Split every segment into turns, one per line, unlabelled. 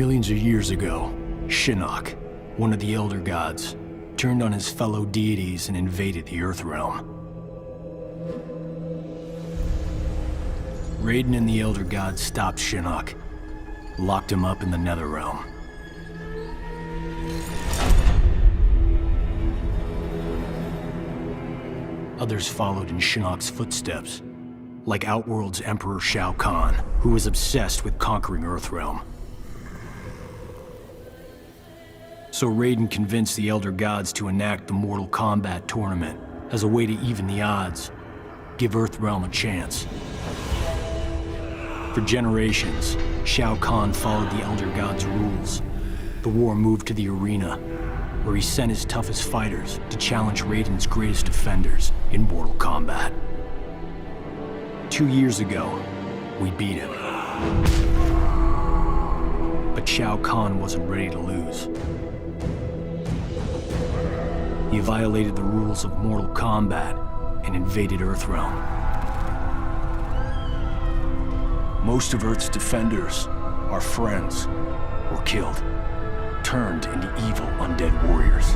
Millions of years ago, Shinnok, one of the Elder Gods, turned on his fellow deities and invaded the Earthrealm. Raiden and the Elder Gods stopped Shinnok, locked him up in the Netherrealm. Others followed in Shinnok's footsteps, like Outworld's Emperor Shao Kahn, who was obsessed with conquering Earthrealm. So Raiden convinced the Elder Gods to enact the Mortal Kombat tournament as a way to even the odds, give Earthrealm a chance. For generations, Shao Kahn followed the Elder Gods' rules. The war moved to the arena, where he sent his toughest fighters to challenge Raiden's greatest defenders in Mortal Kombat. 2 years ago, we beat him. But Shao Kahn wasn't ready to lose. He violated the rules of Mortal Kombat and invaded Earthrealm. Most of Earth's defenders, our friends, were killed, turned into evil undead warriors.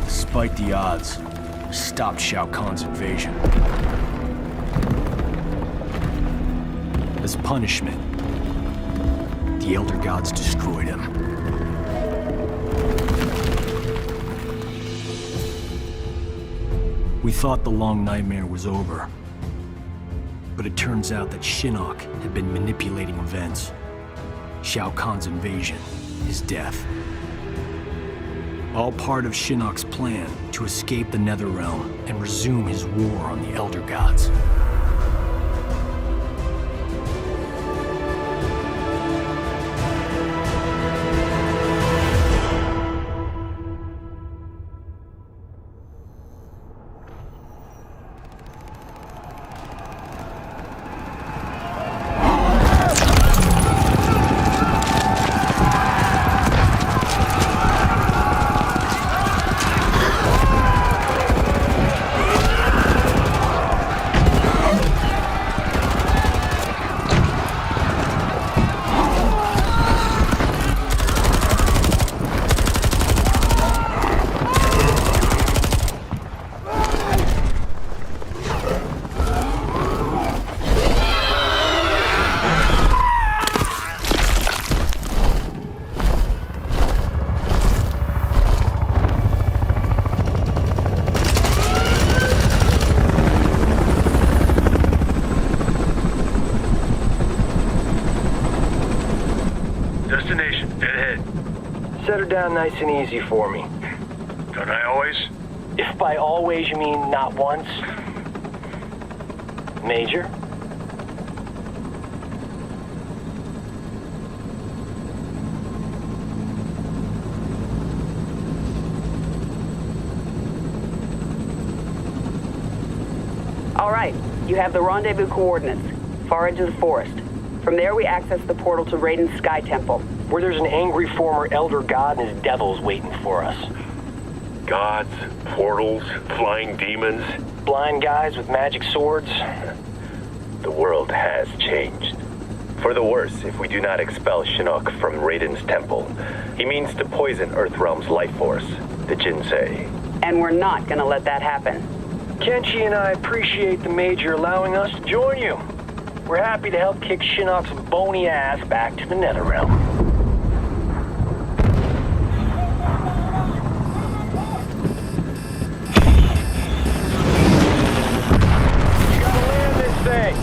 Despite the odds, we stopped Shao Kahn's invasion. As punishment, the Elder Gods destroyed him. We thought the long nightmare was over, but it turns out that Shinnok had been manipulating events. Shao Kahn's invasion, his death. All part of Shinnok's plan to escape the Netherrealm and resume his war on the Elder Gods.
Destination, dead ahead.
Set her down nice and easy for me.
Don't I always?
If by always you mean not once. Major?
All right, you have the rendezvous coordinates. Far edge of the forest. From there, we access the portal to Raiden's Sky Temple.
Where there's an angry former Elder God and his devils waiting for us.
Gods, portals, flying demons.
Blind guys with magic swords.
The world has changed. For the worse if we do not expel Shinnok from Raiden's temple. He means to poison Earthrealm's life force, the Jinsei.
And we're not gonna let that happen.
Kenshi and I appreciate the Major allowing us to join you. We're happy to help kick Shinnok's bony ass back to the Netherrealm. You gotta land this thing!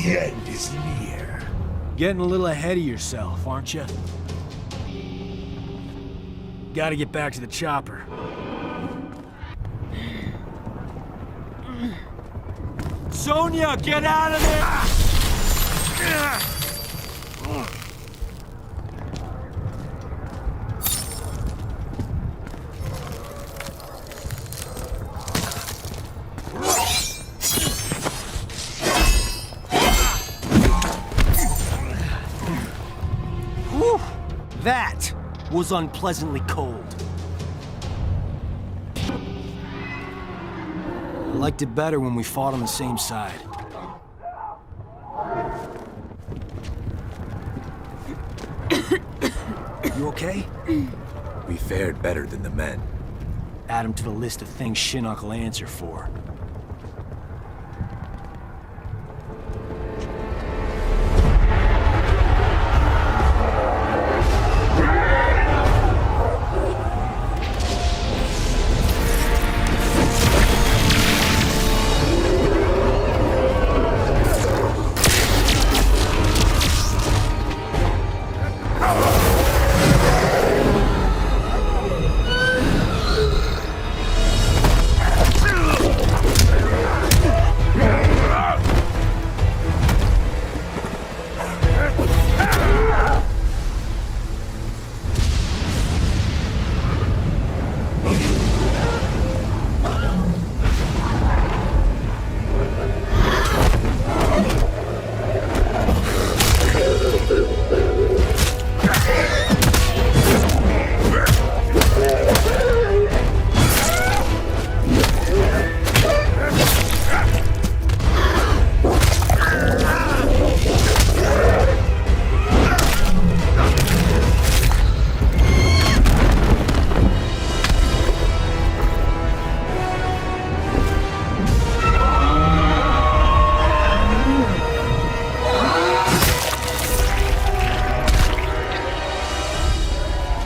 The end is near.
Getting a little ahead of yourself, aren't you? Gotta get back to the chopper. Sonia, get out of there! Whew! That was unpleasantly cold. I liked it better when we fought on the same side. You okay?
We fared better than the men.
Add him to the list of things Shinnok will answer for.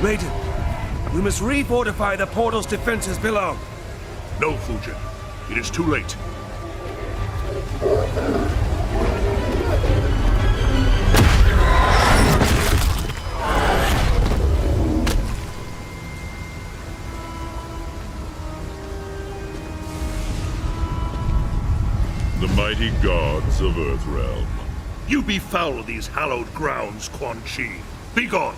Raiden, we must refortify the portal's defenses below.
No, Fujin. It is too late.
The mighty gods of Earthrealm.
You befoul these hallowed grounds, Quan Chi. Begone!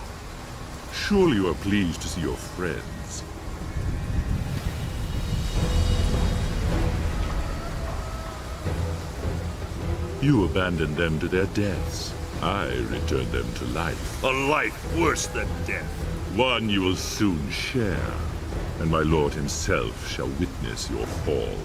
Surely you are pleased to see your friends. You abandoned them to their deaths. I returned them to life.
A life worse than death.
One you will soon share, and my lord himself shall witness your fall.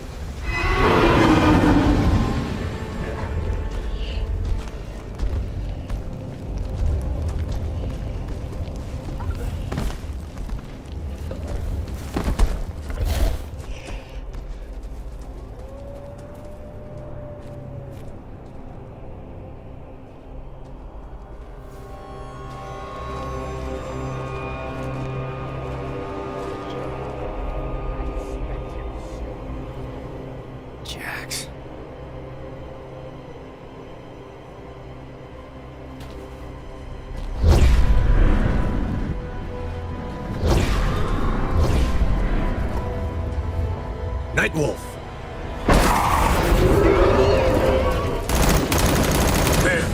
Jax.
Nightwolf! There!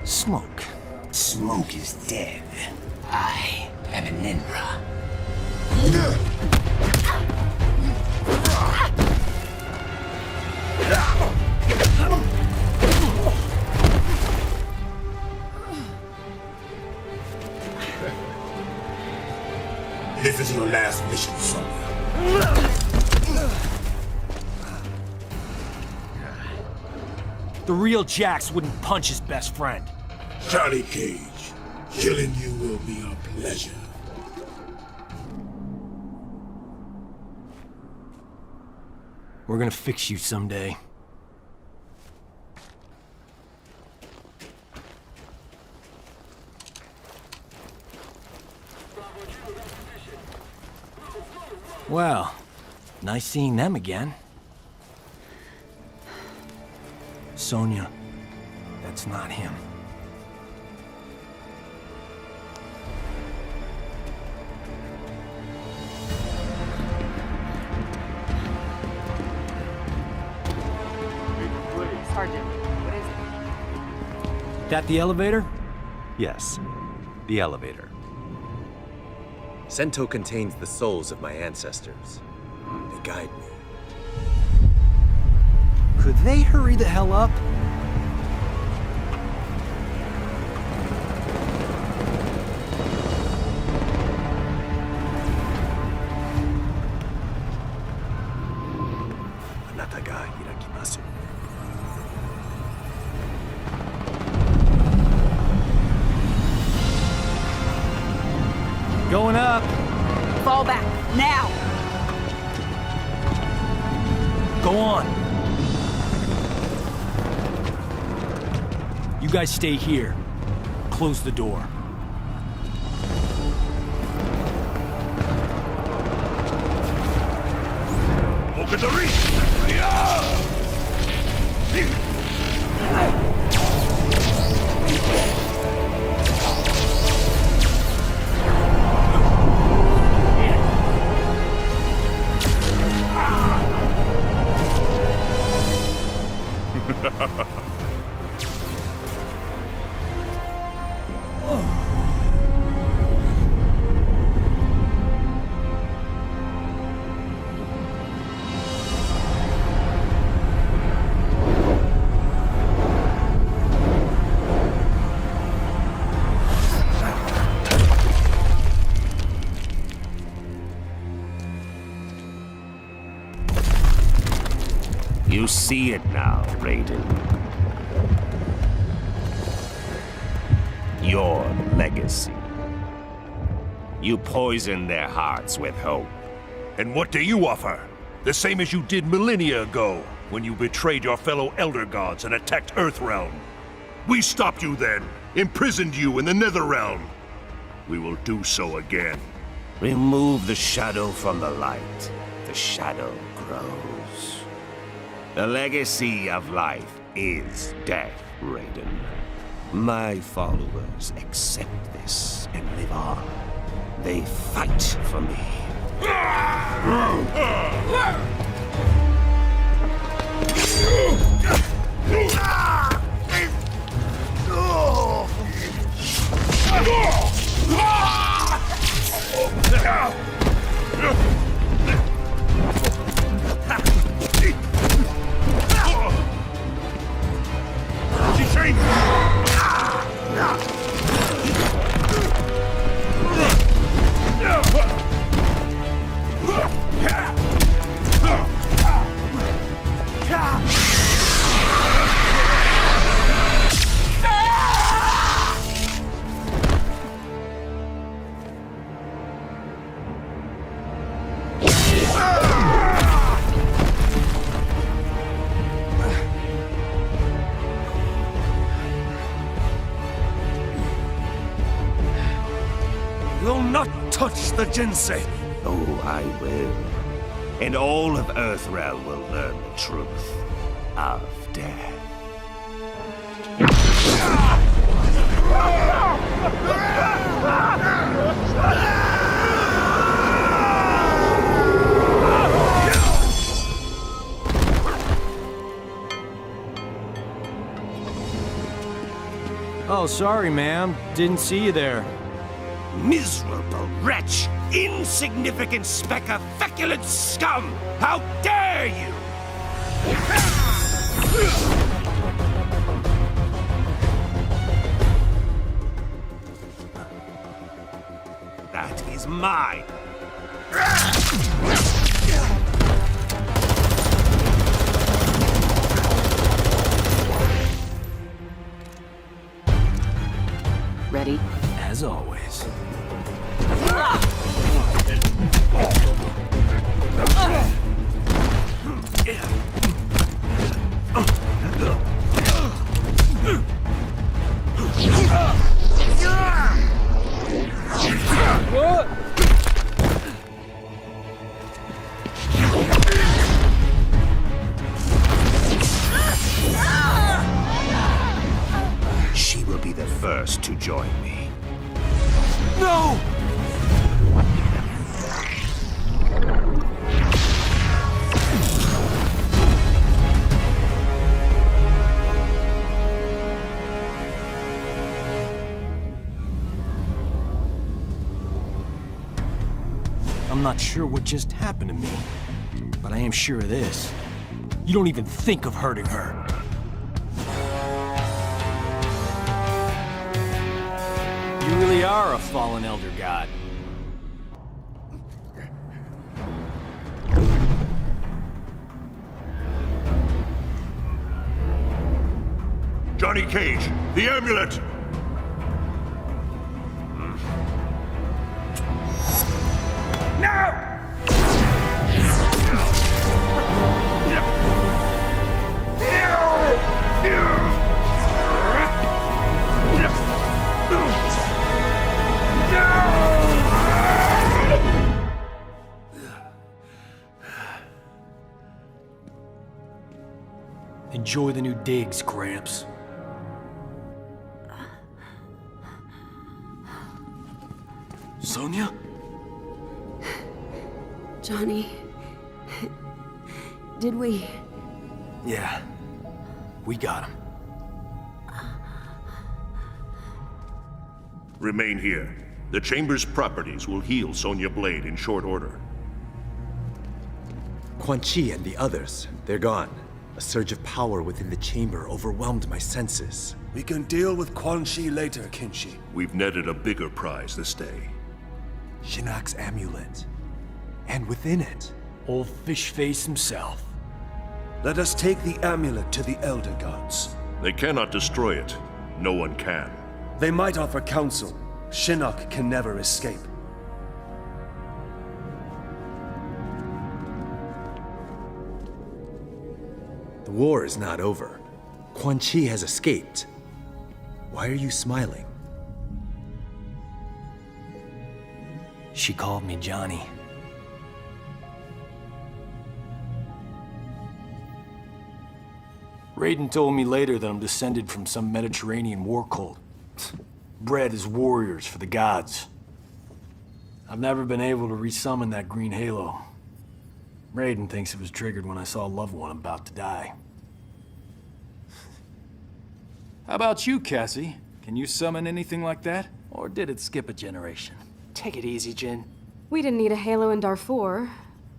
Smoke.
Smoke is dead. I am an Ninra. This is your last mission, Sonya.
The real Jax wouldn't punch his best friend.
Johnny Cage, killing you will be a pleasure.
We're gonna fix you someday. Well, nice seeing them again. Sonia, that's not him.
Sergeant, what is it?
That the elevator?
Yes, the elevator. Sento contains the souls of my ancestors. They guide me.
Could they hurry the hell up?
Anataga hirakimasu.
Going up.
Fall back, now!
Go on. You guys stay here. Close the door.
Look at the reach!
You see it now, Raiden. Your legacy. You poisoned their hearts with hope.
And what do you offer? The same as you did millennia ago, when you betrayed your fellow Elder Gods and attacked Earthrealm. We stopped you then, imprisoned you in the Netherrealm. We will do so again.
Remove the shadow from the light. The shadow grows. The legacy of life is death, Raiden. My followers accept this and live on. They fight for me.
Will not touch the Jinsei.
Oh, I will. And all of Earthrealm will learn the truth of death.
Oh, sorry, ma'am. Didn't see you there.
Miserable wretch! Insignificant speck of feculent scum! How dare you! That is mine!
Ready?
As always.
No!
I'm not sure what just happened to me, but I am sure of this. You don't even think of hurting her. You really are a fallen Elder God.
Johnny Cage, the amulet!
Enjoy the new digs, Gramps. Sonia?
Johnny, did we?
Yeah, we got him.
Remain here. The Chamber's properties will heal Sonya Blade in short order.
Quan Chi and the others, they're gone. A surge of power within the chamber overwhelmed my senses.
We can deal with Quan Chi later, Kinshi.
We've netted a bigger prize this day.
Shinnok's amulet. And within it,
Old fish face himself.
let us take the amulet to the Elder Gods.
They cannot destroy it. No one can.
They might offer counsel. Shinnok can never escape.
The war is not over. Quan Chi has escaped. Why are you smiling?
She called me Johnny. Raiden told me later that I'm descended from some Mediterranean war cult. Bred as warriors for the gods. I've never been able to resummon that green halo. Raiden thinks it was triggered when I saw a loved one about to die. How about you, Cassie? Can you summon anything like that? Or did it skip a generation?
Take it easy, Jin.
We didn't need a halo in Darfur,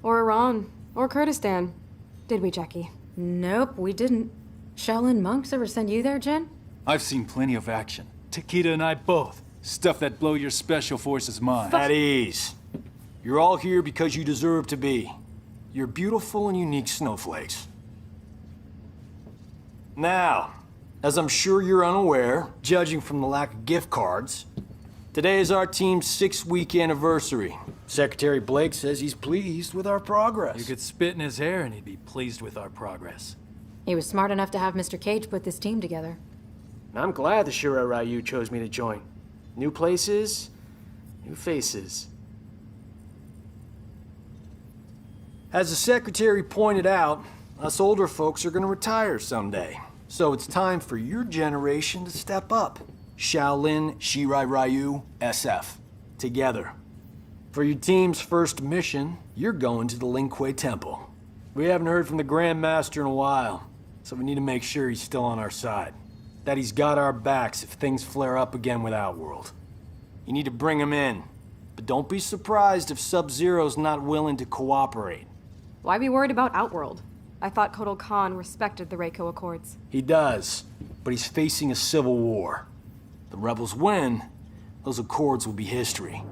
or Iran, or Kurdistan. Did we, Jackie?
Nope, we didn't. Shaolin monks ever send you there, Jen?
I've seen plenty of action. Takeda and I both. Stuff that blow your special forces mind. At ease. You're all here because you deserve to be. You're beautiful and unique snowflakes. Now, as I'm sure you're unaware, judging from the lack of gift cards, today is our team's 6-week anniversary. Secretary Blake says he's pleased with our progress.
You could spit in his hair and he'd be pleased with our progress.
He was smart enough to have Mr. Cage put this team together.
And I'm glad the Shura Ryu chose me to join. New places, new faces.
As the secretary pointed out, us older folks are gonna retire someday. So it's time for your generation to step up. Shaolin, Shirai Ryu, SF. Together. For your team's first mission, you're going to the Lin Kuei Temple. We haven't heard from the Grand Master in a while, so we need to make sure he's still on our side. That he's got our backs if things flare up again with Outworld. You need to bring him in, but don't be surprised if Sub-Zero's not willing to cooperate.
Why be worried about Outworld? I thought Kotal Khan respected the Reiko Accords.
He does, but he's facing a civil war. The rebels win, those accords will be history.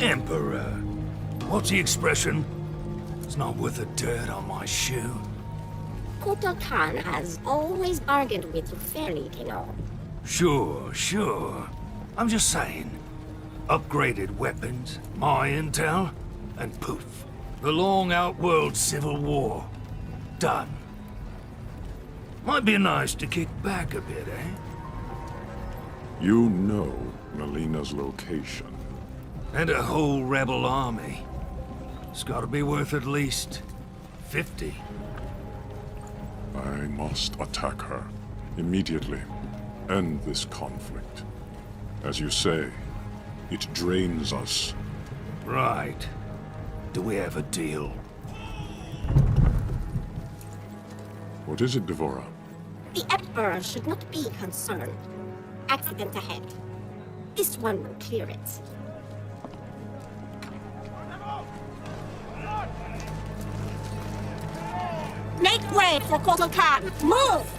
Emperor. What's the expression? It's not worth the dirt on my shoe.
Kotal Khan has always bargained with you fairly, you know.
Sure. I'm just saying. Upgraded weapons, my intel, and poof. The long Outworld Civil War. Done. Might be nice to kick back a bit, eh?
You know Melina's location.
And a whole rebel army. It's gotta be worth at least 50.
I must attack her. Immediately. End this conflict. As you say, it drains us.
Right. Do we have a deal?
What is it, Devora?
The Emperor should not be concerned. Accident ahead. This one will clear it. Make way for Kotal Khan! Move!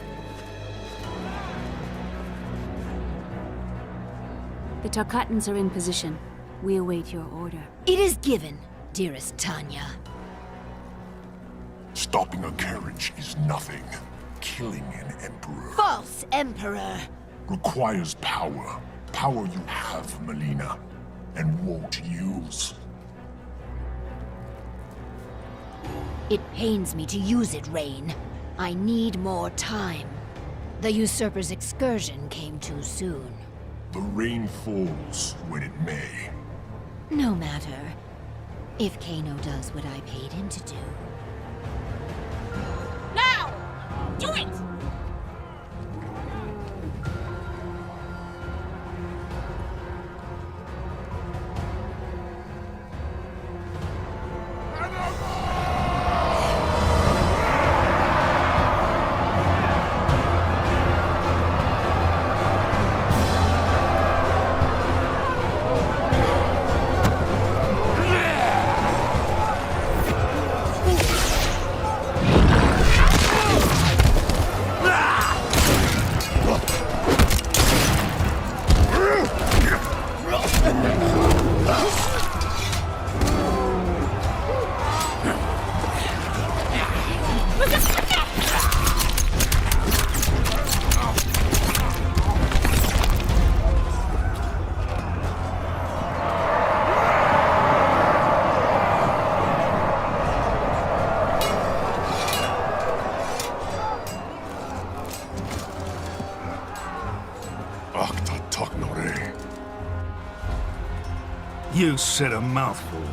The Tarkatans are in position. We await your order.
It is given, dearest Tanya.
Stopping a carriage is nothing. Killing an emperor
False Emperor!
requires power. Power you have, Melina, and won't use.
It pains me to use it, Rain. I need more time. The usurper's excursion came too soon.
The rain falls when it may.
No matter. If Kano does what I paid him to do.
Now! Do it!
You said a mouthful.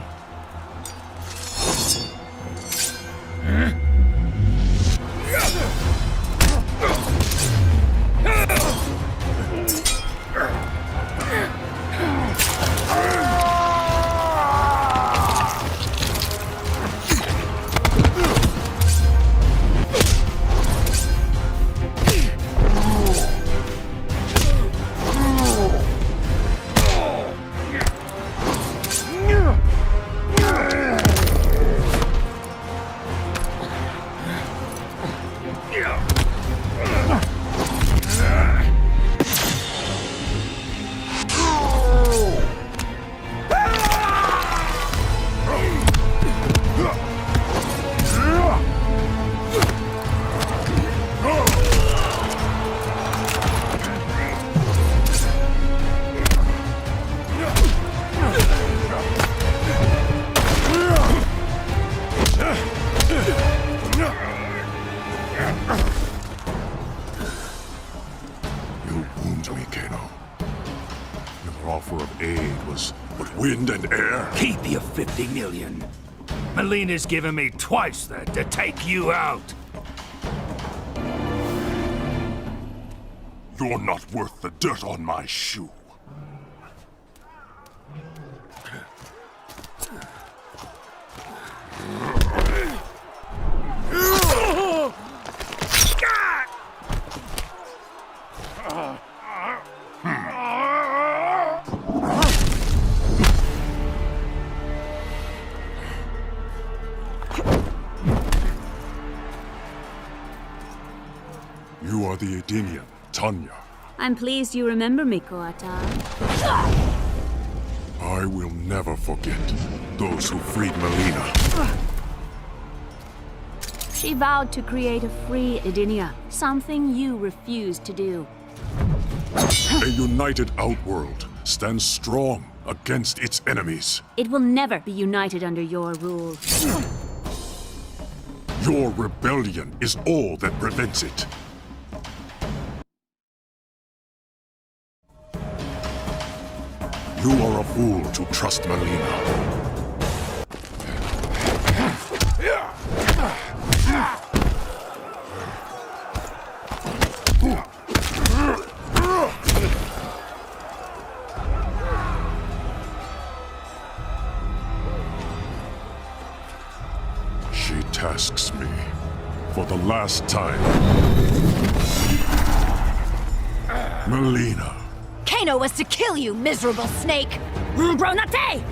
Wind and air?
Keep your 50 million. Melina's given me twice that to take you out.
You're not worth the dirt on my shoe. You are the Edenian, Tanya.
I'm pleased you remember me, Koatan.
I will never forget those who freed Melina.
She vowed to create a free Edenia, something you refused to do.
A united Outworld stands strong against its enemies.
It will never be united under your rule.
Your rebellion is all that prevents it.
You are a fool to trust Melina. She tasks me for the last time. Melina.
Kano was to kill you, miserable snake! Bronate!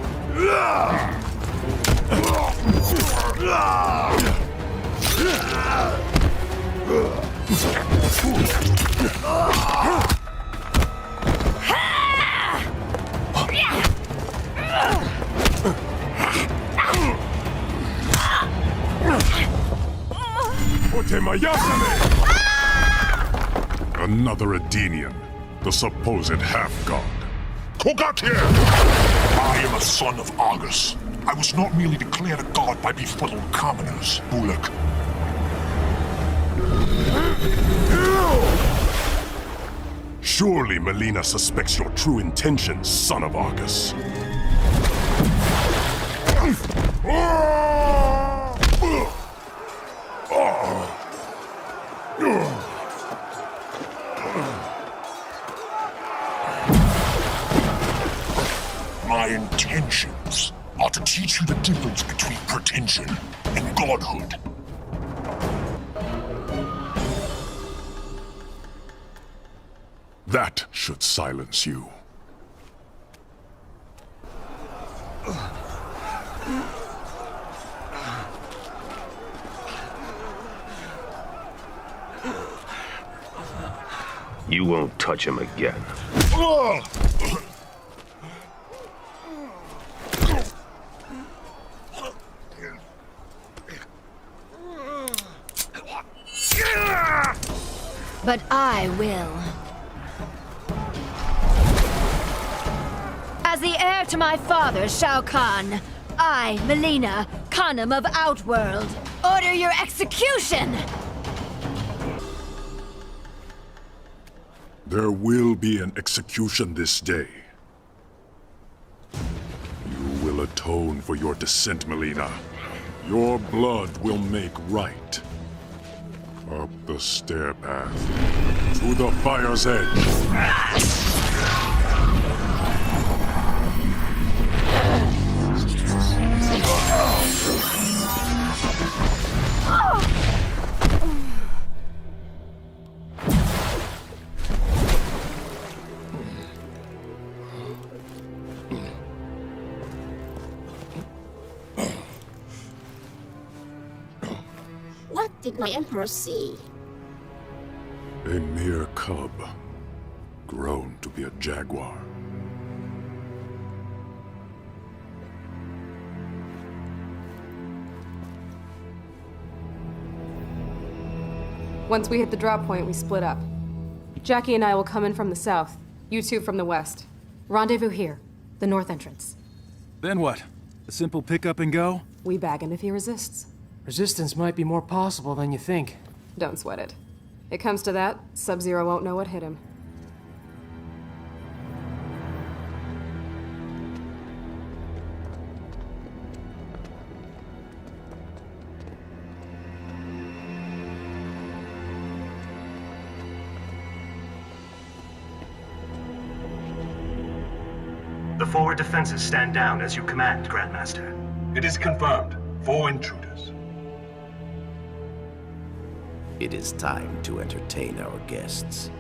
Another Edenian, the supposed half-god.
Kombat here! I am a son of Argus. I was not merely declared a god by befuddled commoners, Bullock.
Surely Melina suspects your true intentions, son of Argus.
My intentions are to teach you the difference between pretension and godhood.
That should silence you.
You won't touch him again.
But I will. As the heir to my father, Shao Kahn, I, Melina, Khanum of Outworld, order your execution!
There will be an execution this day. You will atone for your descent, Melina. Your blood will make right. Up the stair path, to the fire's edge.
What did my Emperor see?
A mere cub, grown to be a jaguar.
Once we hit the drop point, we split up. Jackie and I will come in from the south, you two from the west.
Rendezvous here, the north entrance.
Then what? A simple pick up and go?
We bag him if he resists.
Resistance might be more possible than you think.
Don't sweat it. It comes to that, Sub-Zero won't know what hit him.
The forward defenses stand down as you command, Grandmaster.
It is confirmed. 4 intruders.
It is time to entertain our guests.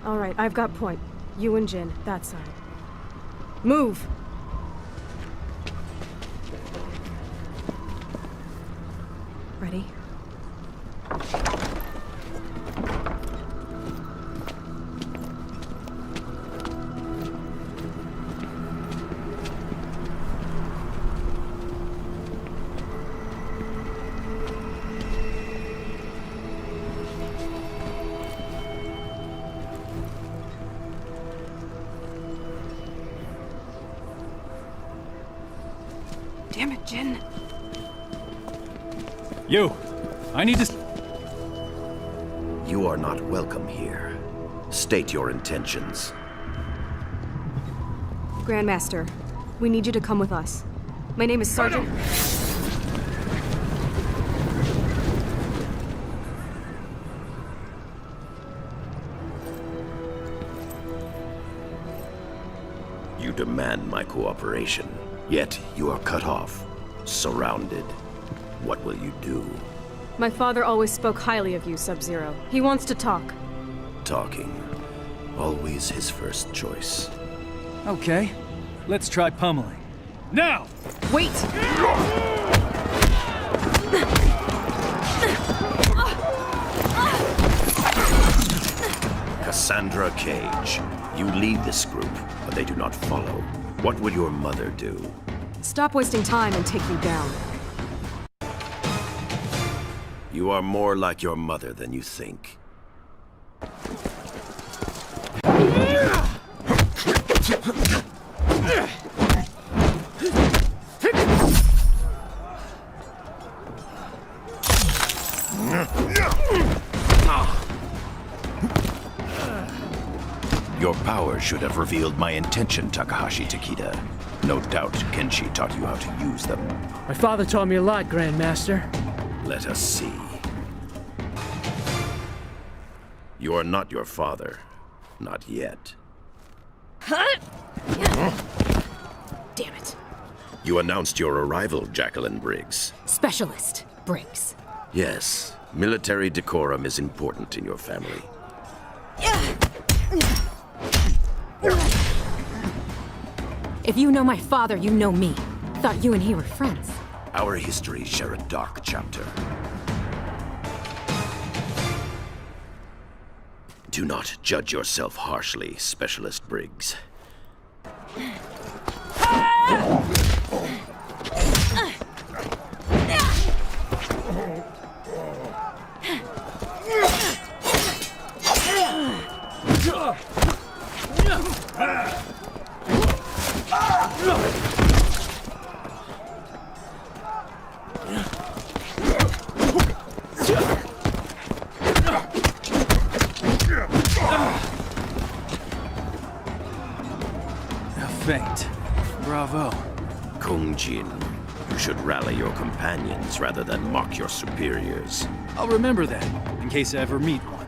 All right, I've got point. You and Jin, that side. Move! Ready? Jin.
You! I need to...
You are not welcome here. State your intentions.
Grandmaster, we need you to come with us. My name is Sergeant...
You demand my cooperation, yet you are cut off, surrounded. What will you do?
My father always spoke highly of you, Sub-Zero. He wants to talk.
Talking. Always his first choice.
Okay, let's try pummeling. Now!
Wait!
Cassandra Cage. You lead this group, but they do not follow. What would your mother do?
Stop wasting time and take me down.
You are more like your mother than you think. Your power should have revealed my intention, Takahashi Takeda. No doubt Kenshi taught you how to use them.
My father taught me a lot, Grandmaster.
Let us see. You are not your father. Not yet.
Damn it.
You announced your arrival, Jacqueline Briggs.
Specialist Briggs.
Yes, military decorum is important in your family.
If you know my father, you know me. Thought you and he were friends.
Our histories share a dark chapter. Do not judge yourself harshly, Specialist Briggs.
Feint. Bravo.
Kung Jin, you should rally your companions rather than mock your superiors.
I'll remember that, in case I ever meet one.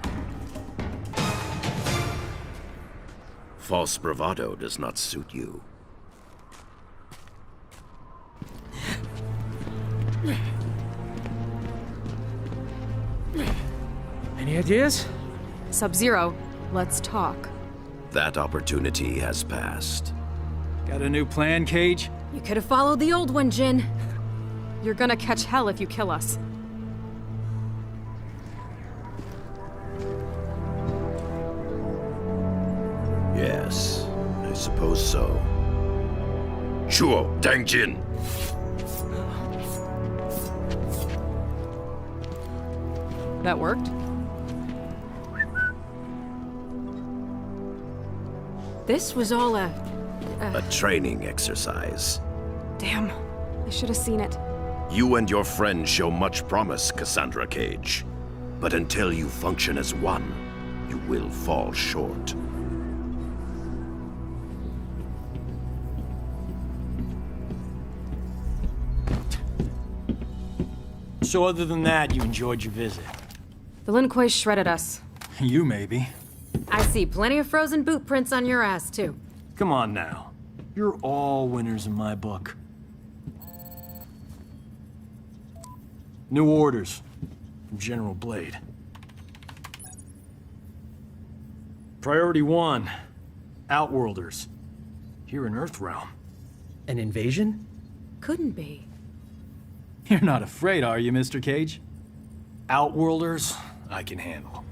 False bravado does not suit you.
Any ideas?
Sub-Zero, let's talk.
That opportunity has passed.
Got a new plan, Cage?
You could have followed the old one, Jin.
You're gonna catch hell if you kill us.
Yes, I suppose so. Shuo Dangjin!
That worked?
This was all a
training exercise.
Damn, I should have seen it.
You and your friends show much promise, Cassandra Cage. But until you function as one, you will fall short.
So other than that, you enjoyed your visit?
The Lin Kuei shredded us.
You maybe.
I see plenty of frozen boot prints on your ass, too.
Come on now. You're all winners in my book. New orders from General Blade. Priority 1, Outworlders. Here in Earthrealm.
An invasion?
Couldn't be.
You're not afraid, are you, Mr. Cage?
Outworlders, I can handle.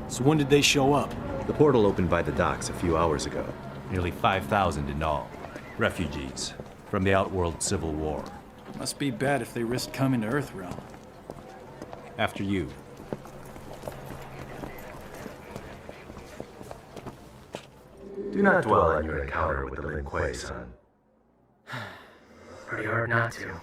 So when did they show up?
The portal opened by the docks a few hours ago.
Nearly 5,000 in all. Refugees from the Outworld Civil War.
Must be bad if they risked coming to Earthrealm.
After you.
Do not dwell on your encounter with the Lin Kuei, son.
Pretty hard not to.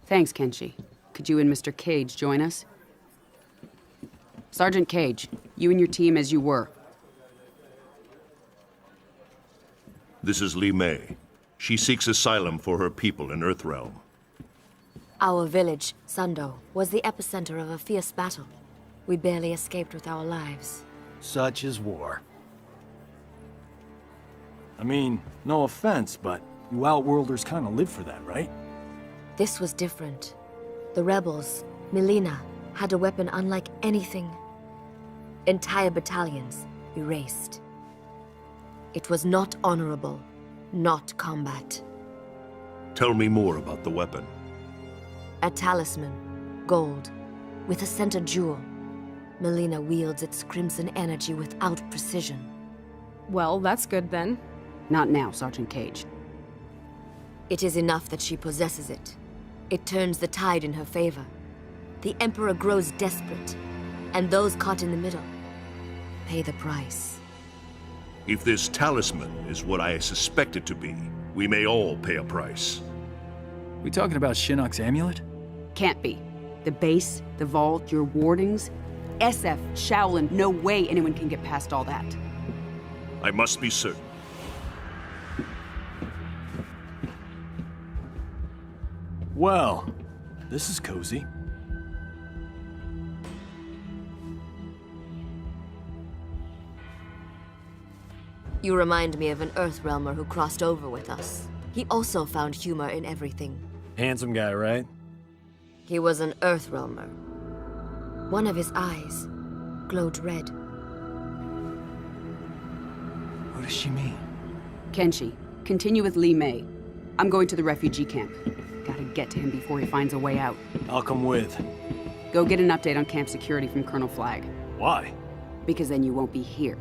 Thanks, Kenshi. Could you and Mr. Cage join us? Sergeant Cage, you and your team as you were.
This is Li Mei. She seeks asylum for her people in Earthrealm.
Our village, Sando, was the epicenter of a fierce battle. We barely escaped with our lives.
Such is war. I mean, no offense, but you Outworlders kind of live for that, right?
This was different. The rebels, Melina, had a weapon unlike anything. Entire battalions erased. It was not honorable, not combat.
Tell me more about the weapon.
A talisman, gold, with a center jewel. Melina wields its crimson energy without precision.
Well, that's good then.
Not now, Sergeant Cage.
It is enough that she possesses it. It turns the tide in her favor. The Emperor grows desperate, and those caught in the middle pay the price.
If this talisman is what I suspect it to be, we may all pay a price.
We talking about Shinnok's amulet?
Can't be. The base, the vault, your wardings, SF, Shaolin, no way anyone can get past all that.
I must be certain.
Well, this is cozy.
You remind me of an Earthrealmer who crossed over with us. He also found humor in everything.
Handsome guy, right?
He was an Earthrealmer. One of his eyes glowed red.
What does she mean?
Kenshi, continue with Li Mei. I'm going to the refugee camp. Gotta get to him before he finds a way out.
I'll come with.
Go get an update on camp security from Colonel Flagg.
Why?
Because then you won't be here.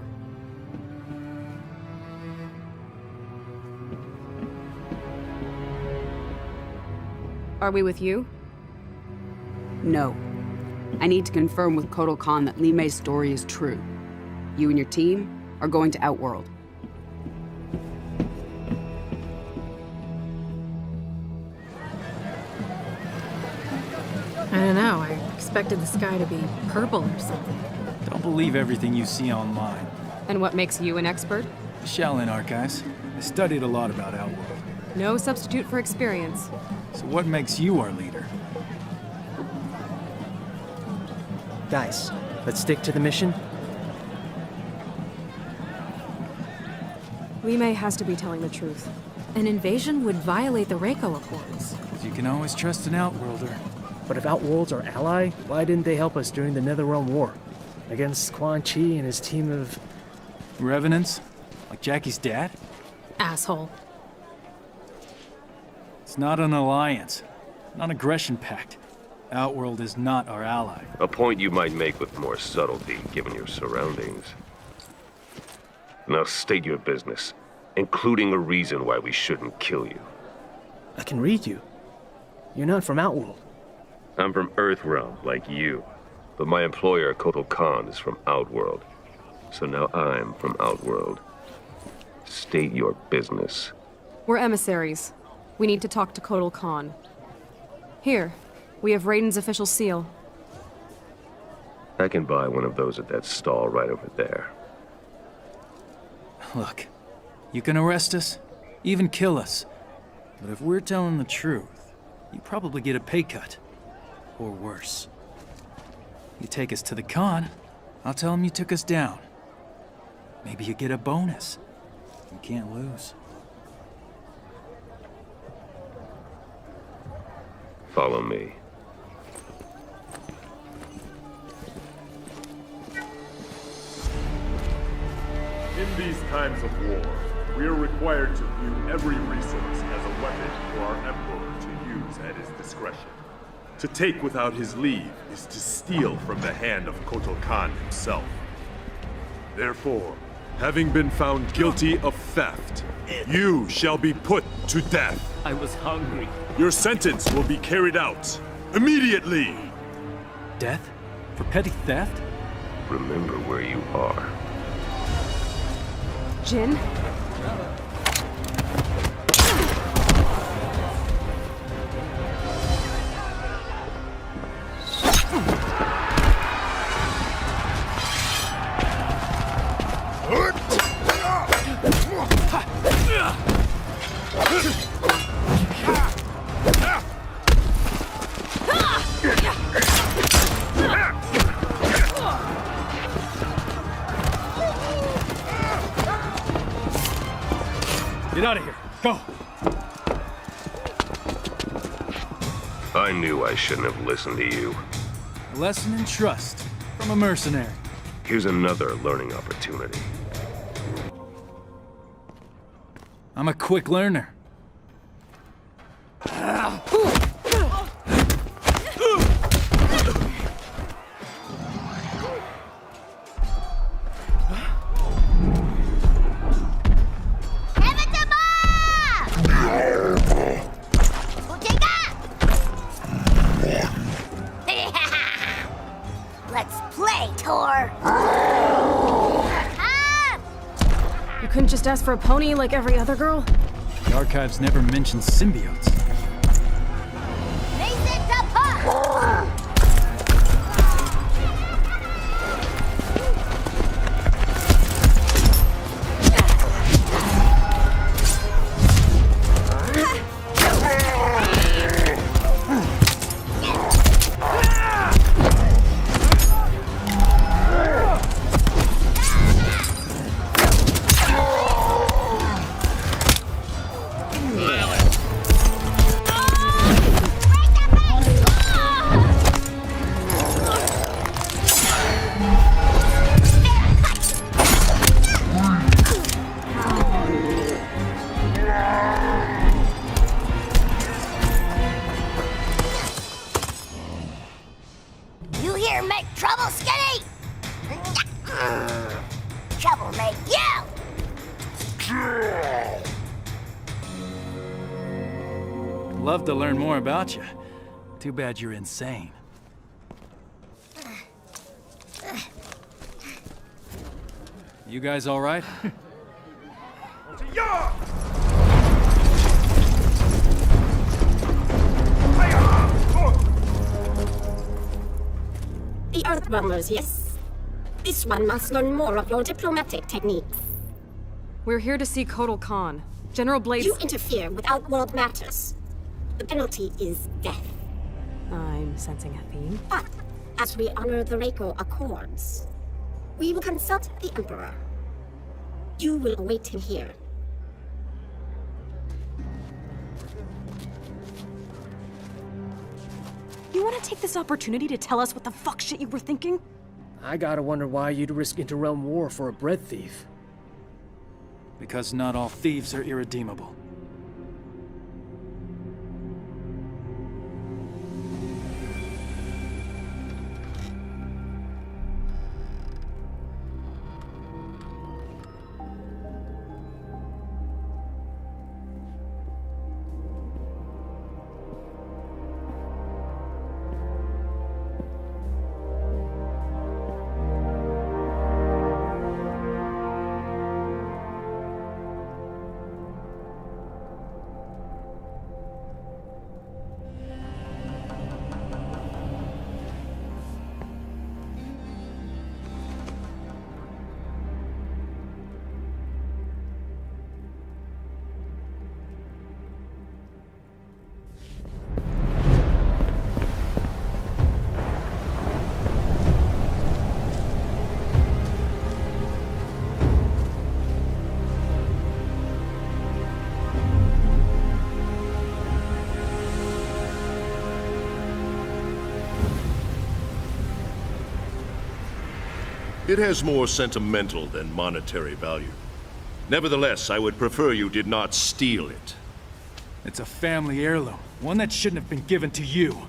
Are we with you?
No. I need to confirm with Kotal Khan that Li Mei's story is true. You and your team are going to Outworld.
I don't know, I expected the sky to be purple or something.
Don't believe everything you see online.
And what makes you an expert?
The Shaolin Archives. I studied a lot about Outworld.
No substitute for experience.
So what makes you our leader?
Guys, let's stick to the mission.
Li Mei has to be telling the truth.
An invasion would violate the Reiko Accords.
You can always trust an Outworlder.
But if Outworld's our ally, why didn't they help us during the Netherrealm War? Against Quan Chi and his team of...
Revenants? Like Jackie's dad?
Asshole.
It's not an alliance. Non-aggression pact. Outworld is not our ally.
A point you might make with more subtlety, given your surroundings. Now state your business, including a reason why we shouldn't kill you.
I can read you. You're not from Outworld.
I'm from Earthrealm, like you. But my employer, Kotal Khan, is from Outworld. So now I'm from Outworld. State your business.
We're emissaries. We need to talk to Kotal Khan. Here, we have Raiden's official seal.
I can buy one of those at that stall right over there.
Look, you can arrest us, even kill us. But if we're telling the truth, you probably get a pay cut. Or worse. You take us to the Khan, I'll tell him you took us down. Maybe you get a bonus. You can't lose.
Follow me.
In these times of war, we are required to view every resource as a weapon for our Emperor to use at his discretion.
To take without his leave is to steal from the hand of Kotal Khan himself. Therefore, having been found guilty of theft, you shall be put to death.
I was hungry.
Your sentence will be carried out immediately.
Death? For petty theft?
Remember where you are.
Jin?
Get out of here. Go.
I knew I shouldn't have listened to you.
A lesson in trust from a mercenary.
Here's another learning opportunity.
I'm a quick learner.
Let's play, Tor!
You couldn't just ask for a pony like every other girl?
The archives never mentioned symbiotes.
You here make trouble, Skinny? Trouble make you!
Love to learn more about you. Too bad you're insane. You guys all right?
The Earthbombers, yes. This one must learn more of your diplomatic techniques.
We're here to see Kotal Khan. General Blaze...
You interfere with Outworld matters. The penalty is death.
I'm sensing a theme.
But, as we honor the Reiko Accords, we will consult the Emperor. You will await him here.
You want to take this opportunity to tell us what the fuck shit you were thinking?
I gotta wonder why you'd risk interrealm war for a bread thief.
Because not all thieves are irredeemable.
It has more sentimental than monetary value. Nevertheless, I would prefer you did not steal it.
It's a family heirloom, one that shouldn't have been given to you.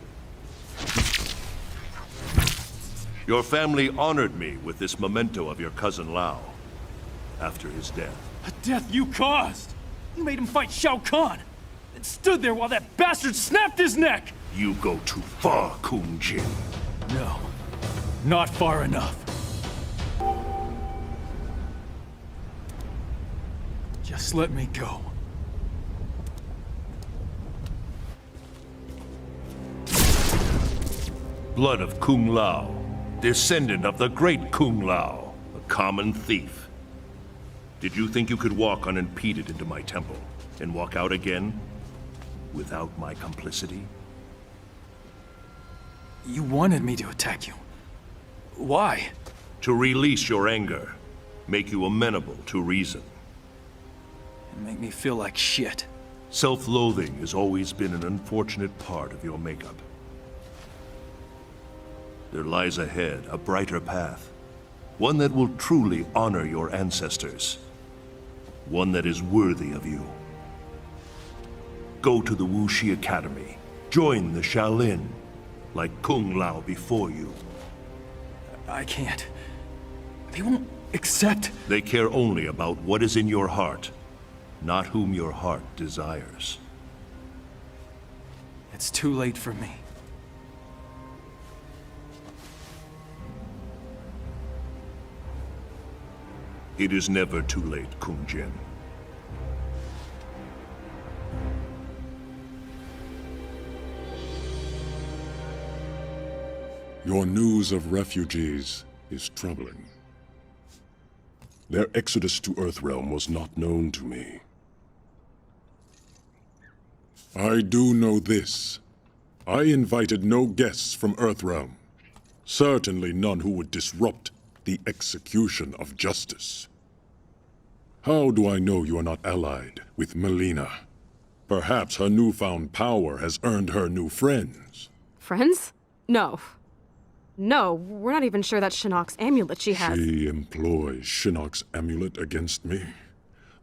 Your family honored me with this memento of your cousin Lao after his death.
A death you caused! You made him fight Shao Kahn, and stood there while that bastard snapped his neck!
You go too far, Kung Jin.
No, not far enough. Just let me go.
Blood of Kung Lao, descendant of the great Kung Lao, a common thief. Did you think you could walk unimpeded into my temple and walk out again without my complicity?
You wanted me to attack you. Why?
To release your anger, make you amenable to reason.
And make me feel like shit.
Self-loathing has always been an unfortunate part of your makeup. There lies ahead a brighter path, one that will truly honor your ancestors, one that is worthy of you. Go to the Wuxi Academy, join the Shaolin, like Kung Lao before you.
I can't. They won't accept.
They care only about what is in your heart, not whom your heart desires.
It's too late for me.
It is never too late, Kung Jin.
Your news of refugees is troubling. Their exodus to Earthrealm was not known to me. I do know this. I invited no guests from Earthrealm. Certainly none who would disrupt the execution of justice. How do I know you are not allied with Melina? Perhaps her newfound power has earned her new friends.
Friends? No. No, we're not even sure that's Shinnok's amulet she has.
She employs Shinnok's amulet against me.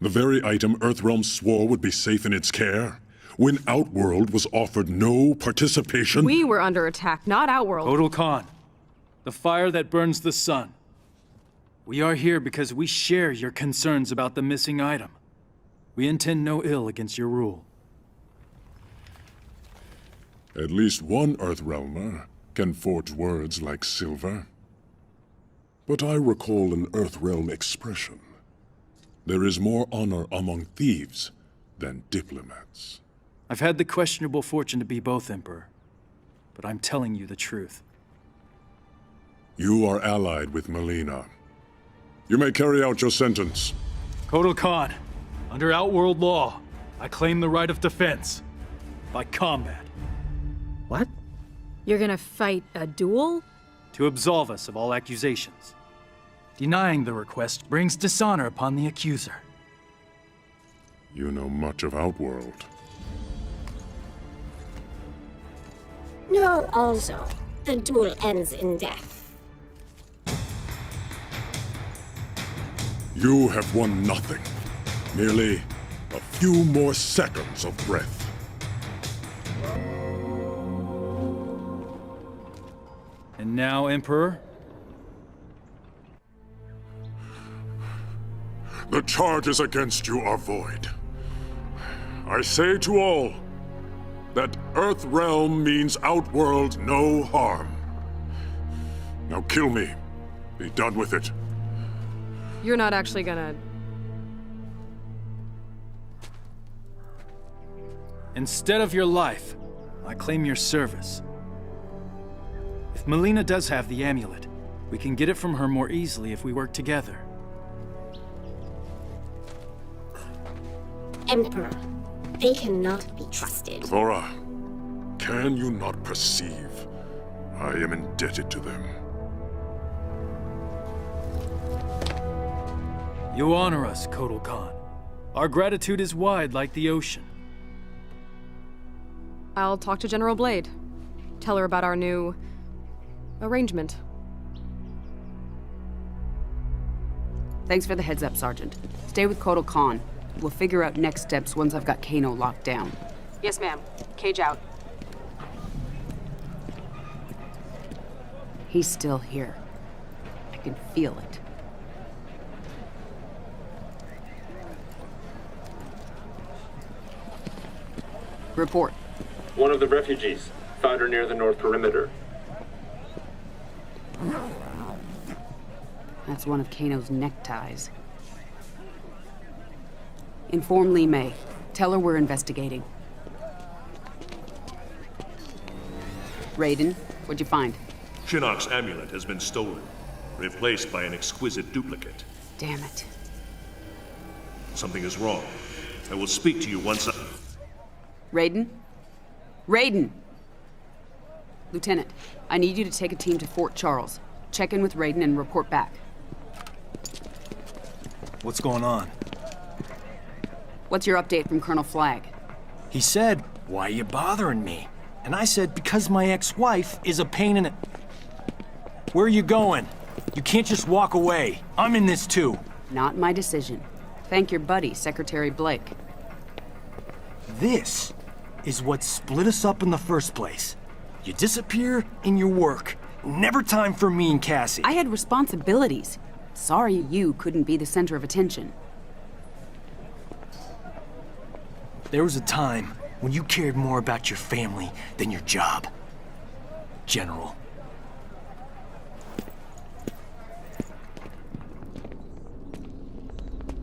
The very item Earthrealm swore would be safe in its care, when Outworld was offered no participation.
We were under attack, not Outworld.
Kotal Khan, the fire that burns the sun. We are here because we share your concerns about the missing item. We intend no ill against your rule.
At least one Earthrealmer can forge words like silver. But I recall an Earthrealm expression. There is more honor among thieves than diplomats.
I've had the questionable fortune to be both, Emperor. But I'm telling you the truth.
You are allied with Melina. You may carry out your sentence.
Kotal Khan, under Outworld law, I claim the right of defense. By combat.
What?
You're gonna fight a duel?
To absolve us of all accusations. Denying the request brings dishonor upon the accuser.
You know much of Outworld.
No, also, the duel ends in death.
You have won nothing. Merely a few more seconds of breath.
And now, Emperor?
The charges against you are void. I say to all that Earthrealm means Outworld no harm. Now kill me. Be done with it.
You're not actually gonna...
Instead of your life, I claim your service. If Melina does have the amulet, we can get it from her more easily if we work together.
Emperor, they cannot be trusted.
Thora, can you not perceive I am indebted to them?
You honor us, Kotal Khan. Our gratitude is wide like the ocean.
I'll talk to General Blade. Tell her about our new... arrangement.
Thanks for the heads up, Sergeant. Stay with Kotal Khan. We'll figure out next steps once I've got Kano locked down.
Yes, ma'am. Cage out.
He's still here. I can feel it. Report.
One of the refugees. Found her near the north perimeter.
That's one of Kano's neckties. Inform Li Mei. Tell her we're investigating. Raiden, what'd you find?
Shinnok's amulet has been stolen, replaced by an exquisite duplicate.
Damn it.
Something is wrong. I will speak to you once I...
Raiden? Raiden! Lieutenant, I need you to take a team to Fort Charles. Check in with Raiden and report back.
What's going on?
What's your update from Colonel Flagg?
He said, "Why are you bothering me?" And I said, "Because my ex-wife is a pain in the..." Where are you going? You can't just walk away. I'm in this too.
Not my decision. Thank your buddy, Secretary Blake.
This is what split us up in the first place. You disappear in your work. Never time for me and Cassie.
I had responsibilities. Sorry you couldn't be the center of attention.
There was a time when you cared more about your family than your job. General.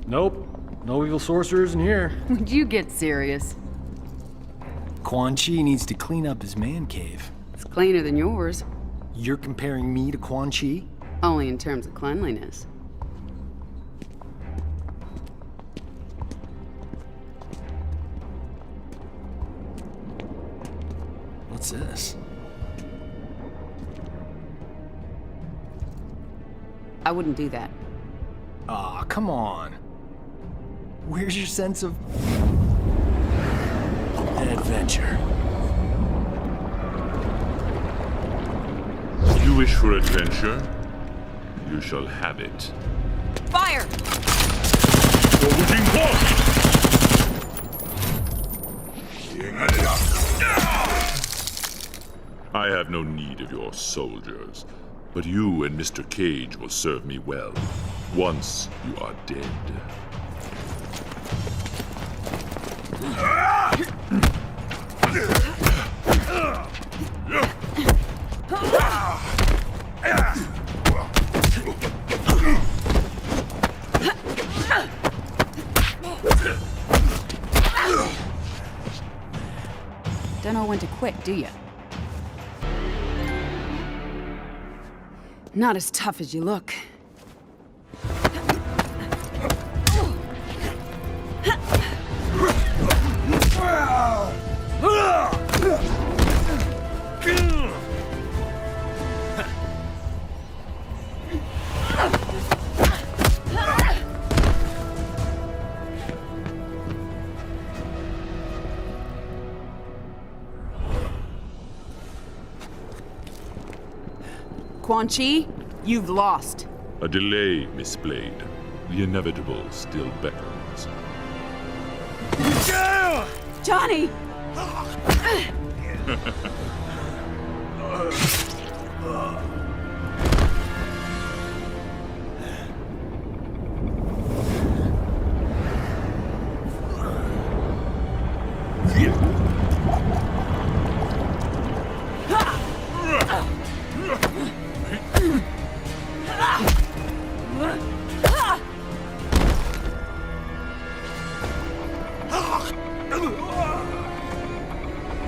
Nope. No evil sorcerers in here.
Would you get serious?
Quan Chi needs to clean up his man cave.
It's cleaner than yours.
You're comparing me to Quan Chi?
Only in terms of cleanliness.
What's this?
I wouldn't do that.
Aw, come on. Where's your sense of... adventure?
You wish for adventure? You shall have it.
Fire!
I have no need of your soldiers, but you and Mr. Cage will serve me well, once you are dead.
Don't know when to quit, do you? Not as tough as you look. Quan Chi, you've lost.
A delay, Miss Blade. The inevitable still beckons.
Johnny!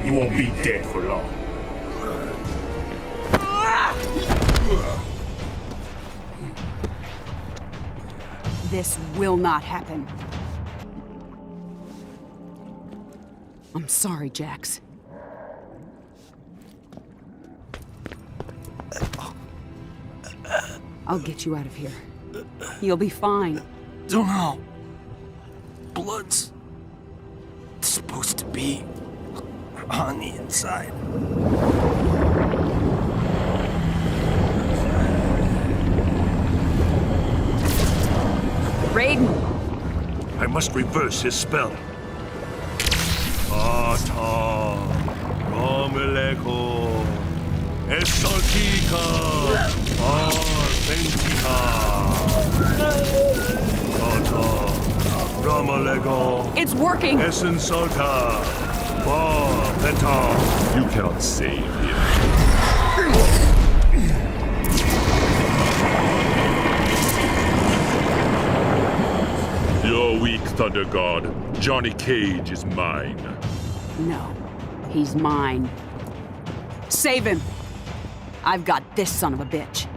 You won't be dead for long.
This will not happen. I'm sorry, Jax. I'll get you out of here. You'll be fine.
Don't know. Blood's supposed to be on the inside.
Raiden!
I must reverse his spell. Ata Romeleko Esaltika. Amalego.
It's working!
Essen Salta. Ba Penta.
You cannot save him. You're weak, Thunder God. Johnny Cage is mine.
No, he's mine. Save him! I've got this son of a bitch.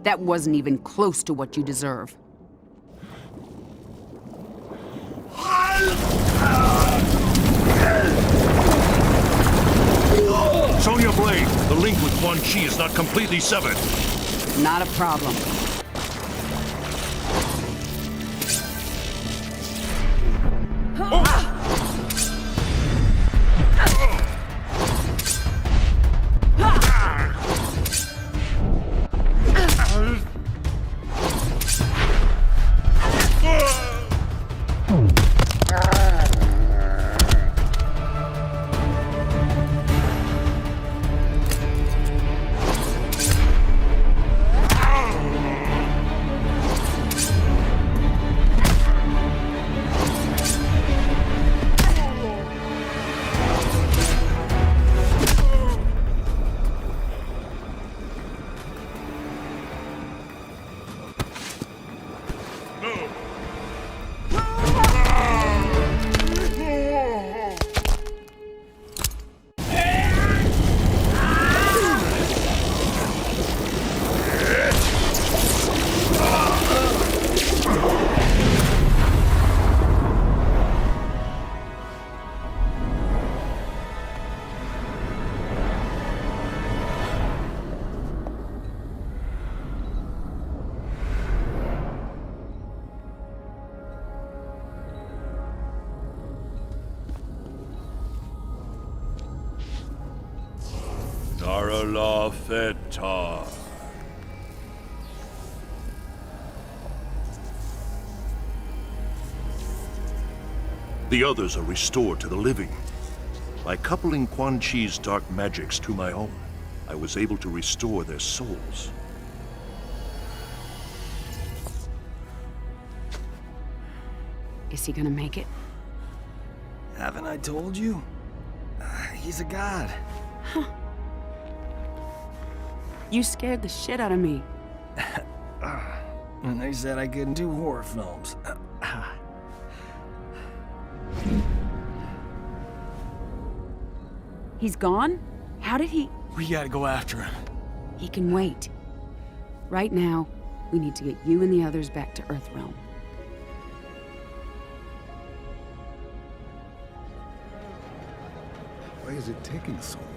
That wasn't even close to what you deserve.
Sonya Blade, the link with Quan Chi is not completely severed.
Not a problem.
Darala Feta. The others are restored to the living. By coupling Quan Chi's dark magics to my own, I was able to restore their souls.
Is he gonna make it?
Haven't I told you? He's a god.
Huh. You scared the shit out of me.
And they said I couldn't do horror films.
He's gone? How did he...
We gotta go after him.
He can wait. Right now, we need to get you and the others back to Earthrealm.
Why is it taking so long?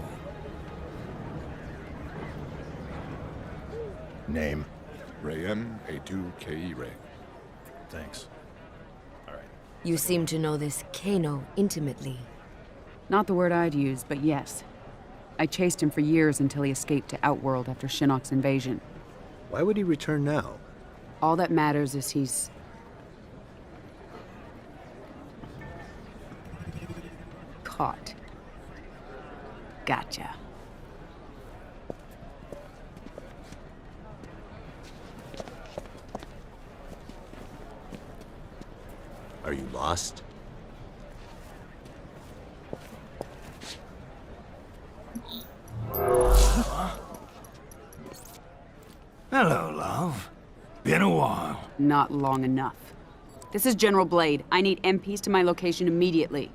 Name? Rayen A2KE Ray.
Thanks.
You seem to know this Kano intimately.
Not the word I'd use, but yes. I chased him for years until he escaped to Outworld after Shinnok's invasion.
Why would he return now?
All that matters is he's... caught. Gotcha.
Are you lost?
Hello, love. Been a while.
Not long enough. This is General Blade. I need MPs to my location immediately.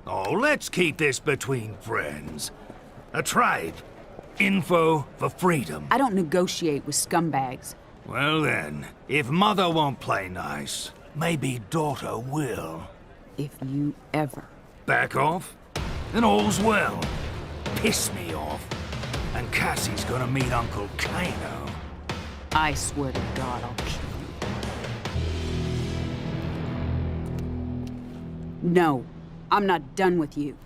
Oh, let's keep this between friends. A trade. Info for freedom.
I don't negotiate with scumbags.
Well then, if mother won't play nice, maybe daughter will.
If you ever...
Back off? Then all's well. Piss me off. And Cassie's gonna meet Uncle Kano.
I swear to God, I'll kill you. No, I'm not done with you.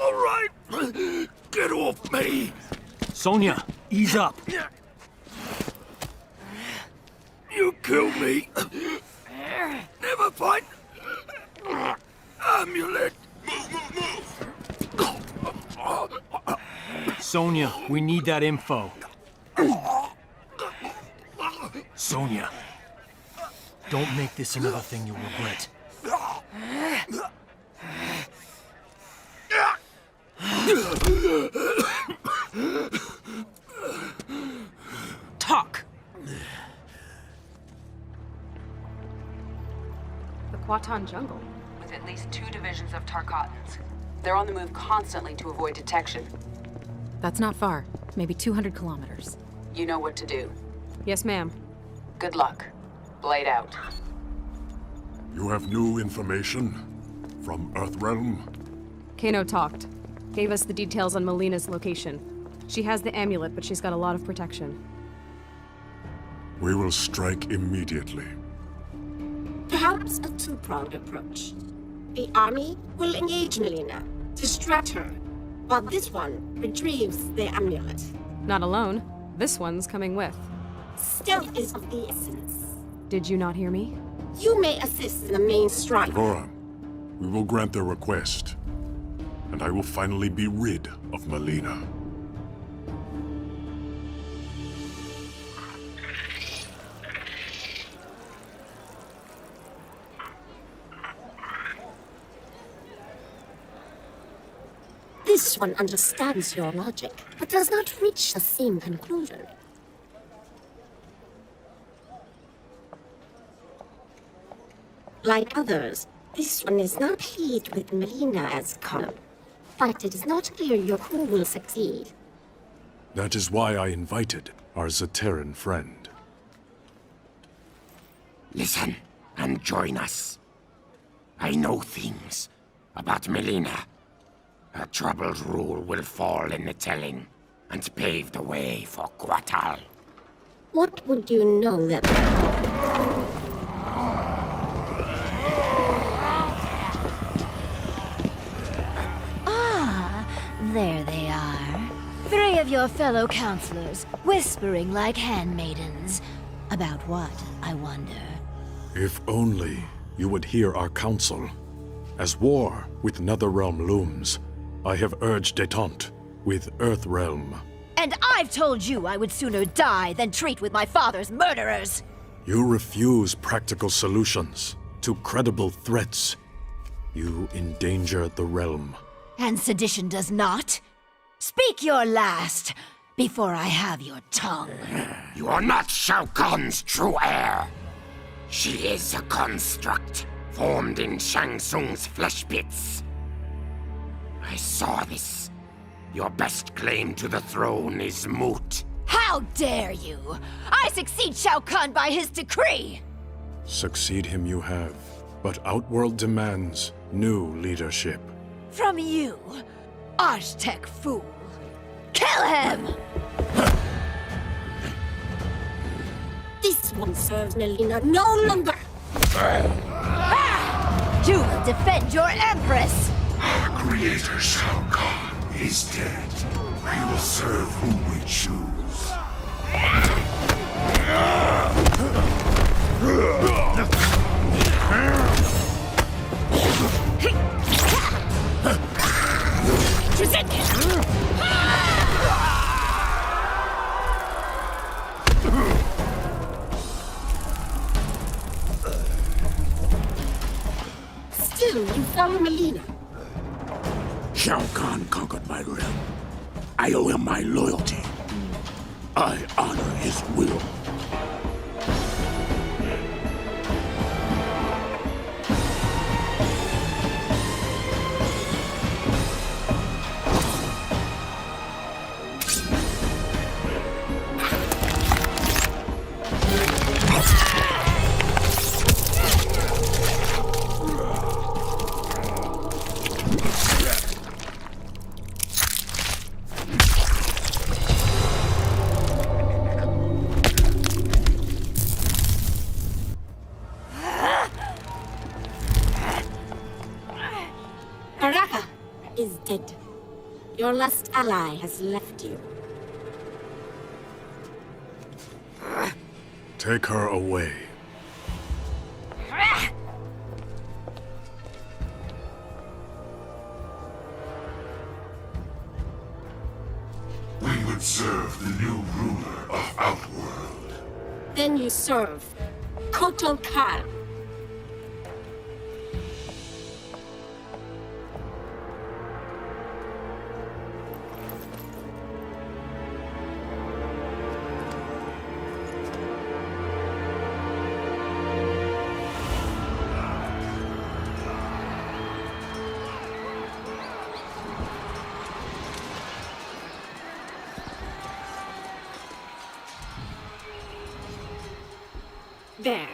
All right. Get off me.
Sonya, ease up.
You killed me. Never fight
amulet!
Sonia, we need that info. Sonia, don't make this another thing you'll regret.
Talk! The Kwatan jungle.
With at least 2 divisions of Tarkatans. They're on the move constantly to avoid detection.
That's not far. Maybe 200 kilometers.
You know what to do.
Yes, ma'am.
Good luck. Blade out.
You have new information? From Earthrealm?
Kano talked. Gave us the details on Melina's location. She has the amulet, but she's got a lot of protection.
We will strike immediately.
Perhaps a two-pronged approach. The army will engage Melina, distract her, while this one retrieves the amulet.
Not alone. This one's coming with.
Stealth is of the essence.
Did you not hear me?
You may assist in the main strike.
Devora, we will grant their request, and I will finally be rid of Melina.
This one understands your logic, but does not reach the same conclusion. Like others, this one is not pleased with Melina as Khan, but it is not clear your coup will succeed.
That is why I invited our Zaterran friend.
Listen and join us. I know things about Melina. Her troubled rule will fall in the telling and pave the way for Quatal.
What would you know that...
There they are. 3 of your fellow counselors, whispering like handmaidens. About what, I wonder?
If only you would hear our counsel. As war with Netherrealm looms, I have urged détente with Earthrealm.
And I've told you I would sooner die than treat with my father's murderers!
You refuse practical solutions to credible threats. You endanger the realm.
And sedition does not? Speak your last, before I have your tongue.
You are not Shao Kahn's true heir. She is a construct, formed in Shang Tsung's flesh pits. I saw this. Your best claim to the throne is moot.
How dare you! I succeed Shao Kahn by his decree!
Succeed him you have, but Outworld demands new leadership.
From you, Aztec fool. Kill him!
This one serves Melina no longer!
You will defend your empress!
Our creator Shao Kahn is dead. We will serve whom we choose.
Still, you follow Melina.
Shao Kahn conquered my realm. I owe him my loyalty. I honor his will.
Baraka is dead. Your last ally has left you.
Take her away.
should serve the new ruler of Outworld.
Then you serve Kotal Khan. There.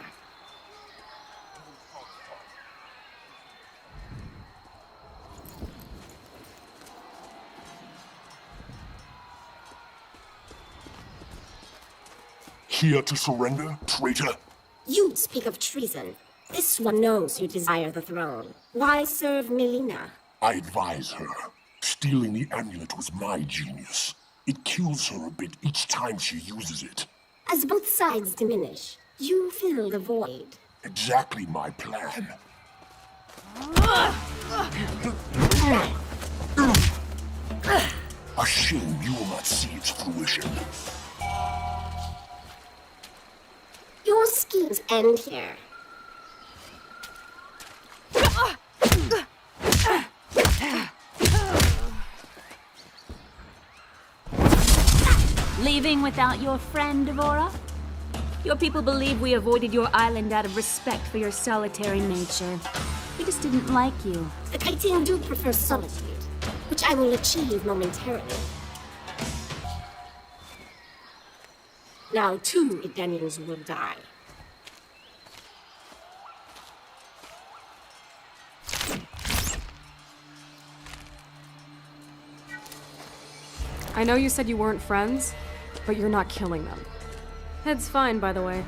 Here to surrender, traitor?
You speak of treason. This one knows you desire the throne. Why serve Melina?
I advise her. Stealing the amulet was my genius. It kills her a bit each time she uses it.
As both sides diminish, you fill the void.
Exactly my plan. A shame you will not see its fruition.
Your schemes end here.
Leaving without your friend, Devora? Your people believe we avoided your island out of respect for your solitary nature. We just didn't like you.
The Kaitian do prefer solitude, which I will achieve momentarily. Now 2 Edenians will die.
I know you said you weren't friends, but you're not killing them. Head's fine, by the way.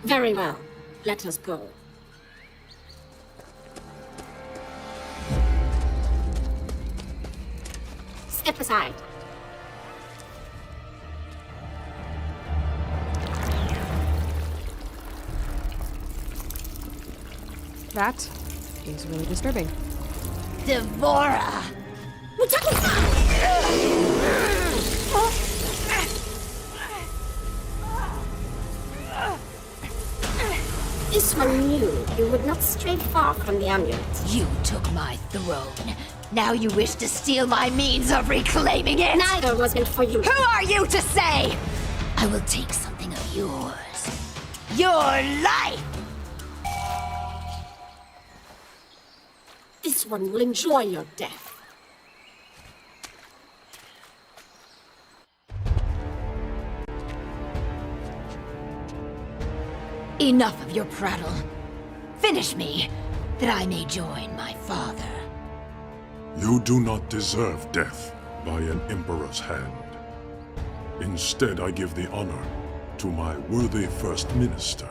Very well. Let us go. Step aside.
That is really disturbing.
Devora!
This one knew you would not stray far from the amulet.
You took my throne. Now you wish to steal my means of reclaiming it?
Neither was meant for you.
Who are you to say? I will take something of yours. Your life!
This one will enjoy your death.
Enough of your prattle. Finish me, that I may join my father.
You do not deserve death by an emperor's hand. Instead, I give the honor to my worthy first minister.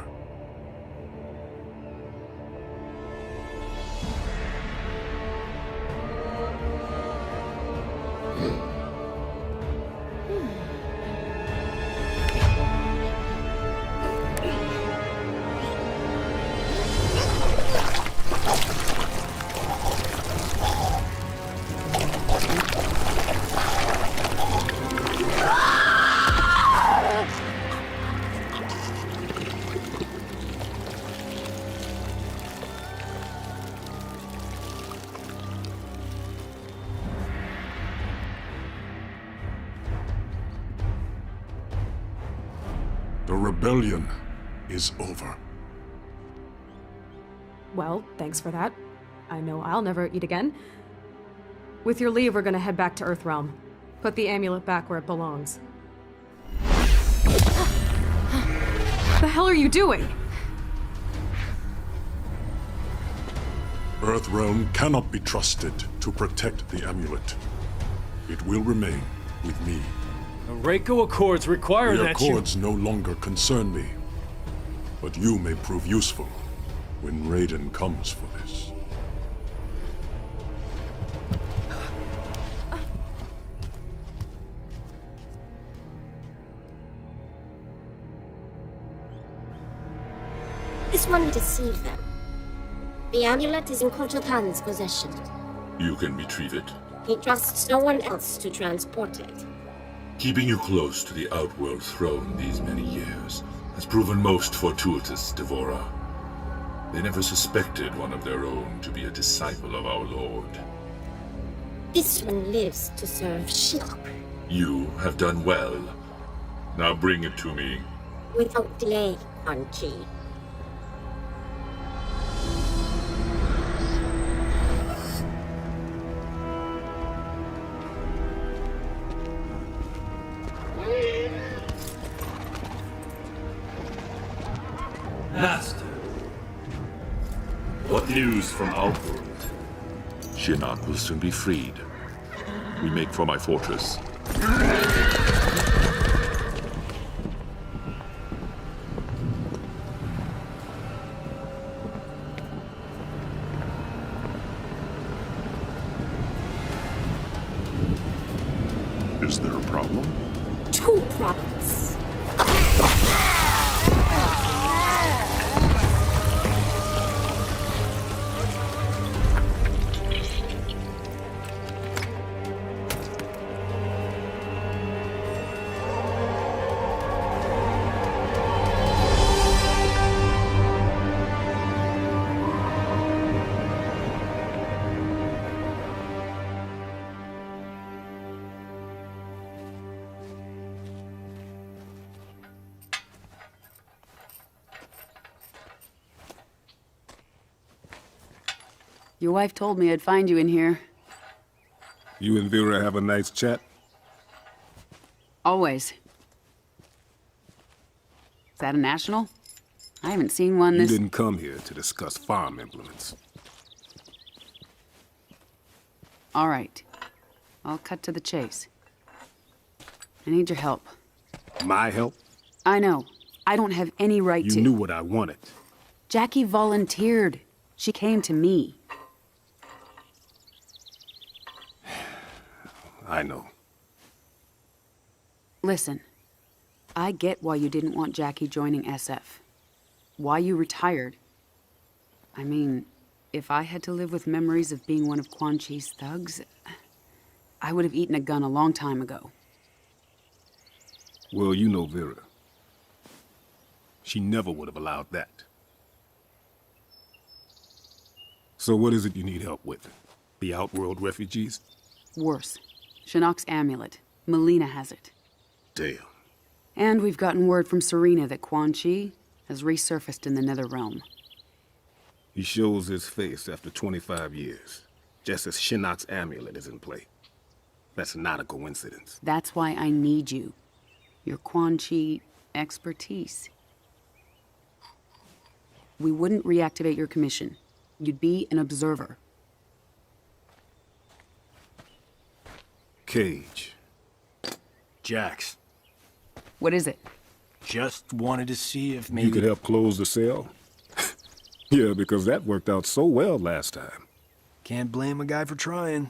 The rebellion is over.
Well, thanks for that. I know I'll never eat again. With your leave, we're gonna head back to Earthrealm. Put the amulet back where it belongs. The hell are you doing?
Earthrealm cannot be trusted to protect the amulet. It will remain with me.
The Reiko Accords require
The
that
Accords no longer concern me. But you may prove useful when Raiden comes for this.
This one deceived them. The amulet is in Kotal Khan's possession.
You can retrieve it.
He trusts no one else to transport it.
Keeping you close to the Outworld throne these many years has proven most fortuitous, Devora. They never suspected one of their own to be a disciple of our Lord.
This one lives to serve Shinnok.
You have done well. Now bring it to me.
Without delay, Quan Chi.
Master.
What news from Outworld? Shinnok will soon be freed. We make for my fortress.
Is there a problem?
2 problems.
Your wife told me I'd find you in here.
You and Vera have a nice chat?
Always. Is that a national? I haven't seen one this...
You didn't come here to discuss farm implements.
All right. I'll cut to the chase. I need your help.
My help?
I know. I don't have any right to...
You knew what I wanted.
Jackie volunteered. She came to me.
I know.
Listen, I get why you didn't want Jackie joining SF. Why you retired. I mean, if I had to live with memories of being one of Quan Chi's thugs, I would have eaten a gun a long time ago.
Well, you know Vera. She never would have allowed that. So what is it you need help with? The Outworld refugees?
Worse. Shinnok's amulet. Melina has it.
Damn.
And we've gotten word from Serena that Quan Chi has resurfaced in the Netherrealm.
He shows his face after 25 years, just as Shinnok's amulet is in play. That's not a coincidence.
That's why I need you. Your Quan Chi expertise. We wouldn't reactivate your commission. You'd be an observer.
Cage.
Jax.
What is it?
Just wanted to see if maybe...
You could help close the cell? Yeah, because that worked out so well last time.
Can't blame a guy for trying.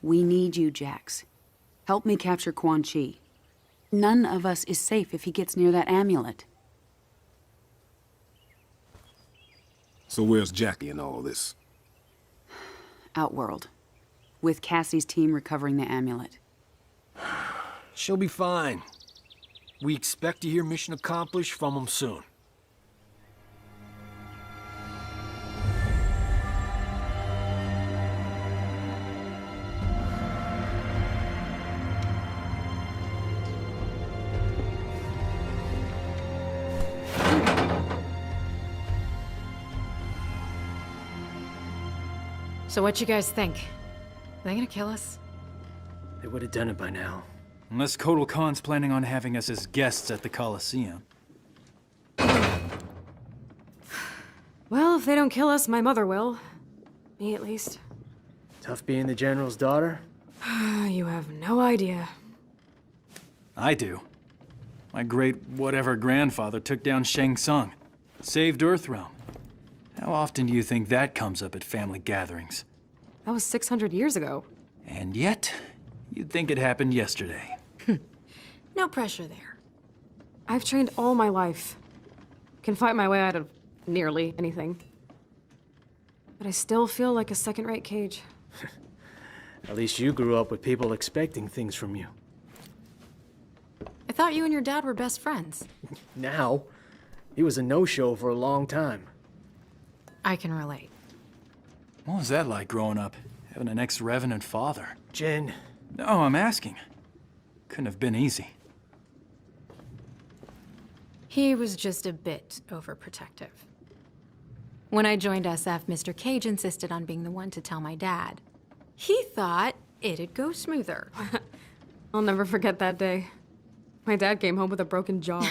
We need you, Jax. Help me capture Quan Chi. None of us is safe if he gets near that amulet.
So where's Jackie in all this?
Outworld. With Cassie's team recovering the amulet.
She'll be fine. We expect to hear mission accomplished from them soon.
So what you guys think? Are they gonna kill us?
They would have done it by now.
Unless Kotal Khan's planning on having us as guests at the Coliseum.
Well, if they don't kill us, my mother will. Me, at least.
Tough being the General's daughter?
You have no idea.
I do. My great-whatever-grandfather took down Shang Tsung. Saved Earthrealm. How often do you think that comes up at family gatherings?
That was 600 years ago.
And yet, you'd think it happened yesterday.
No pressure there. I've trained all my life. Can fight my way out of nearly anything. But I still feel like a second-rate cage.
At least you grew up with people expecting things from you.
I thought you and your dad were best friends.
Now, he was a no-show for a long time.
I can relate.
What was that like growing up? Having an ex-revenant father?
Jen.
No, I'm asking. Couldn't have been easy.
He was just a bit overprotective. When I joined SF, Mr. Cage insisted on being the one to tell my dad. He thought it'd go smoother.
I'll never forget that day. My dad came home with a broken jaw.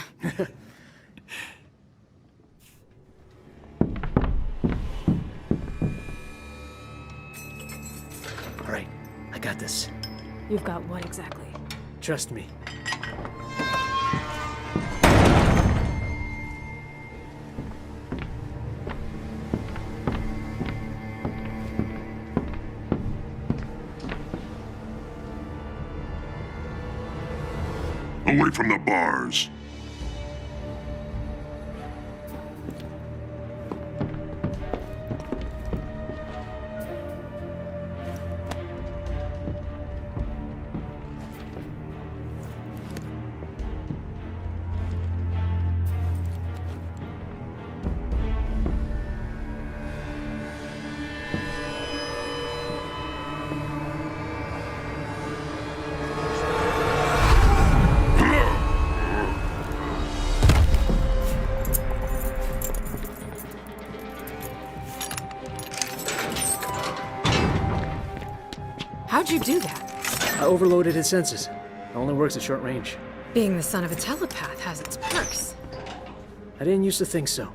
All right, I got this.
You've got what exactly?
Trust me.
Away from the bars.
How'd you do that?
I overloaded his senses. It only works at short range.
Being the son of a telepath has its perks.
I didn't used to think so.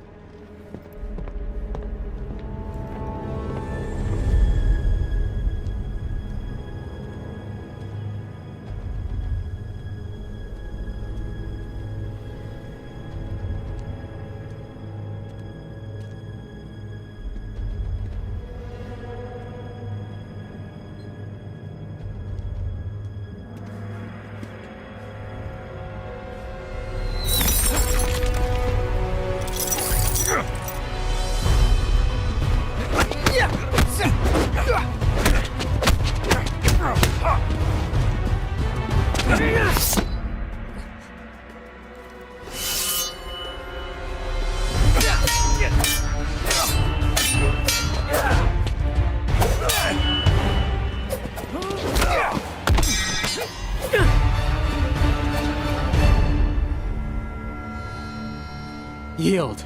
Yield.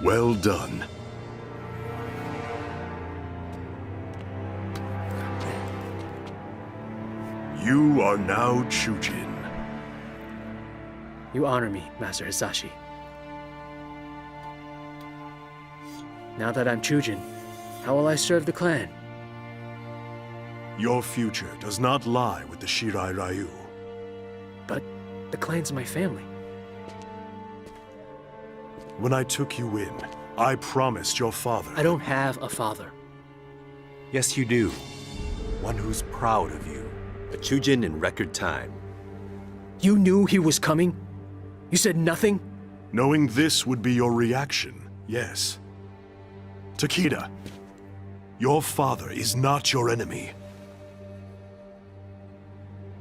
Well done. You are now Chujin.
You honor me, Master Hisashi. Now that I'm Chujin, how will I serve the clan?
Your future does not lie with the Shirai Ryu.
But the clan's my family.
When I took you in, I promised your father...
I don't have a father.
Yes, you do. One who's proud of you. A Chujin in record time.
You knew he was coming? You said nothing?
Knowing this would be your reaction, yes. Takeda, your father is not your enemy.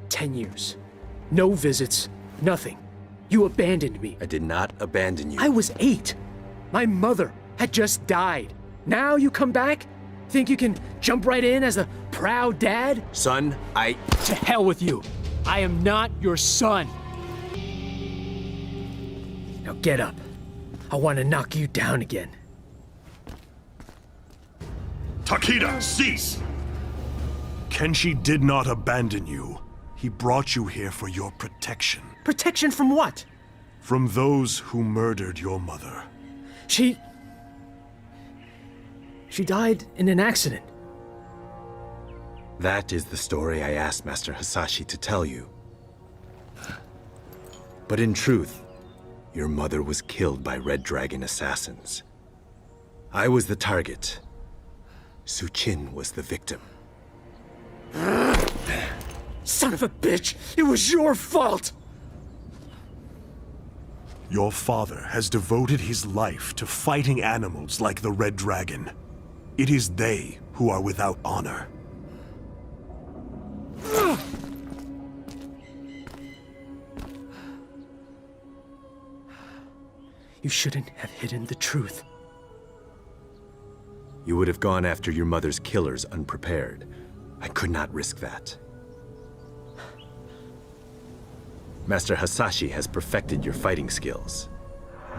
10 years. No visits, nothing. You abandoned me.
I did not abandon you.
I was 8. My mother had just died. Now you come back? Think you can jump right in as a proud dad?
Son,
To hell with you. I am not your son. Now get up. I want to knock you down again.
Takeda, cease! Kenshi did not abandon you. He brought you here for your protection.
Protection from what?
From those who murdered your mother.
She died in an accident.
That is the story I asked Master Hisashi to tell you. But in truth, your mother was killed by Red Dragon assassins. I was the target. Suchin was the victim.
Son of a bitch! It was your fault!
Your father has devoted his life to fighting animals like the Red Dragon.
It is they who are without honor.
You shouldn't have hidden the truth.
You would have gone after your mother's killers unprepared. I could not risk that. Master Hasashi has perfected your fighting skills.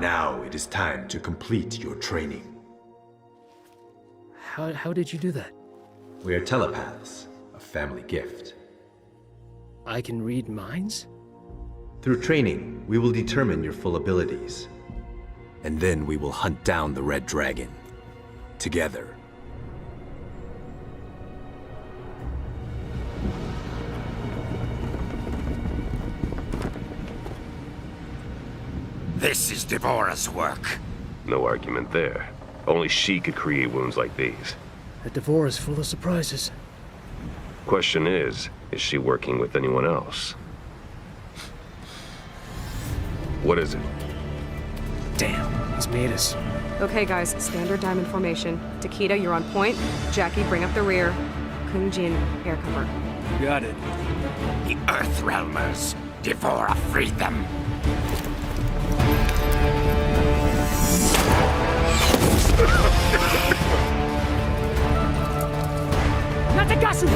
Now it is time to complete your training.
How did you do that?
We are telepaths, a family gift.
I can read minds?
Through training, we will determine your full abilities. And then we will hunt down the Red Dragon. Together.
This is Devora's work.
No argument there. Only she could create wounds like these.
That Devora's full of surprises.
Question is she working with anyone else? What is it?
Damn, he's made us.
Okay, guys, standard diamond formation. Takeda, you're on point. Jackie, bring up the rear. Kung Jin, air cover.
Got it.
The Earthrealmers. Devora freed them.
Natagasu!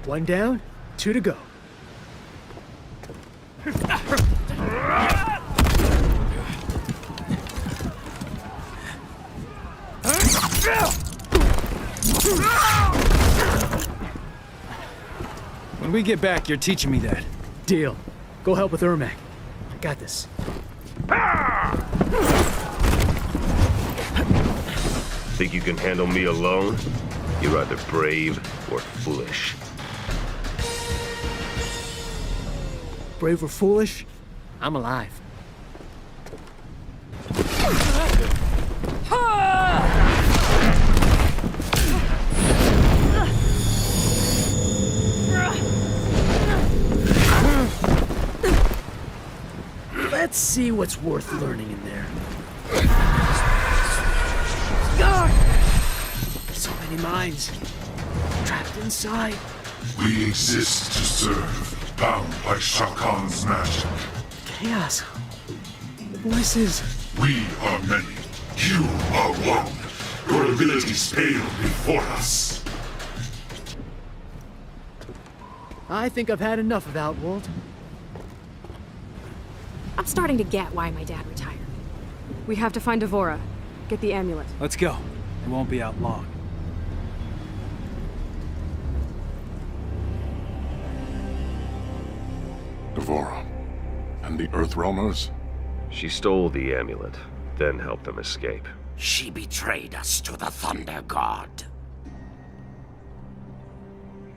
One down, 2 to go.
When we get back, you're teaching me that.
Deal. Go help with Ermac. I got this.
Think you can handle me alone? You're either brave or foolish.
Brave or foolish, I'm alive. Let's see what's worth learning in there. So many minds trapped inside.
We exist to serve, bound by Shao Kahn's magic.
Chaos. The voices.
We are many. You are one. Your abilities pale before us.
I think I've had enough of Outworld.
I'm starting to get why my dad retired. We have to find Devora. Get the amulet.
Let's go. We won't be out long.
Devora. And the Earthrealmers?
She stole the amulet, then helped them escape.
She betrayed us to the Thunder God.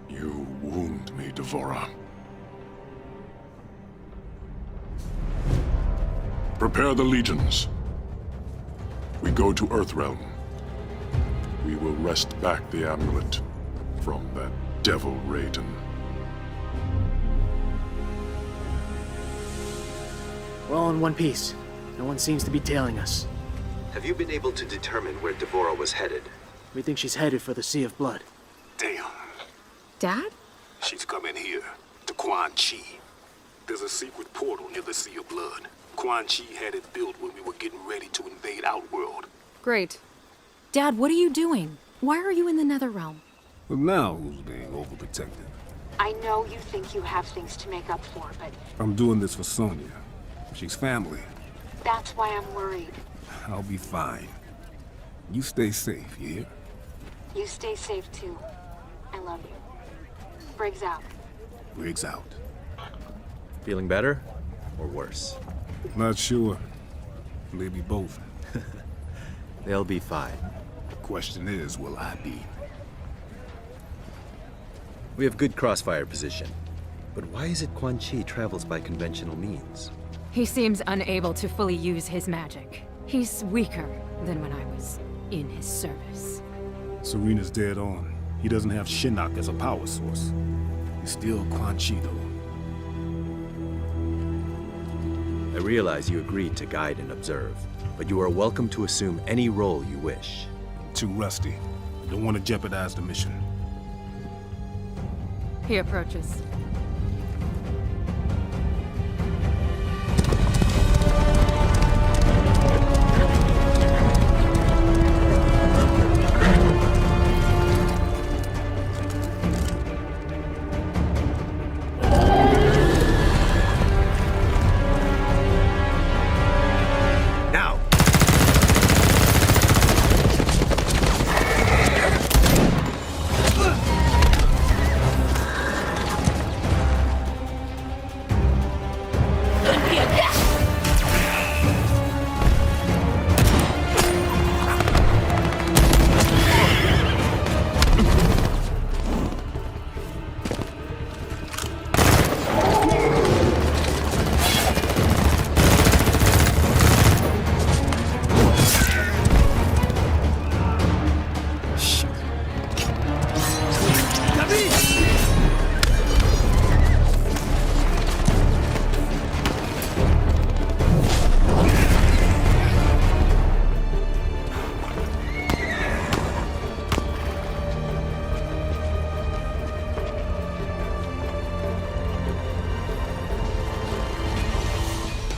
You wound me, Devora. Prepare the legions. We go to Earthrealm. We will wrest back the amulet from that devil Raiden.
We're all in one piece. No one seems to be tailing us.
Have you been able to determine where Devora was headed?
We think she's headed for the Sea of Blood.
Damn.
Dad?
She's coming here, to Quan Chi. There's a secret portal near the Sea of Blood. Quan Chi had it built when we were getting ready to invade Outworld.
Great.
Dad, what are you doing? Why are you in the Netherrealm?
But now who's being overprotective?
I know you think you have things to make up for, but
I'm doing this for Sonya. She's family.
that's why I'm worried.
I'll be fine. You stay safe, you hear?
You stay safe too. I love you. Briggs out.
Briggs out.
Feeling better? Or worse?
Not sure. Maybe both.
They'll be fine.
The question is, will I be?
We have good crossfire position. But why is it Quan Chi travels by conventional means?
He seems unable to fully use his magic. He's weaker than when I was in his service.
Serena's dead on. He doesn't have Shinnok as a power source. He's still Quan Chi, though.
I realize you agreed to guide and observe, but you are welcome to assume any role you wish.
I'm too rusty. I don't want to jeopardize the mission.
He approaches.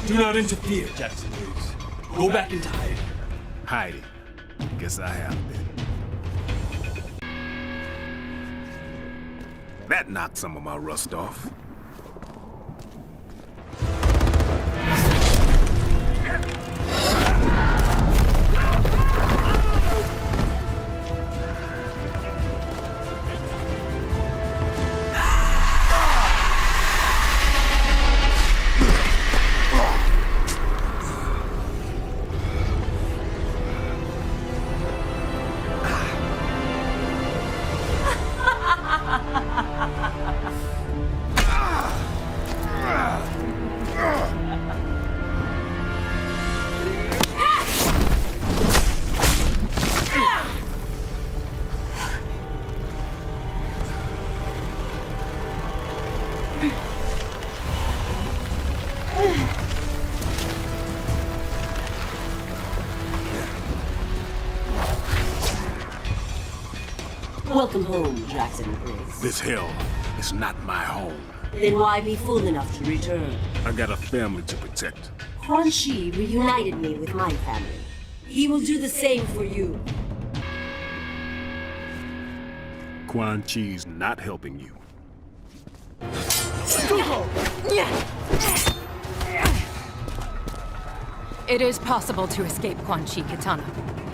Do not interfere, Jackson Briggs. Go back and hide.
Hiding. Guess I have been. That knocked some of my rust off.
Welcome home, Jackson Briggs.
This hell is not my home.
Then why be fool enough to return?
I got a family to protect.
Quan Chi reunited me with my family. He will do the same for you.
Quan Chi's not helping you.
It is possible to escape Quan Chi, Kitana.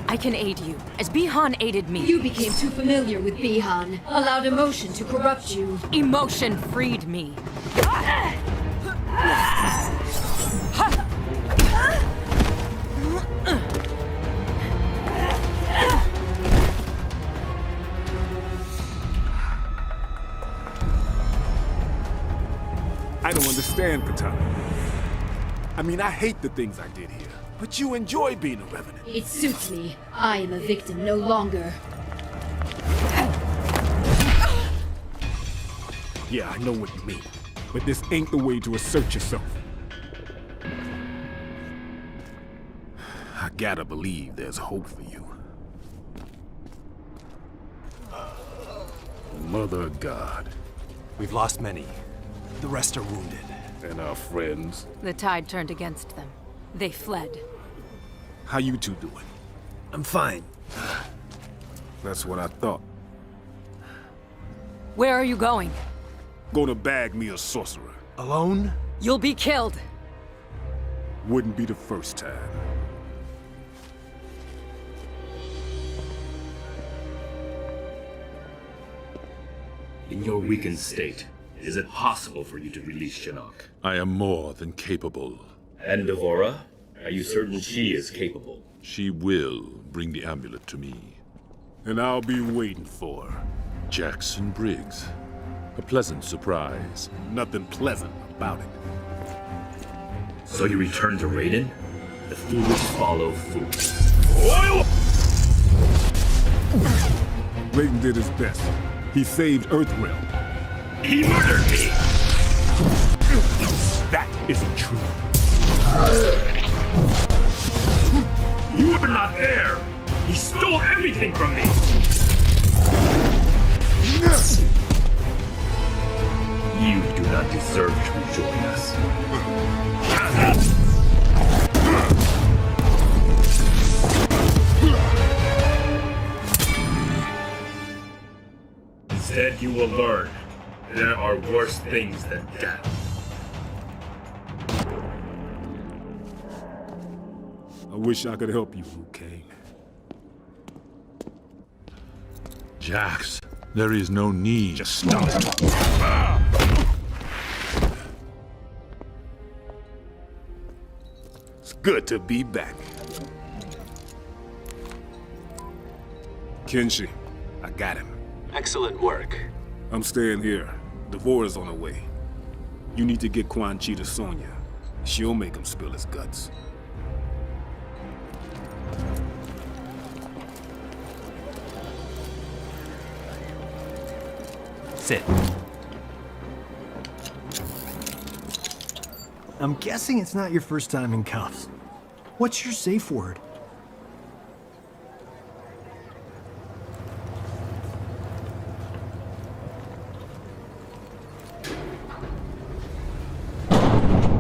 I can aid you, as Bihan aided me.
You became too familiar with Bihan, allowed emotion to corrupt you.
Emotion freed me.
I don't understand, Katana. I mean, I hate the things I did here, but you enjoy being a revenant.
It suits me. I am a victim no longer.
Yeah, I know what you mean, but this ain't the way to assert yourself. I gotta believe there's hope for you. Mother of God.
We've lost many. The rest are wounded.
And our friends?
The tide turned against them. They fled.
How you two doing? I'm fine. That's what I thought.
Where are you going?
Gonna bag me a sorcerer.
Alone?
You'll be killed.
Wouldn't be the first time.
In your weakened state, is it possible for you to release Shinnok?
I am more than capable.
And Devora? Are you certain she is capable?
She will bring the amulet to me.
And I'll be waiting for her.
Jackson Briggs. A pleasant surprise.
Nothing pleasant about it.
So you return to Raiden? The foolish follow fools.
Raiden did his best. He saved Earthrealm.
He murdered me!
That isn't true.
You were not there! He stole everything from me! You do not deserve to join us. Instead, you will learn there are worse things than death.
I wish I could help you, Liu Kang.
Jax, there is no need.
Just stop it. It's good to be back. Kenshi, I got him.
Excellent work.
I'm staying here. Devora's on her way. You need to get Quan Chi to Sonya. She'll make him spill his guts.
Sit. I'm guessing it's not your first time in cuffs. What's your safe word?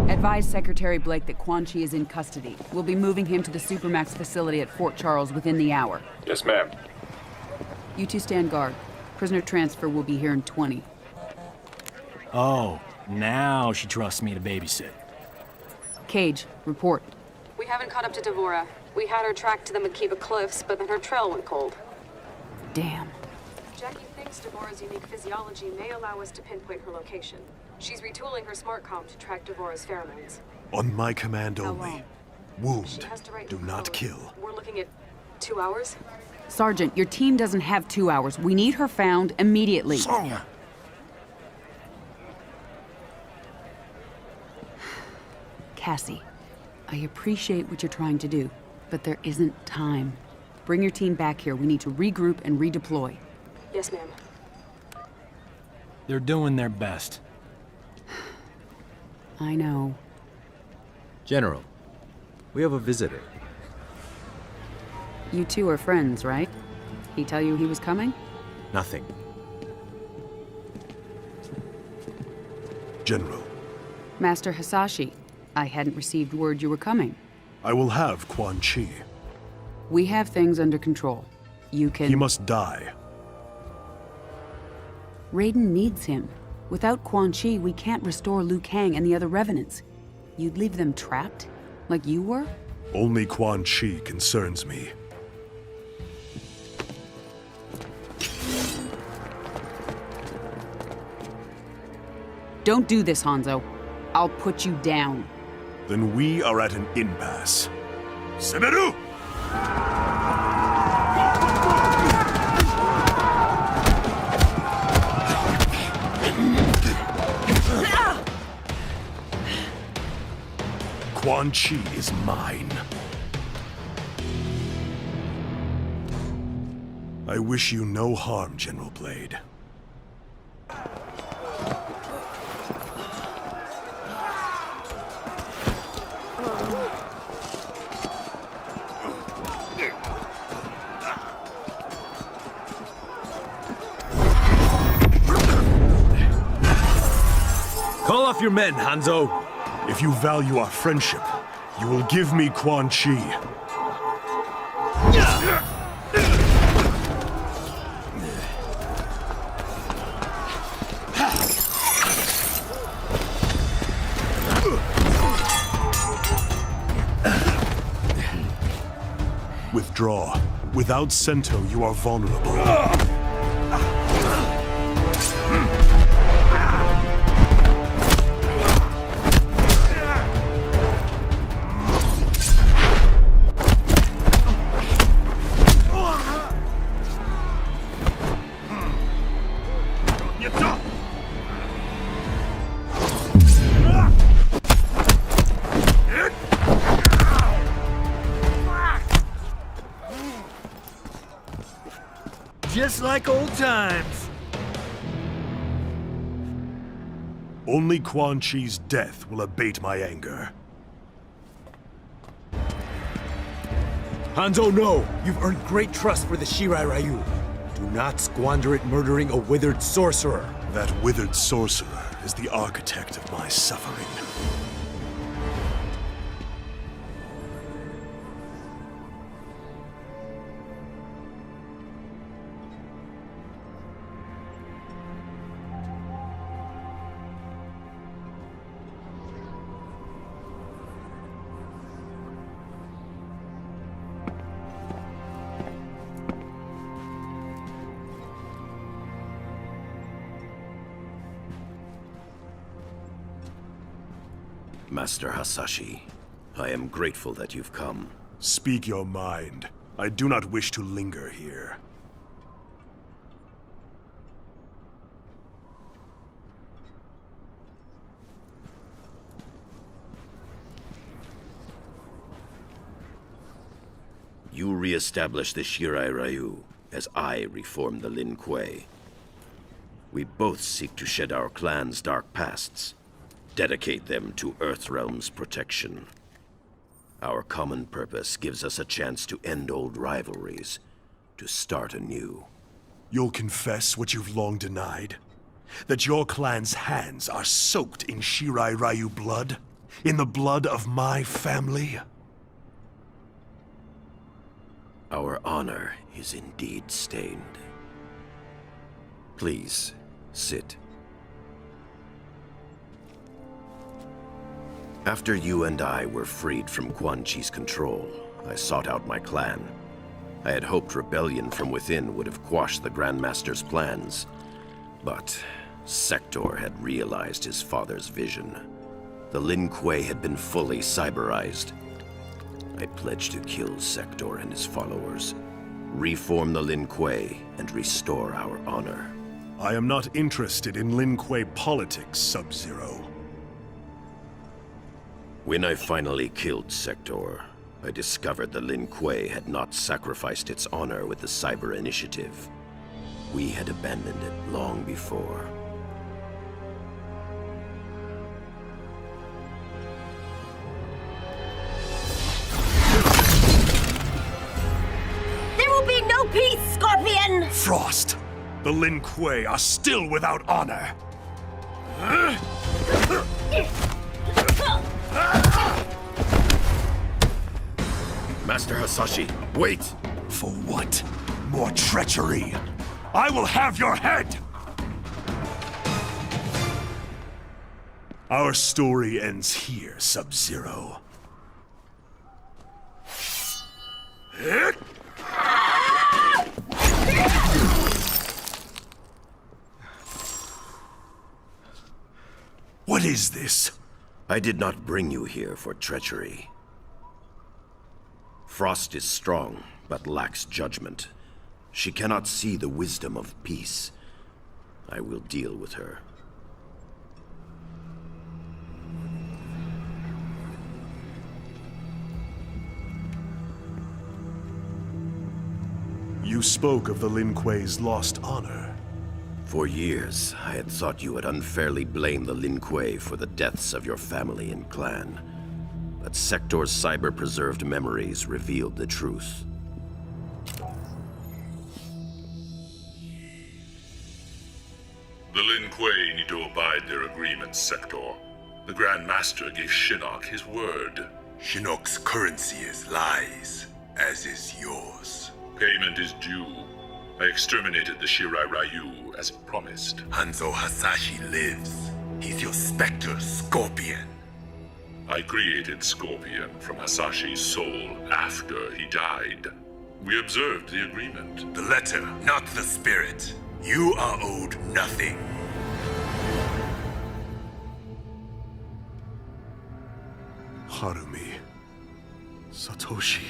Advise Secretary Blake that Quan Chi is in custody. We'll be moving him to the Supermax facility at Fort Charles within the hour.
Yes, ma'am.
You two stand guard. Prisoner transfer will be here in 20.
Oh, now she trusts me to babysit.
Cage, report.
We haven't caught up to Devora. We had her tracked to the Makiba Cliffs, but then her trail went cold.
Damn.
Jackie thinks Devora's unique physiology may allow us to pinpoint her location. She's retooling her smart comm to track Devora's pheromones.
On my command
How
only.
long?
Wound.
She has to write
Do
in
not
code.
kill.
We're looking at 2 hours?
Sergeant, your team doesn't have 2 hours. We need her found immediately.
Sonya!
Cassie, I appreciate what you're trying to do, but there isn't time. Bring your team back here. We need to regroup and redeploy.
Yes, ma'am.
They're doing their best.
I know.
General, we have a visitor.
You two are friends, right? He tell you he was coming?
Nothing.
General,
Master Hasashi, I hadn't received word you were coming.
I will have Quan Chi.
We have things under control. You can...
He must die.
Raiden needs him. Without Quan Chi, we can't restore Liu Kang and the other Revenants. You'd leave them trapped? Like you were?
Only Quan Chi concerns me.
Don't do this, Hanzo. I'll put you down.
Then we are at an impasse. Semeru! Quan Chi is mine. I wish you no harm, General Blade.
Call off your men, Hanzo.
If you value our friendship, you will give me Quan Chi.
withdraw. Without Sento, you are vulnerable.
Just like old times.
Only Quan Chi's death will abate my anger.
Hanzo, no! You've earned great trust for the Shirai Ryu. Do not squander it murdering a withered sorcerer.
That withered sorcerer is the architect of my suffering.
Master Hasashi, I am grateful that you've come.
Speak your mind. I do not wish to linger here.
You re-establish the Shirai Ryu, as I reform the Lin Kuei. We both seek to shed our clan's dark pasts, dedicate them to Earthrealm's protection. Our common purpose gives us a chance to end old rivalries, to start anew.
You'll confess what you've long denied? That your clan's hands are soaked in Shirai Ryu blood? In the blood of my family?
Our honor is indeed stained. Please, sit. After you and I were freed from Quan Chi's control, I sought out my clan. I had hoped rebellion from within would have quashed the Grandmaster's plans. But Sector had realized his father's vision. The Lin Kuei had been fully cyberized. I pledged to kill Sector and his followers, reform the Lin Kuei, and restore our honor.
I am not interested in Lin Kuei politics, Sub-Zero.
When I finally killed Sector, I discovered the Lin Kuei had not sacrificed its honor with the Cyber Initiative. We had abandoned it long before.
There will be no peace, Scorpion!
Frost! The Lin Kuei are still without honor!
Master Hasashi, wait!
For what? More treachery? I will have your head! Our story ends here, Sub-Zero. What is this?
I did not bring you here for treachery. Frost is strong, but lacks judgment. She cannot see the wisdom of peace. I will deal with her.
You spoke of the Lin Kuei's lost honor.
For years, I had thought you had unfairly blamed the Lin Kuei for the deaths of your family and clan. But Sector's cyber-preserved memories revealed the truth.
The Lin Kuei need to abide their agreements, Sector. The Grand Master gave Shinnok his word.
Shinnok's currency is lies, as is yours.
Payment is due. I exterminated the Shirai Ryu as promised.
Hanzo Hasashi lives. He's your specter, Scorpion.
I created Scorpion from Hasashi's soul after he died. We observed the agreement.
The letter, not the spirit. You are owed nothing.
Harumi. Satoshi.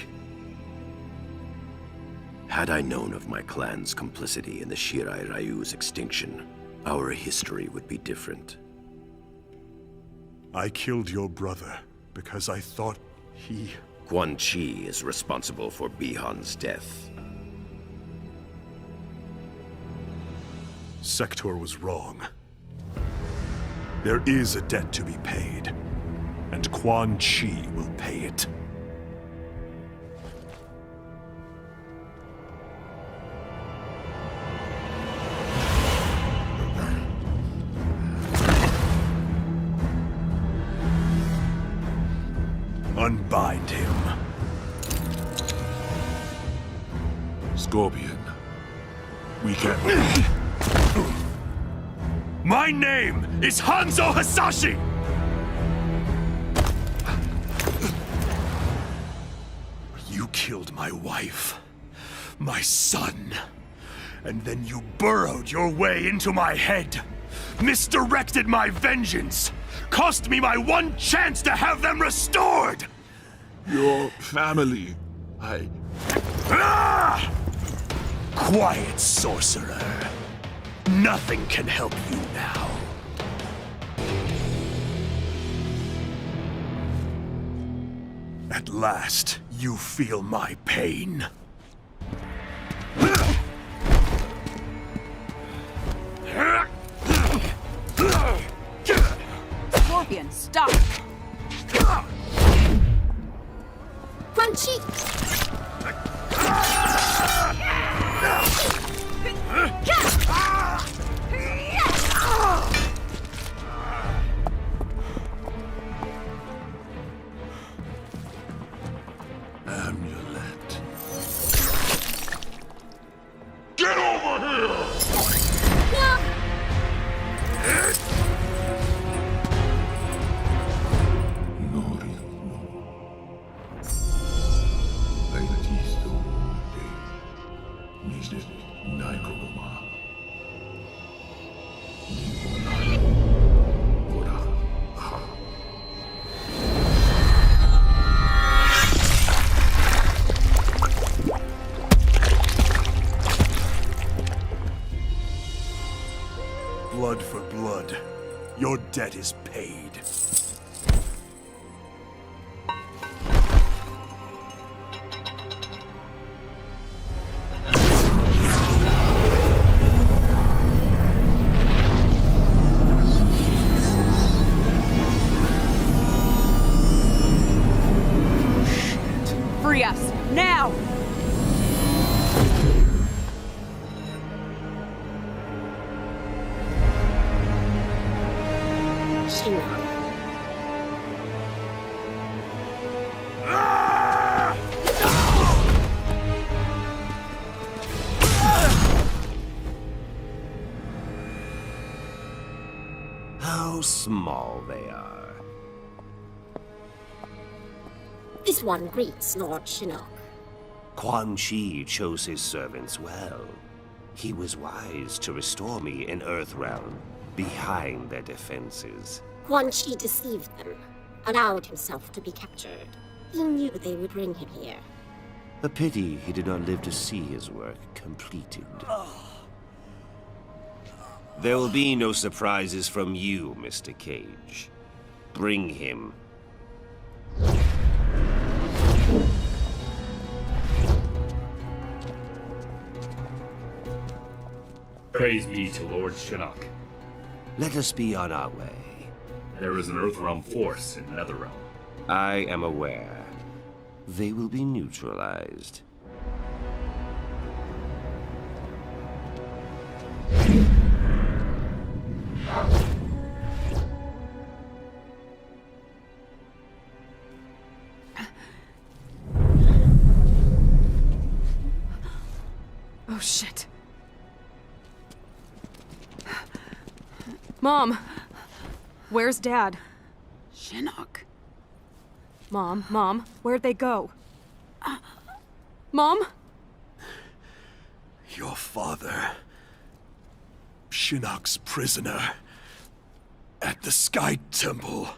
Had I known of my clan's complicity in the Shirai Ryu's extinction, our history would be different.
I killed your brother because I thought he...
Quan Chi is responsible for Bihan's death.
Sector was wrong. There is a debt to be paid, and Quan Chi will pay it. Unbind him.
Scorpion.
We can... My name is Hanzo Hasashi! You killed my wife, my son, and then you burrowed your way into my head, misdirected my vengeance, cost me my one chance to have them restored!
Your family,
Ah! Quiet, sorcerer. Nothing can help you now. At last, you feel my pain.
Scorpion, stop!
Quan Chi!
amulet.
Get over here!
Blood for blood. Your debt is paid.
Free us, now!
How small they are.
This one greets Lord Shinnok.
Quan Chi chose his servants well. He was wise to restore me in Earthrealm, behind their defenses.
Quan Chi deceived them, allowed himself to be captured. He knew they would bring him here.
A pity he did not live to see his work completed. There will be no surprises from you, Mr. Cage. Bring him.
Praise be to Lord Shinnok.
Let us be on our way.
There is an Earthrealm force in Netherrealm.
I am aware. They will be neutralized.
Oh, shit. Mom! Where's Dad?
Shinnok.
Mom, where'd they go? Mom?
Your father, Shinnok's prisoner, at the Sky Temple.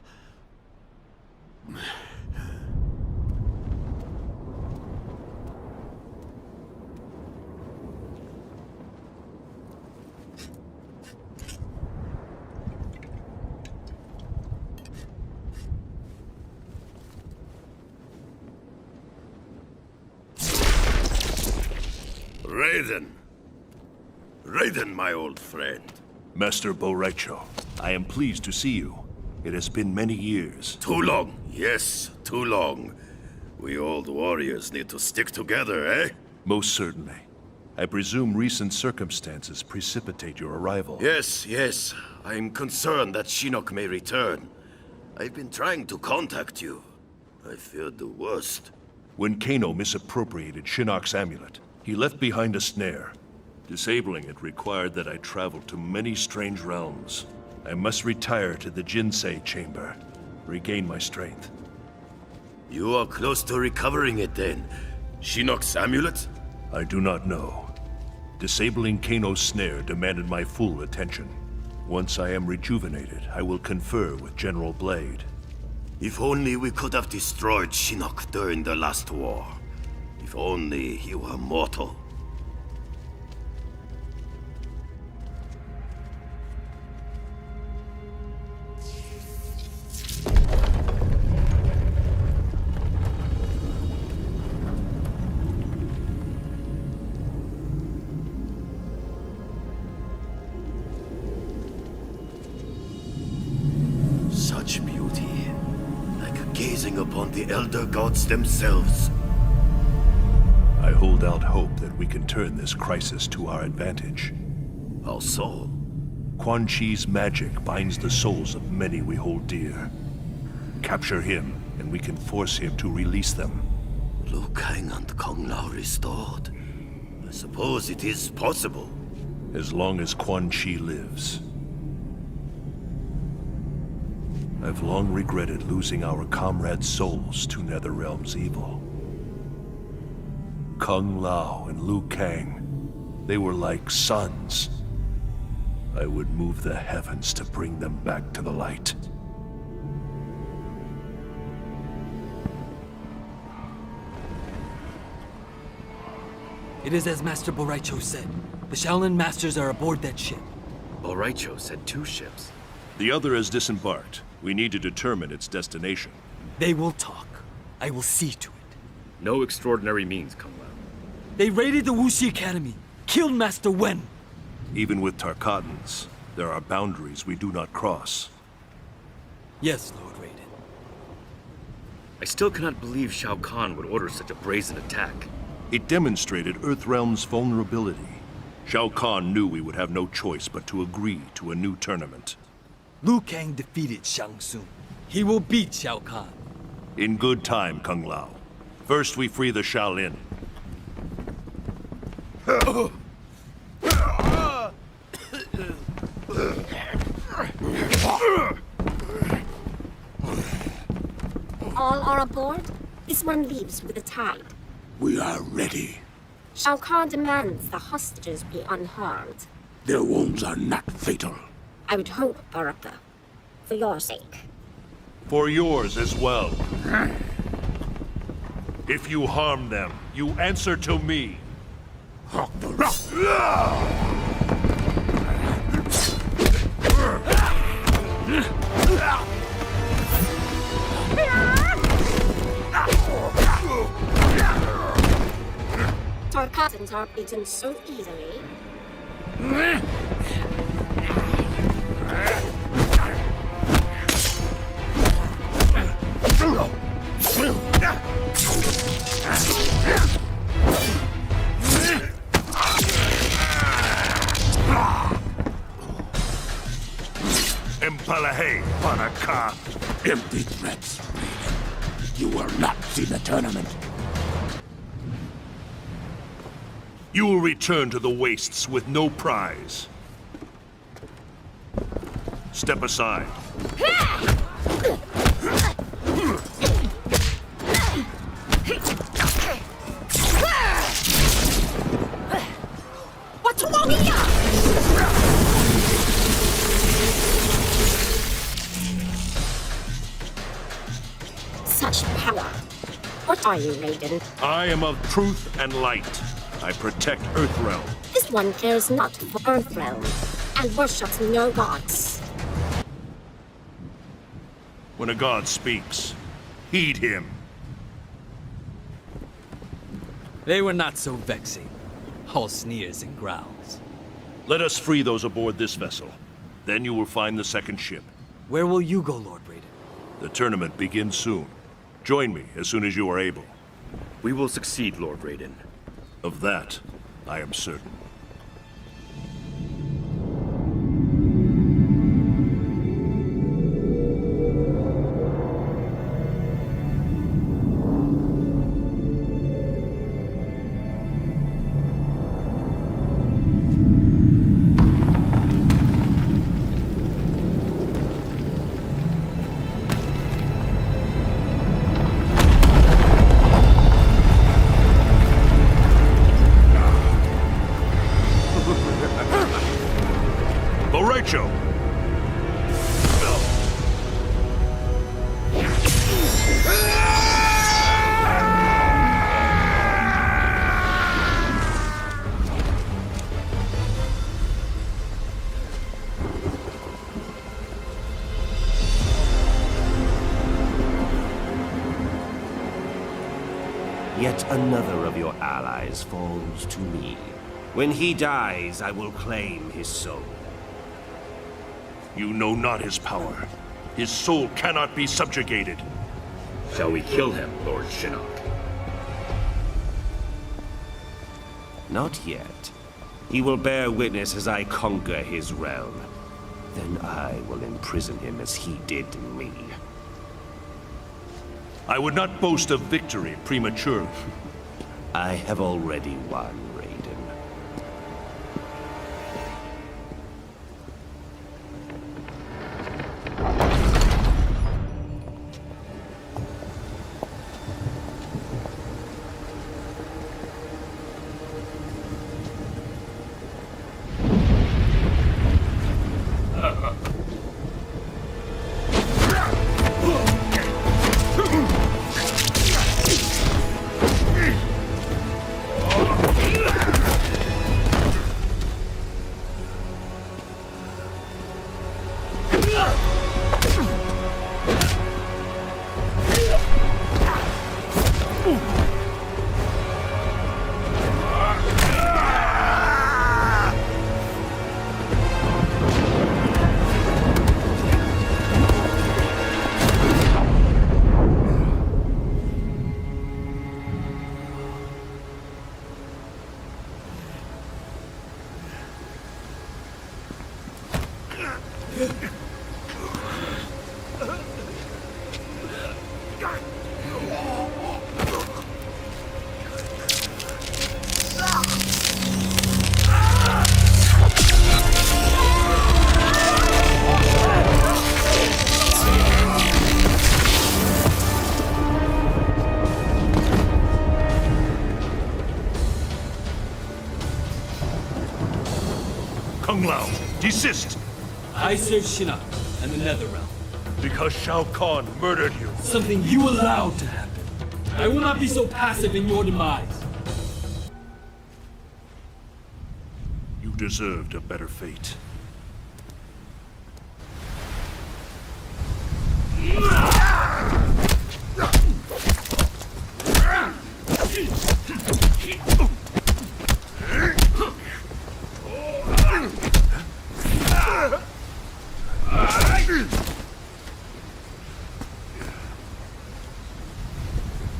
Raiden, my old friend.
Master Boraicho, I am pleased to see you. It has been many years.
Too long. Yes, too long. We old warriors need to stick together, eh?
Most certainly. I presume recent circumstances precipitate your arrival.
Yes. I'm concerned that Shinnok may return. I've been trying to contact you. I feared the worst.
When Kano misappropriated Shinnok's amulet, he left behind a snare. Disabling it required that I travel to many strange realms. I must retire to the Jinsei chamber, regain my strength.
You are close to recovering it then. Shinnok's amulet?
I do not know. Disabling Kano's snare demanded my full attention. Once I am rejuvenated, I will confer with General Blade.
If only we could have destroyed Shinnok during the last war. If only he were mortal. Such beauty, like gazing upon the Elder Gods themselves.
I hold out hope that we can turn this crisis to our advantage.
How so?
Quan Chi's magic binds the souls of many we hold dear. Capture him, and we can force him to release them.
Liu Kang and Kung Lao restored. I suppose it is possible.
As long as Quan Chi lives. I've long regretted losing our comrades' souls to Netherrealm's evil. Kung Lao and Liu Kang, they were like sons. I would move the heavens to bring them back to the light.
It is as Master Boraicho said. The Shaolin Masters are aboard that ship.
Boraicho said 2 ships.
The other has disembarked. We need to determine its destination.
They will talk. I will see to it.
No extraordinary means, Kung Lao.
They raided the Wuxi Academy, killed Master Wen.
Even with Tarkatans, there are boundaries we do not cross.
Yes, Lord Raiden.
I still cannot believe Shao Kahn would order such a brazen attack.
It demonstrated Earthrealm's vulnerability. Shao Kahn knew we would have no choice but to agree to a new tournament.
Liu Kang defeated Shang Tsung. He will beat Shao Kahn.
In good time, Kung Lao. First we free the Shaolin.
All are aboard? This one leaves with the tide.
We are ready.
Shao Kahn demands the hostages be unharmed.
Their wounds are not fatal.
I would hope, Baraka. For your sake.
For yours as well. If you harm them, you answer to me.
Tarkatans are beaten so easily.
Empalahe, Panaka.
Empty threats, Raiden. You will not see the tournament.
You will return to the wastes with no prize. Step aside.
to warrior! Such power. What are you, Raiden?
I am of truth and light. I protect Earthrealm.
This one cares not for Earthrealm, and worships no gods.
When a god speaks, heed him.
They were not so vexing. All sneers and growls.
Let us free those aboard this vessel. Then you will find the second ship.
Where will you go, Lord Raiden?
The tournament begins soon. Join me as soon as you are able.
We will succeed, Lord Raiden.
Of that, I am certain.
Yet another of your allies falls to me. When he dies, I will claim his soul.
You know not his power. His soul cannot be subjugated.
Shall we kill him, Lord Shinnok?
Not yet. He will bear witness as I conquer his realm. Then I will imprison him as he did me.
I would not boast of victory prematurely.
I have already won, Raiden.
Kung Lao, desist!
I serve Shinnok and the Netherrealm.
Because Shao Kahn murdered you.
Something you allowed to happen. I will not be so passive in your demise.
You deserved a better fate.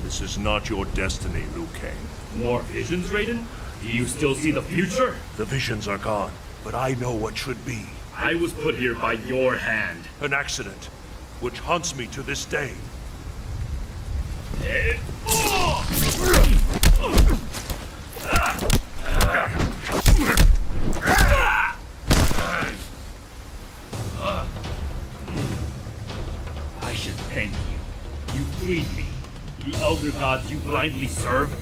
This is not your destiny, Liu Kang.
More visions, Raiden? Do you still see the future?
The visions are gone, but I know what should be.
I was put here by your hand.
An accident, which haunts me to this day.
I should thank you. You freed me. The Elder Gods you blindly serve.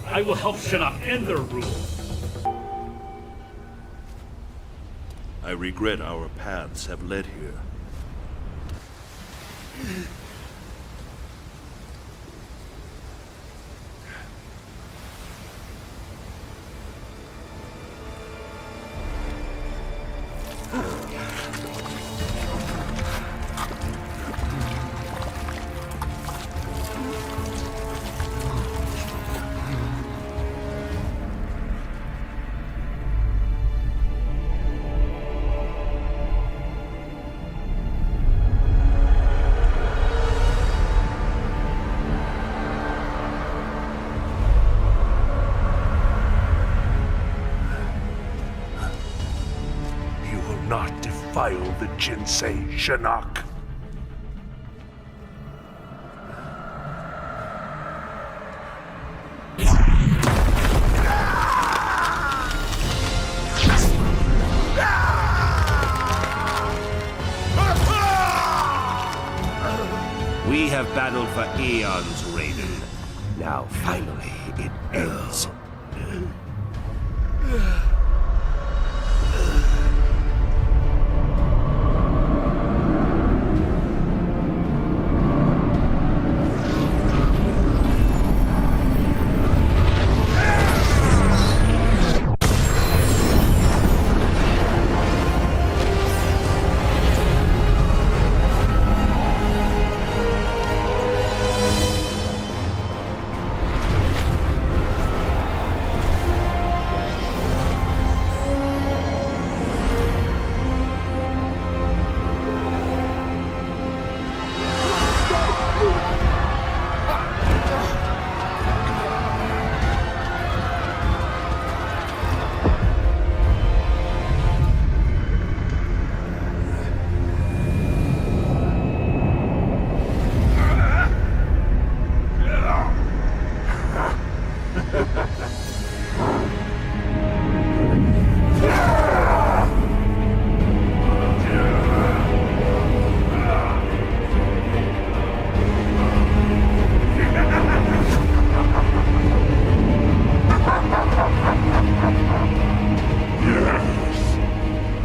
I will help Shinnok end their rule.
I regret our paths have led here.
Not defile the Jinsei, Shinnok.
We have battled for eons, Raiden. Now, finally, it ends.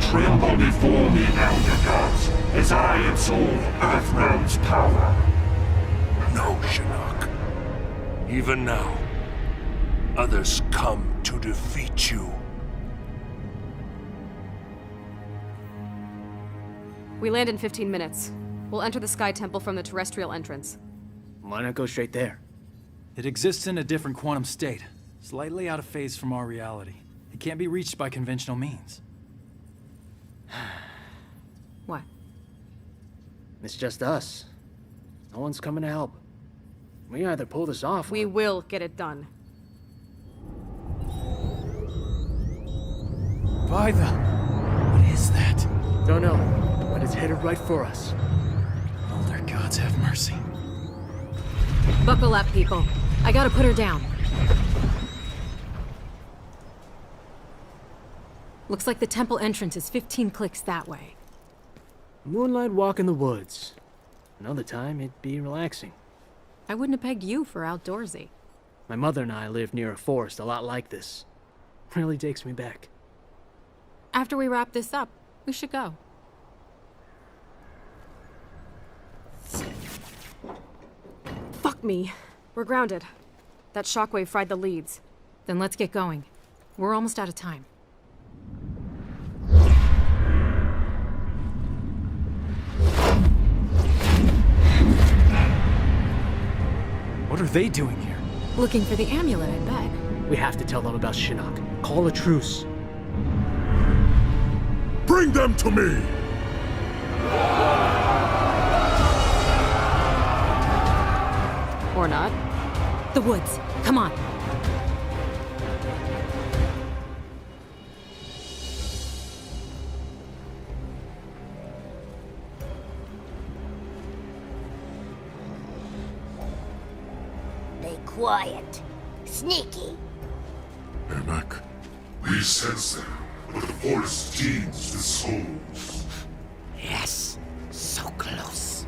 Tremble before me, Elder Gods, as I absorb Earthrealm's power.
No, Shinnok. Even now, others come to defeat you.
We land in 15 minutes. We'll enter the Sky Temple from the terrestrial entrance.
Why not go straight there?
It exists in a different quantum state, slightly out of phase from our reality. It can't be reached by conventional means.
What?
It's just us. No one's coming to help. We either pull this off
We will get it done.
By the... What is that?
Don't know, but it's headed right for us.
Elder gods have mercy.
Buckle up, people. I gotta put her down. Looks like the temple entrance is 15 clicks that way.
Moonlight walk in the woods. Another time, it'd be relaxing.
I wouldn't have pegged you for outdoorsy.
My mother and I live near a forest a lot like this. Really takes me back.
After we wrap this up, we should go. Fuck me. We're grounded. That shockwave fried the leads.
Then let's get going. We're almost out of time.
What are they doing here?
Looking for the amulet, I bet.
We have to tell them about Shinnok. Call a truce.
Bring them to me!
Or not.
The woods. Come on.
Be quiet. Sneaky.
Ermac, we sense them, but the forest teems with souls.
Yes, so close.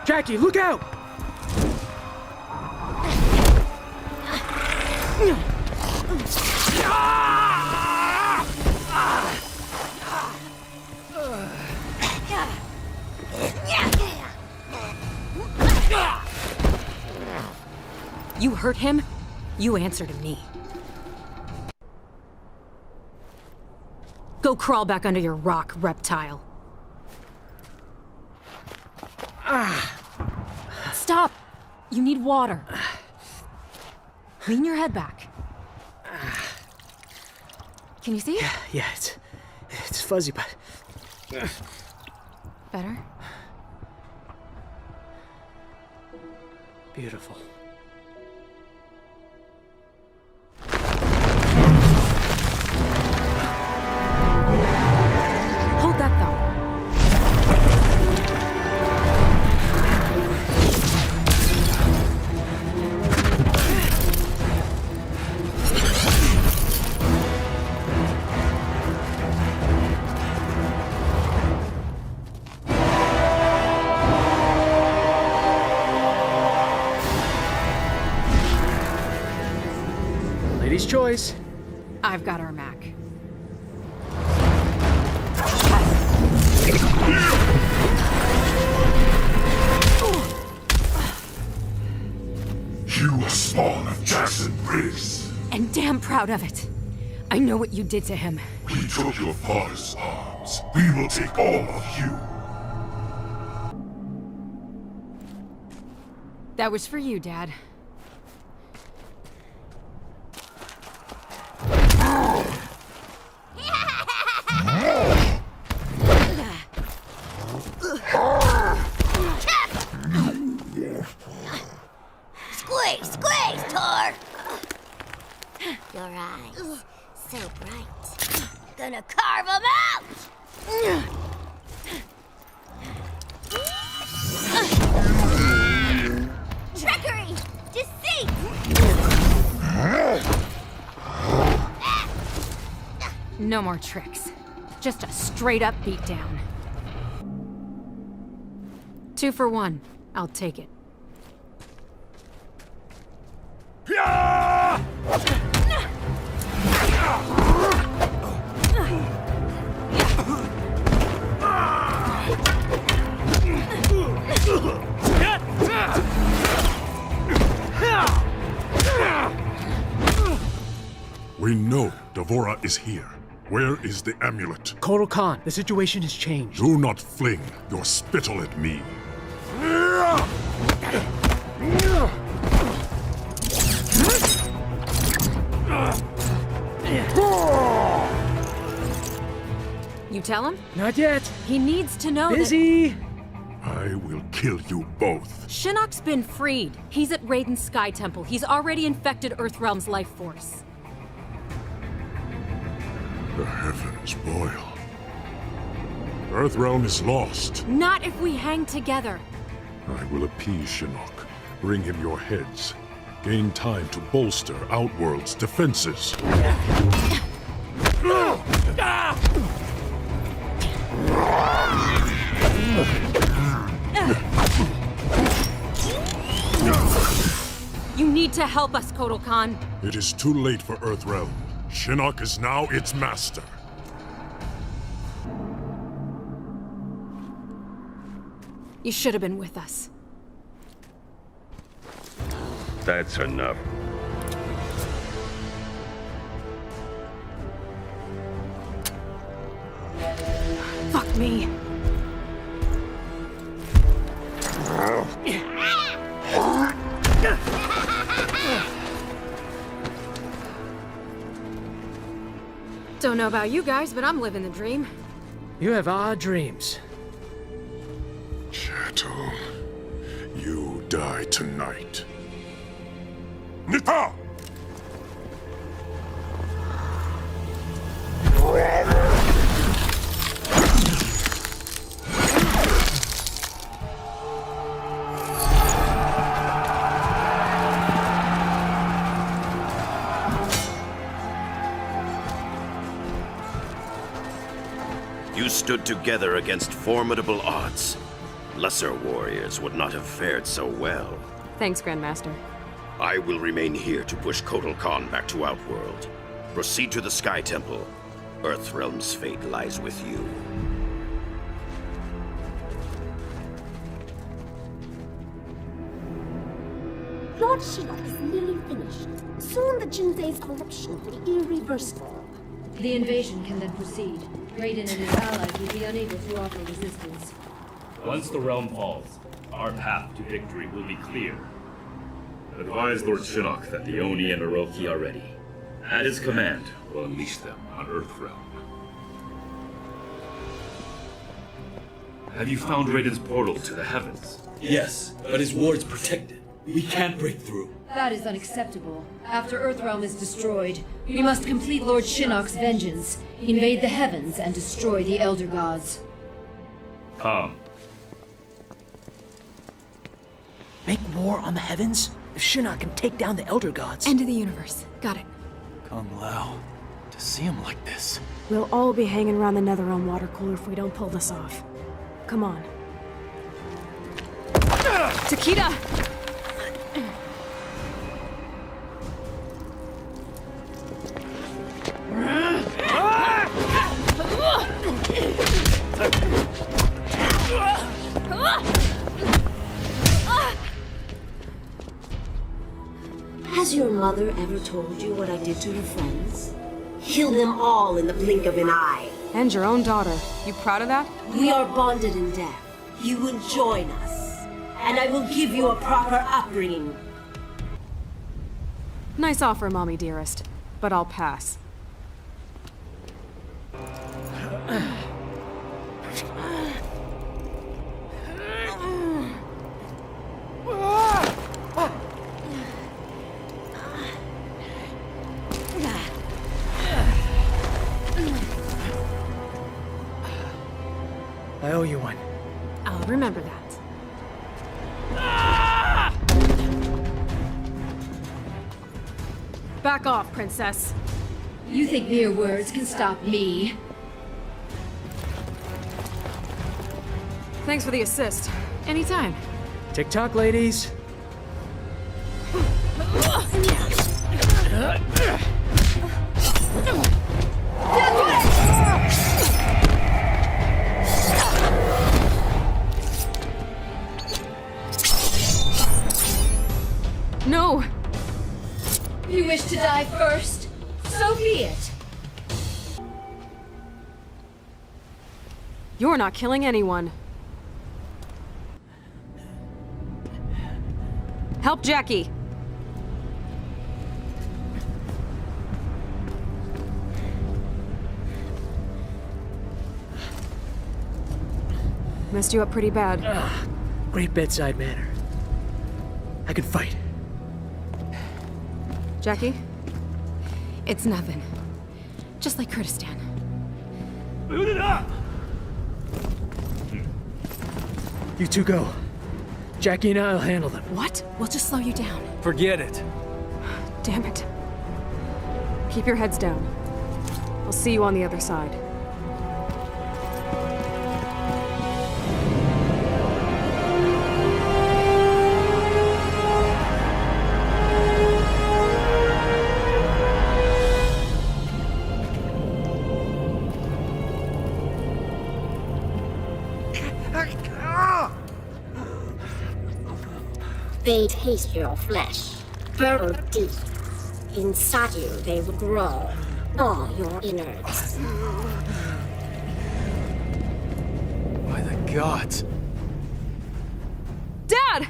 Jackie, look out!
You hurt him? You answer to me. Go crawl back under your rock, reptile. Stop! You need water. Lean your head back. Can you see?
Yeah, it's fuzzy, but...
Better?
Beautiful.
Hold that thought.
Lady's choice.
I've got our Mac.
You were spawn of Jackson Briggs.
And damn proud of it. I know what you did to him.
We took your father's arms. We will take all of you.
That was for you, Dad.
Squeeze, squeeze, Tor! Your eyes, so bright. Gonna carve them out! Trickery! Deceit!
No more tricks. Just a straight-up beatdown. 2 for 1. I'll take it.
We know Devora is here. Where is the amulet?
Kotal Khan, the situation has changed.
Do not fling your spittle at me.
You tell him?
Not yet.
He needs to know
Busy.
I will kill you both.
Shinnok's been freed. He's at Raiden's Sky Temple. He's already infected Earthrealm's life force.
The heavens boil. Earthrealm is lost.
Not if we hang together.
I will appease Shinnok. Bring him your heads. Gain time to bolster Outworld's defenses.
You need to help us, Kotal Khan.
It is too late for Earthrealm. Shinnok is now its master.
You should have been with us.
That's enough.
Fuck me. Don't know about you guys, but I'm living the dream.
You have odd dreams.
Chattel, you die tonight.
Nita!
You stood together against formidable odds. lesser warriors would not have fared so well.
Thanks, Grandmaster.
I will remain here to push Kotal Khan back to Outworld. Proceed to the Sky Temple. Earthrealm's fate lies with you.
Lord Shinnok is nearly finished. Soon the Jinsei's corruption will be irreversible.
The invasion can then proceed. Raiden and his allies will be unable to offer resistance.
Once the realm falls, our path to victory will be clear. Advise Lord Shinnok that the Oni and Orochi are ready. At his command, we'll unleash them on Earthrealm. Have you found Raiden's portal to the heavens?
Yes, but his ward's protected. We can't break through.
That is unacceptable. After Earthrealm is destroyed, we must complete Lord Shinnok's vengeance, invade the heavens, and destroy the Elder Gods.
Come.
Make war on the heavens? If Shinnok can take down the Elder Gods...
End of the universe. Got it.
Kung Lao. To see him like this.
We'll all be hanging around the Netherrealm water cooler if we don't pull this off. Come on.
Takeda!
Has your mother ever told you what I did to her friends? Killed them all in the blink of an eye.
And your own daughter. You proud of that?
We are bonded in death. You will join us, and I will give you a proper upbringing.
Nice offer, Mommy dearest, but I'll pass.
I owe you one.
I'll remember that. Back off, Princess.
You think mere words can stop me?
Thanks for the assist.
Anytime.
TikTok, ladies.
No!
You wish to die first? So be it.
You're not killing anyone. Help Jackie! Messed you up pretty bad.
Great bedside manner. I can fight.
Jackie?
It's nothing. Just like Kurdistan.
Boot it up! You two go. Jackie and I'll handle them.
What? We'll just slow you down.
Forget it.
Damn it. Keep your heads down. I'll see you on the other side.
They taste your flesh, burrowed deep. Inside you, they will grow, all your innards.
By the gods.
Dad!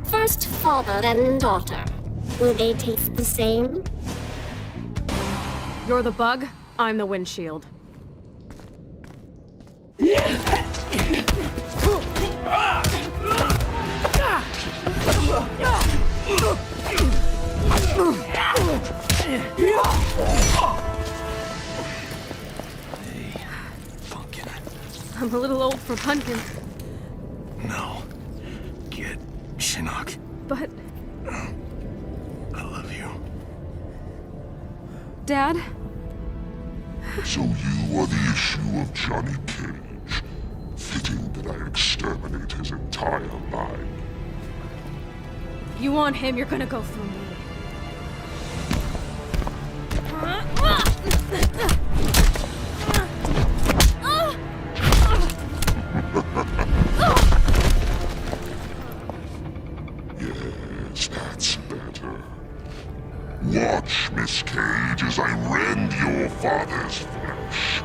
First father, then daughter. Will they taste the same?
You're the bug, I'm the windshield. I'm a little old for pumpkin.
No. Get Shinnok.
But...
I love you.
Dad?
So you are the issue of Johnny Cage. Fitting that I exterminate his entire line.
You want him, you're gonna go through me.
Yes, that's better. Watch, Miss Cage, as I rend your father's flesh.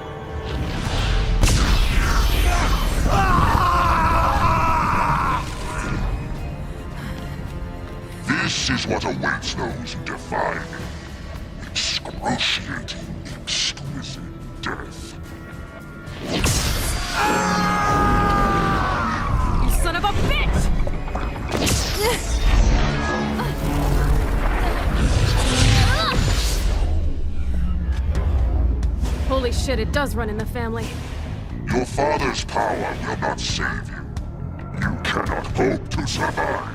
This is what awaits those who defy me. Excruciating, exquisite death.
You son of a bitch! Holy shit, it does run in the family.
Your father's power will not save you. You cannot hope to survive.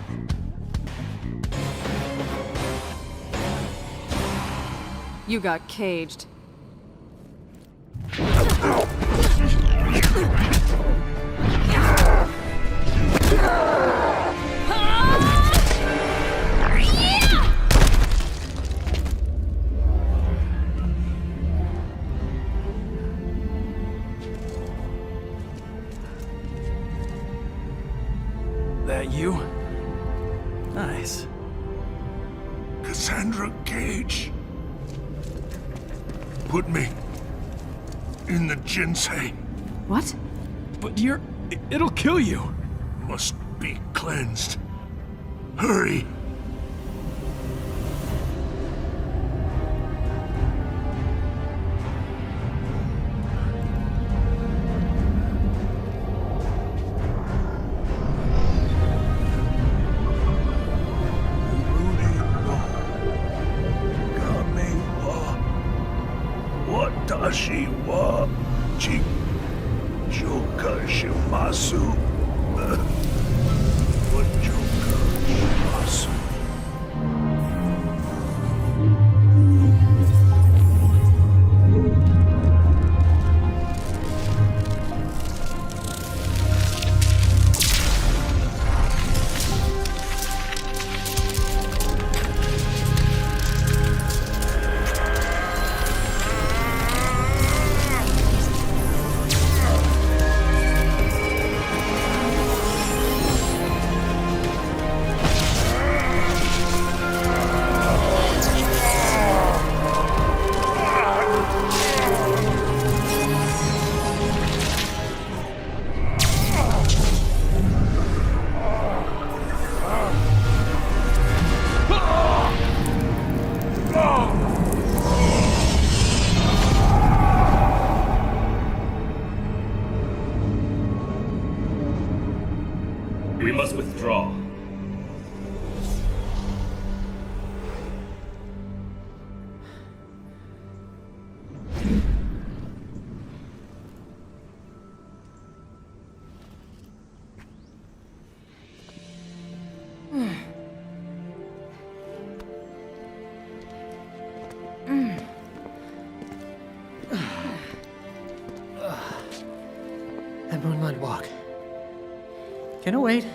You got caged.
That you? Nice.
Cassandra Cage. Put me in the Jinsei.
What?
But it'll kill you.
Must be cleansed. Hurry. Watashi wa Joka shimasu. Joka shimasu.
We must withdraw.
That moonlight walk. Can it wait?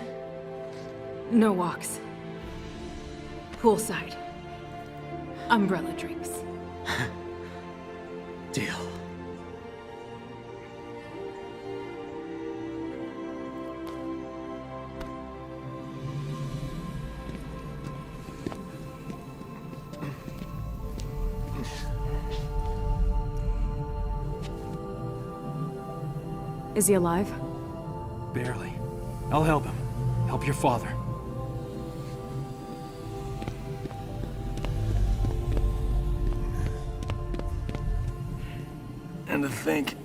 No walks. Poolside. Umbrella drinks.
Deal.
Is he alive?
Barely. I'll help him. Help your father.
And to think,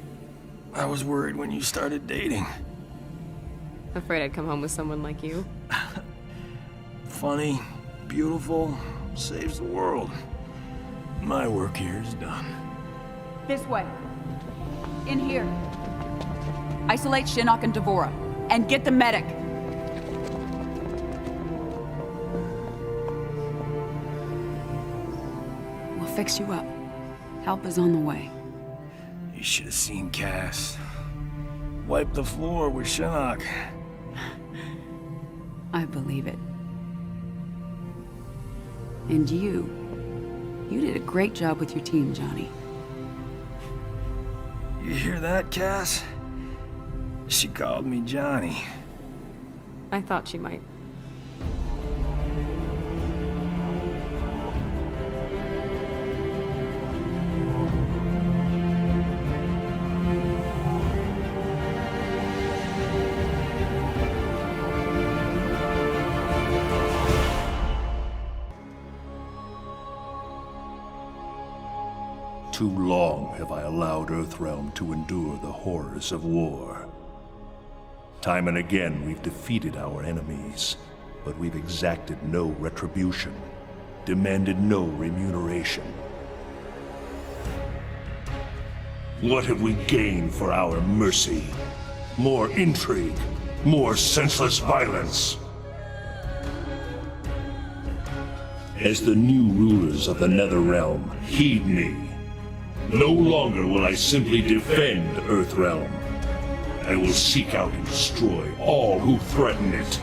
I was worried when you started dating.
Afraid I'd come home with someone like you.
Funny, beautiful, saves the world. My work here is done.
This way. In here.
Isolate Shinnok and Devora. And get the medic.
We'll fix you up. Help is on the way.
You should have seen Cass. Wipe the floor with Shinnok.
I believe it. And you did a great job with your team, Johnny.
You hear that, Cass? She called me Johnny.
I thought she might.
Too long have I allowed Earthrealm to endure the horrors of war. Time and again we've defeated our enemies, but we've exacted no retribution, demanded no remuneration. What have we gained for our mercy? More intrigue, more senseless violence. As the new rulers of the Netherrealm, heed me. No longer will I simply defend Earthrealm. I will seek out and destroy all who threaten it.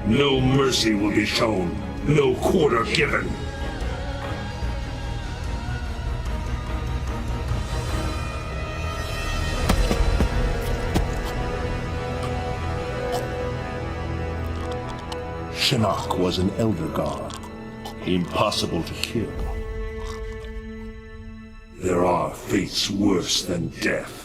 No mercy will be shown, no quarter given. Shinnok was an Elder God, impossible to kill. There are fates worse than death.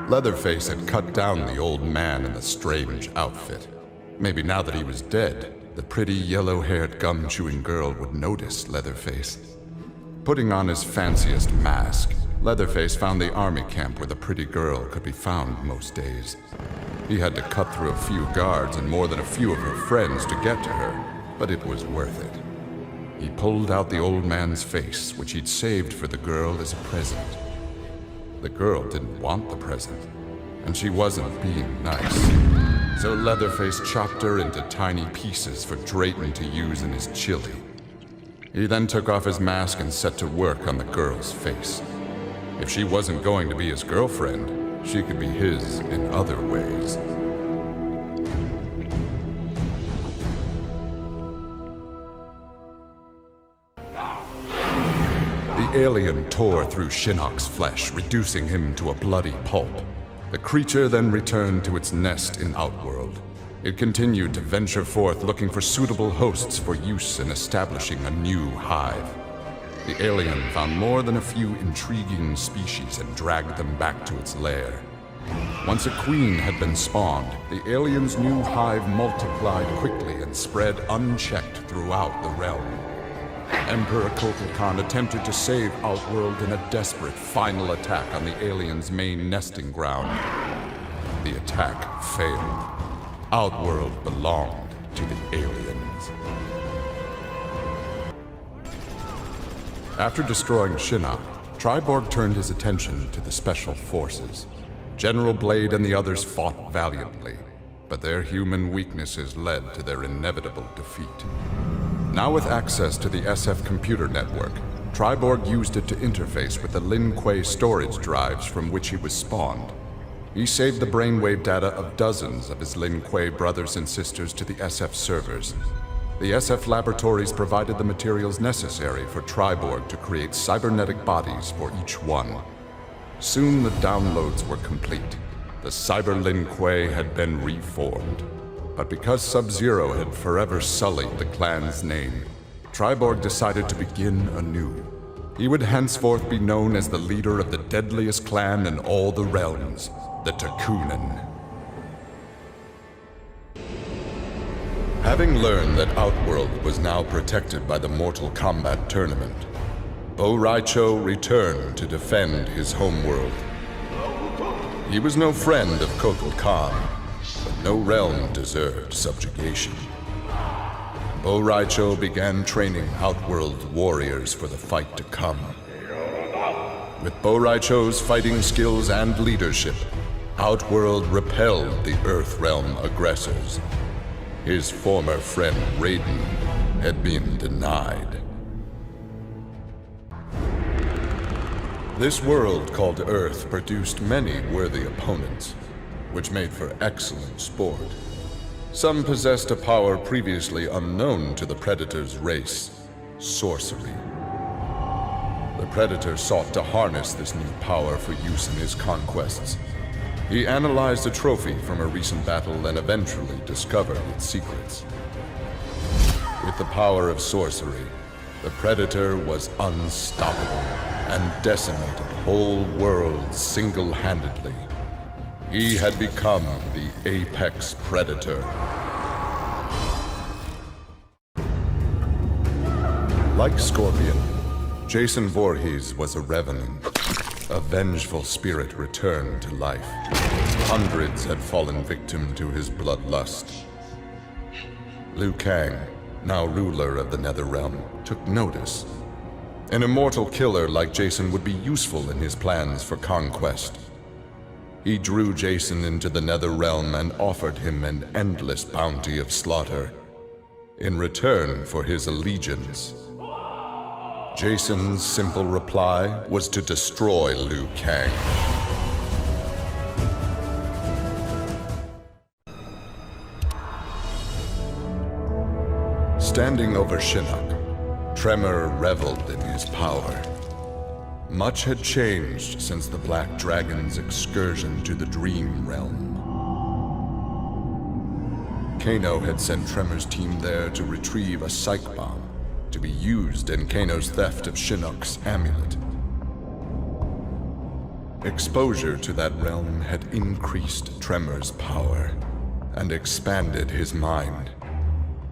Leatherface had cut down the old man in the strange outfit. Maybe now that he was dead, the pretty yellow-haired gum-chewing girl would notice Leatherface. Putting on his fanciest mask, Leatherface found the army camp where the pretty girl could be found most days. He had to cut through a few guards and more than a few of her friends to get to her, but it was worth it. He pulled out the old man's face, which he'd saved for the girl as a present. The girl didn't want the present, and she wasn't being nice. So Leatherface chopped her into tiny pieces for Drayton to use in his chili. He then took off his mask and set to work on the girl's face. If she wasn't going to be his girlfriend, she could be his in other ways. The alien tore through Shinnok's flesh, reducing him to a bloody pulp. The creature then returned to its nest in Outworld. It continued to venture forth looking for suitable hosts for use in establishing a new hive. The alien found more than a few intriguing species and dragged them back to its lair. Once a queen had been spawned, the alien's new hive multiplied quickly and spread unchecked throughout the realm. Emperor Kukulkan attempted to save Outworld in a desperate final attack on the alien's main nesting ground. The attack failed. Outworld belonged to the aliens. After destroying Shinnok, Triborg turned his attention to the Special Forces. General Blade and the others fought valiantly, but their human weaknesses led to their inevitable defeat. Now with access to the SF computer network, Triborg used it to interface with the Lin Kuei storage drives from which he was spawned. He saved the brainwave data of dozens of his Lin Kuei brothers and sisters to the SF servers. The SF laboratories provided the materials necessary for Triborg to create cybernetic bodies for each one. Soon the downloads were complete. The Cyber Lin Kuei had been reformed. But because Sub-Zero had forever sullied the clan's name, Triborg decided to begin anew. He would henceforth be known as the leader of the deadliest clan in all the realms, the Takunin. Having learned that Outworld was now protected by the Mortal Kombat tournament, Bo Raicho returned to defend his homeworld. He was no friend of Kotal Khan, but no realm deserved subjugation. Bo Raicho began training Outworld warriors for the fight to come. With Bo Raicho's fighting skills and leadership, Outworld repelled the Earthrealm aggressors. His former friend Raiden had been denied. This world called Earth produced many worthy opponents, which made for excellent sport. Some possessed a power previously unknown to the Predator's race, sorcery. The Predator sought to harness this new power for use in his conquests. He analyzed a trophy from a recent battle and eventually discovered its secrets. With the power of sorcery, the Predator was unstoppable and decimated whole worlds single-handedly. He had become the apex predator. Like Scorpion, Jason Voorhees was a revenant. A vengeful spirit returned to life. Hundreds had fallen victim to his bloodlust. Liu Kang, now ruler of the Netherrealm, took notice. An immortal killer like Jason would be useful in his plans for conquest. He drew Jason into the Netherrealm and offered him an endless bounty of slaughter, in return for his allegiance. Jason's simple reply was to destroy Liu Kang. Standing over Shinnok, Tremor reveled in his power. Much had changed since the Black Dragon's excursion to the Dream Realm. Kano had sent Tremor's team there to retrieve a psych bomb to be used in Kano's theft of Shinnok's amulet. Exposure to that realm had increased Tremor's power and expanded his mind.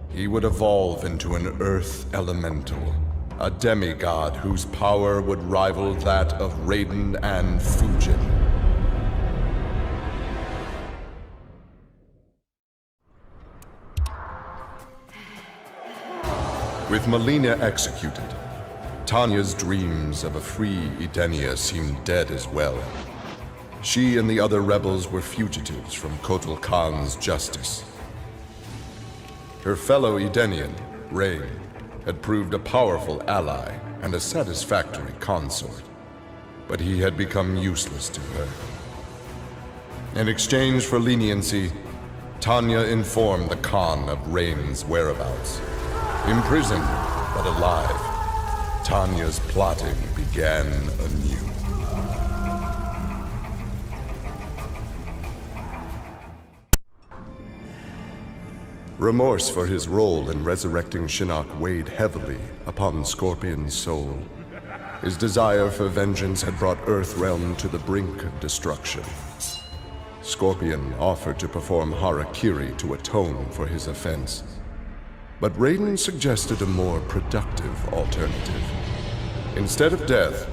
He would evolve into an Earth Elemental, a demigod whose power would rival that of Raiden and Fujin. With Melina executed, Tanya's dreams of a free Edenia seemed dead as well. She and the other rebels were fugitives from Kotal Khan's justice. Her fellow Edenian, Rain, had proved a powerful ally and a satisfactory consort, but he had become useless to her. In exchange for leniency, Tanya informed the Khan of Rain's whereabouts. Imprisoned, but alive, Tanya's plotting began anew. Remorse for his role in resurrecting Shinnok weighed heavily upon Scorpion's soul. His desire for vengeance had brought Earthrealm to the brink of destruction. Scorpion offered to perform harakiri to atone for his offense. But Raiden suggested a more productive alternative. Instead of death,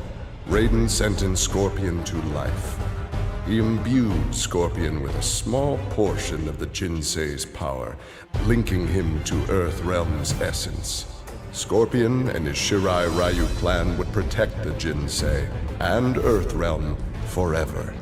Raiden sentenced Scorpion to life. He imbued Scorpion with a small portion of the Jinsei's power, linking him to Earthrealm's essence. Scorpion and his Shirai Ryu clan would protect the Jinsei and Earthrealm forever.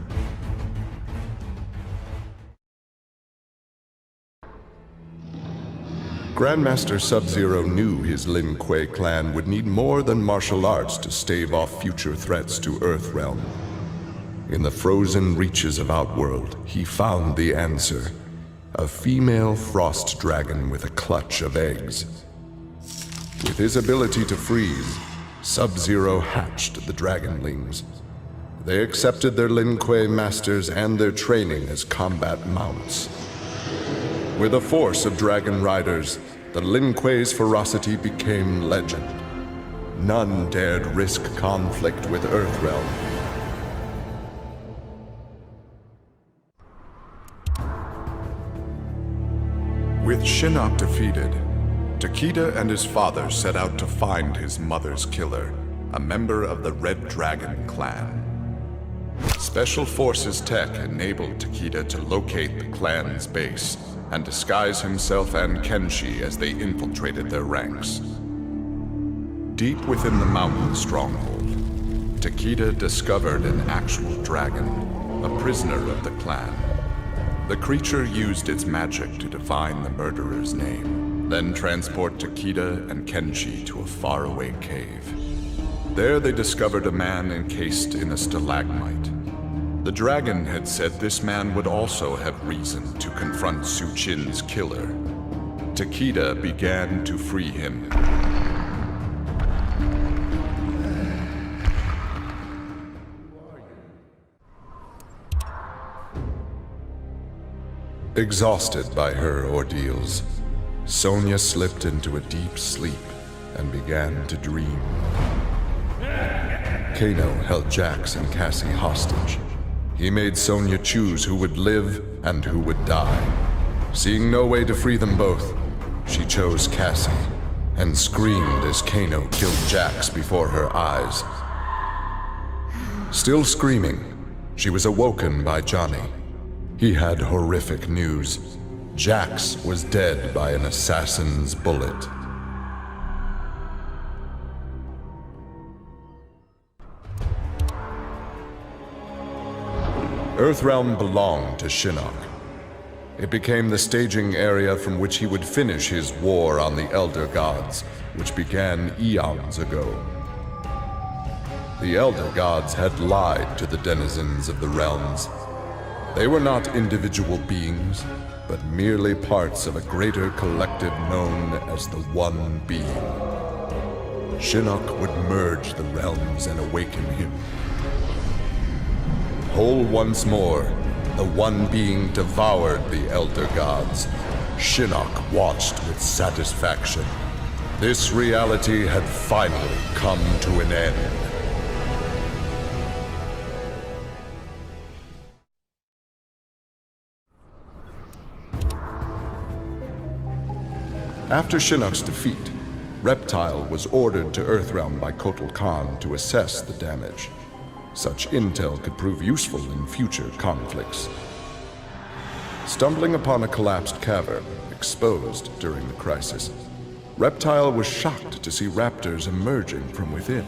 Grandmaster Sub-Zero knew his Lin Kuei clan would need more than martial arts to stave off future threats to Earthrealm. In the frozen reaches of Outworld, he found the answer. A female frost dragon with a clutch of eggs. With his ability to freeze, Sub-Zero hatched the dragonlings. They accepted their Lin Kuei masters and their training as combat mounts. With a force of dragon riders, the Lin Kuei's ferocity became legend. none dared risk conflict with Earthrealm. With Shinnok defeated, Takeda and his father set out to find his mother's killer, a member of the Red Dragon clan. Special Forces tech enabled Takeda to locate the clan's base and disguise himself and Kenshi as they infiltrated their ranks. Deep within the mountain stronghold, Takeda discovered an actual dragon, a prisoner of the clan. The creature used its magic to divine the murderer's name, then transport Takeda and Kenshi to a faraway cave. There they discovered a man encased in a stalagmite. The dragon had said this man would also have reason to confront Su Chin's killer. Takeda began to free him. Exhausted by her ordeals, Sonya slipped into a deep sleep and began to dream. Kano held Jax and Cassie hostage. He made Sonya choose who would live and who would die. Seeing no way to free them both, she chose Cassie and screamed as Kano killed Jax before her eyes. Still screaming, she was awoken by Johnny. He had horrific news. Jax was dead by an assassin's bullet. Earthrealm belonged to Shinnok. It became the staging area from which he would finish his war on the Elder Gods, which began eons ago. The Elder Gods had lied to the denizens of the realms. They were not individual beings, but merely parts of a greater collective known as the One Being. Shinnok would merge the realms and awaken him. Whole once more, the One Being devoured the Elder Gods. Shinnok watched with satisfaction. This reality had finally come to an end. After Shinnok's defeat, Reptile was ordered to Earthrealm by Kotal Khan to assess the damage. Such intel could prove useful in future conflicts. Stumbling upon a collapsed cavern, exposed during the crisis, Reptile was shocked to see raptors emerging from within.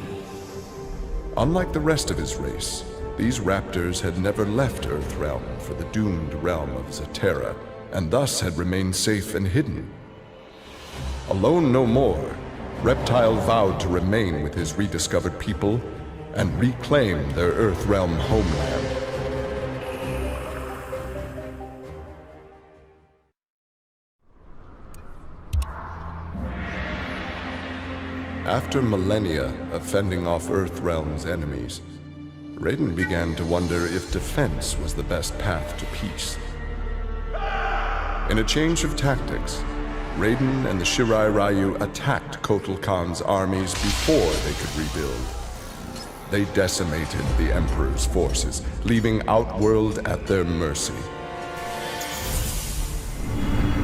Unlike the rest of his race, these raptors had never left Earthrealm for the doomed realm of Zaterra, and thus had remained safe and hidden. Alone no more, Reptile vowed to remain with his rediscovered people and reclaim their Earthrealm homeland. After millennia of fending off Earthrealm's enemies, Raiden began to wonder if defense was the best path to peace. In a change of tactics, Raiden and the Shirai Ryu attacked Kotal Khan's armies before they could rebuild. They decimated the Emperor's forces, leaving Outworld at their mercy.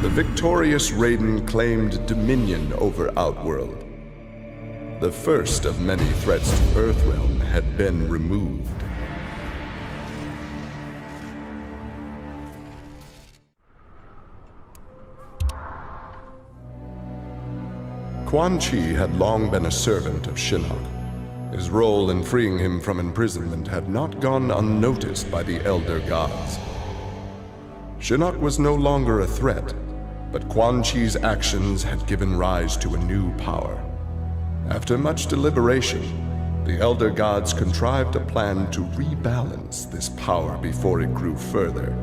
The victorious Raiden claimed dominion over Outworld. The first of many threats to Earthrealm had been removed. Quan Chi had long been a servant of Shinnok. His role in freeing him from imprisonment had not gone unnoticed by the Elder Gods. Shinnok was no longer a threat, but Quan Chi's actions had given rise to a new power. After much deliberation, the Elder Gods contrived a plan to rebalance this power before it grew further.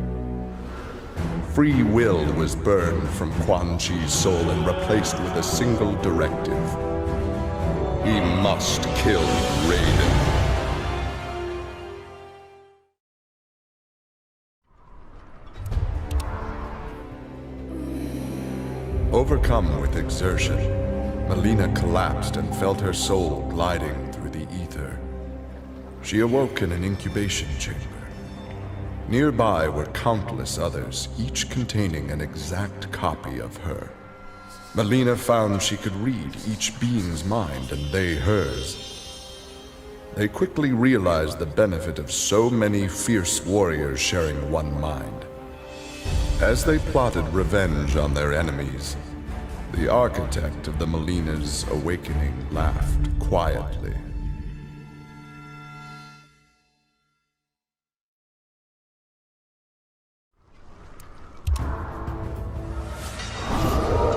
Free will was burned from Quan Chi's soul and replaced with a single directive. He must kill Raiden. Overcome with exertion, Melina collapsed and felt her soul gliding through the ether. She awoke in an incubation chamber. Nearby were countless others, each containing an exact copy of her. Melina found she could read each being's mind and they hers. They quickly realized the benefit of so many fierce warriors sharing one mind. As they plotted revenge on their enemies, the architect of the Melina's awakening laughed quietly.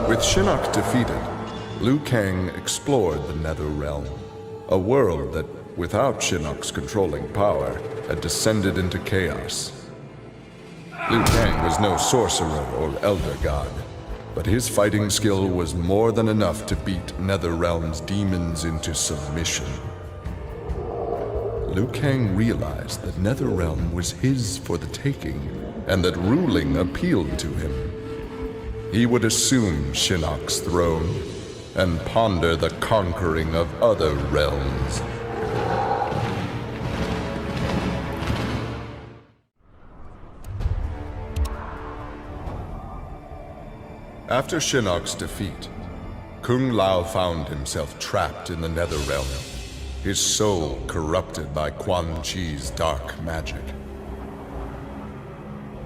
With Shinnok defeated, Liu Kang explored the Nether Realm, a world that, without Shinnok's controlling power, had descended into chaos. Liu Kang was no sorcerer or elder god, but his fighting skill was more than enough to beat Netherrealm's demons into submission. Liu Kang realized that Netherrealm was his for the taking, and that ruling appealed to him. He would assume Shinnok's throne and ponder the conquering of other realms. After Shinnok's defeat, Kung Lao found himself trapped in the Netherrealm, his soul corrupted by Quan Chi's dark magic.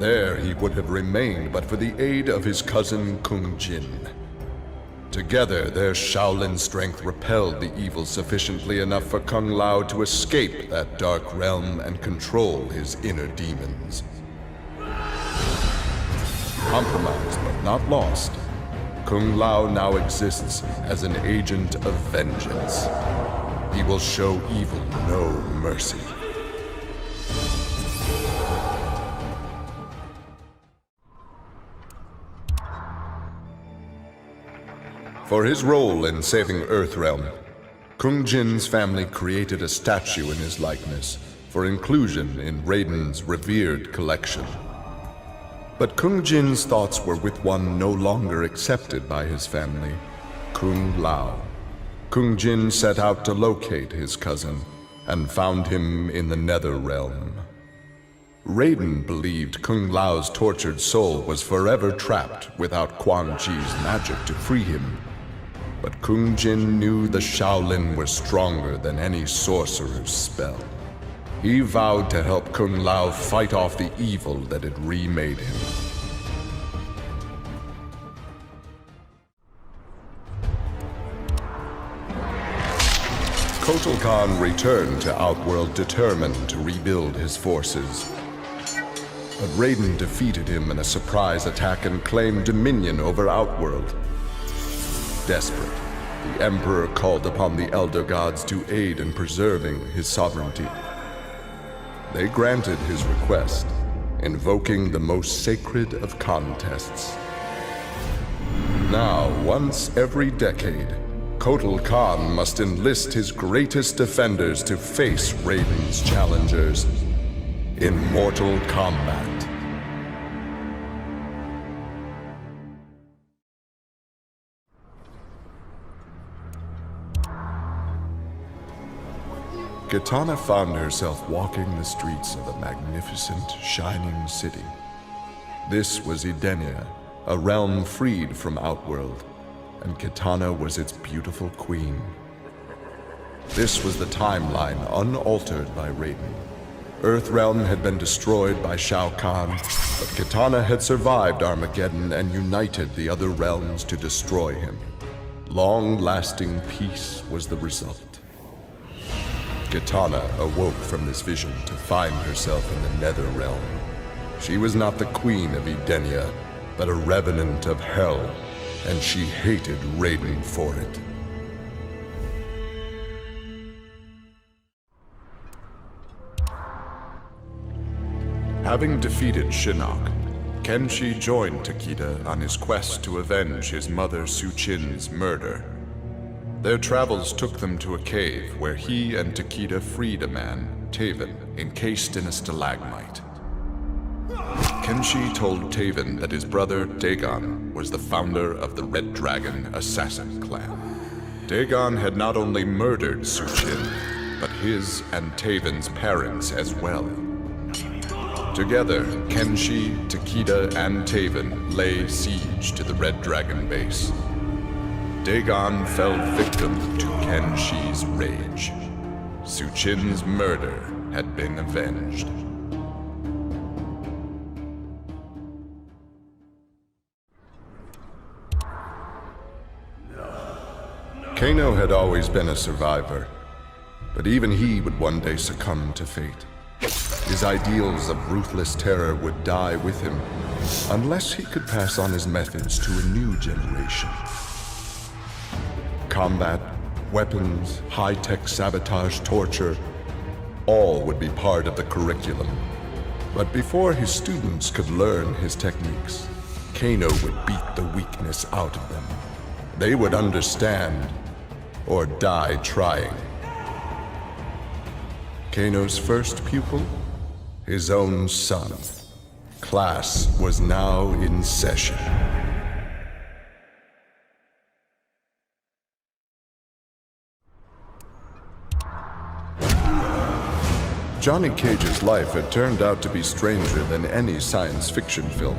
There he would have remained but for the aid of his cousin Kung Jin. Together, their Shaolin strength repelled the evil sufficiently enough for Kung Lao to escape that dark realm and control his inner demons. Compromised but not lost, Kung Lao now exists as an agent of vengeance. He will show evil no mercy. For his role in saving Earthrealm, Kung Jin's family created a statue in his likeness for inclusion in Raiden's revered collection. But Kung Jin's thoughts were with one no longer accepted by his family, Kung Lao. Kung Jin set out to locate his cousin and found him in the Netherrealm. Raiden believed Kung Lao's tortured soul was forever trapped without Quan Chi's magic to free him. But Kung Jin knew the Shaolin was stronger than any sorcerer's spell. He vowed to help Kung Lao fight off the evil that had remade him. Kotal Khan returned to Outworld determined to rebuild his forces. But Raiden defeated him in a surprise attack and claimed dominion over Outworld. Desperate, the Emperor called upon the Elder Gods to aid in preserving his sovereignty. They granted his request, invoking the most sacred of contests. Now, once every decade, Kotal Khan must enlist his greatest defenders to face Raiden's challengers in mortal combat. Kitana found herself walking the streets of a magnificent, shining city. This was Edenia, a realm freed from Outworld, and Kitana was its beautiful queen. This was the timeline unaltered by Raiden. Earthrealm had been destroyed by Shao Kahn, but Kitana had survived Armageddon and united the other realms to destroy him. Long-lasting peace was the result. Kitana awoke from this vision to find herself in the Netherrealm. She was not the queen of Edenia, but a revenant of hell, and she hated Raiden for it. Having defeated Shinnok, Kenshi joined Takeda on his quest to avenge his mother Su-Chin's murder. Their travels took them to a cave where he and Takeda freed a man, Taven, encased in a stalagmite. Kenshi told Taven that his brother, Dagon, was the founder of the Red Dragon Assassin Clan. Dagon had not only murdered Suchin, but his and Taven's parents as well. Together, Kenshi, Takeda, and Taven lay siege to the Red Dragon base. Dagon fell victim to Kenshi's rage. Suchin's murder had been avenged. Kano had always been a survivor, but even he would one day succumb to fate. His ideals of ruthless terror would die with him, unless he could pass on his methods to a new generation. Combat, weapons, high-tech sabotage, torture, all would be part of the curriculum. But before his students could learn his techniques, Kano would beat the weakness out of them. They would understand, or die trying. Kano's first pupil? His own son. Class was now in session. Johnny Cage's life had turned out to be stranger than any science fiction film,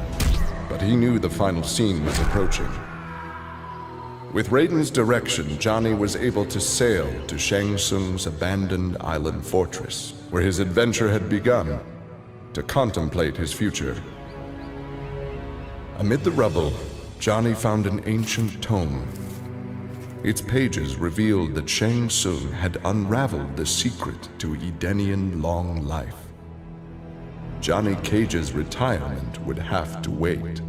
but he knew the final scene was approaching. With Raiden's direction, Johnny was able to sail to Shang Tsung's abandoned island fortress, where his adventure had begun, to contemplate his future. Amid the rubble, Johnny found an ancient tome. Its pages revealed that Shang Tsung had unraveled the secret to Edenian long life. Johnny Cage's retirement would have to wait.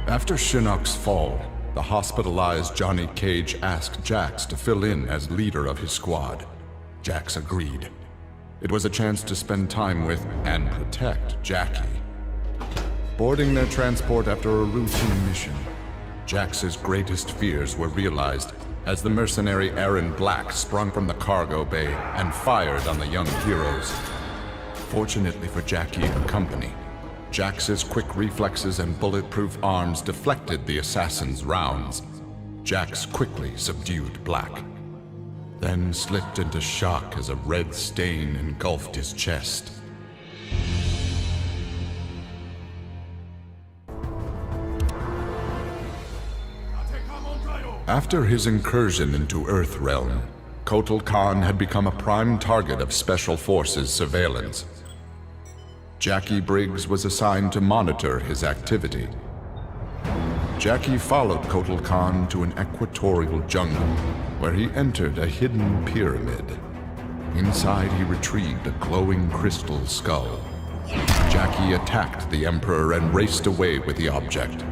After Shinnok's fall, the hospitalized Johnny Cage asked Jax to fill in as leader of his squad. Jax agreed. It was a chance to spend time with and protect Jackie. Boarding their transport after a routine mission, Jax's greatest fears were realized as the mercenary Aaron Black sprung from the cargo bay and fired on the young heroes. Fortunately for Jackie and company, Jax's quick reflexes and bulletproof arms deflected the assassin's rounds. Jax quickly subdued Black, then slipped into shock as a red stain engulfed his chest. After his incursion into Earthrealm, Kotal Khan had become a prime target of Special Forces surveillance. Jackie Briggs was assigned to monitor his activity. Jackie followed Kotal Khan to an equatorial jungle, where he entered a hidden pyramid. Inside, he retrieved a glowing crystal skull. Jackie attacked the Emperor and raced away with the object.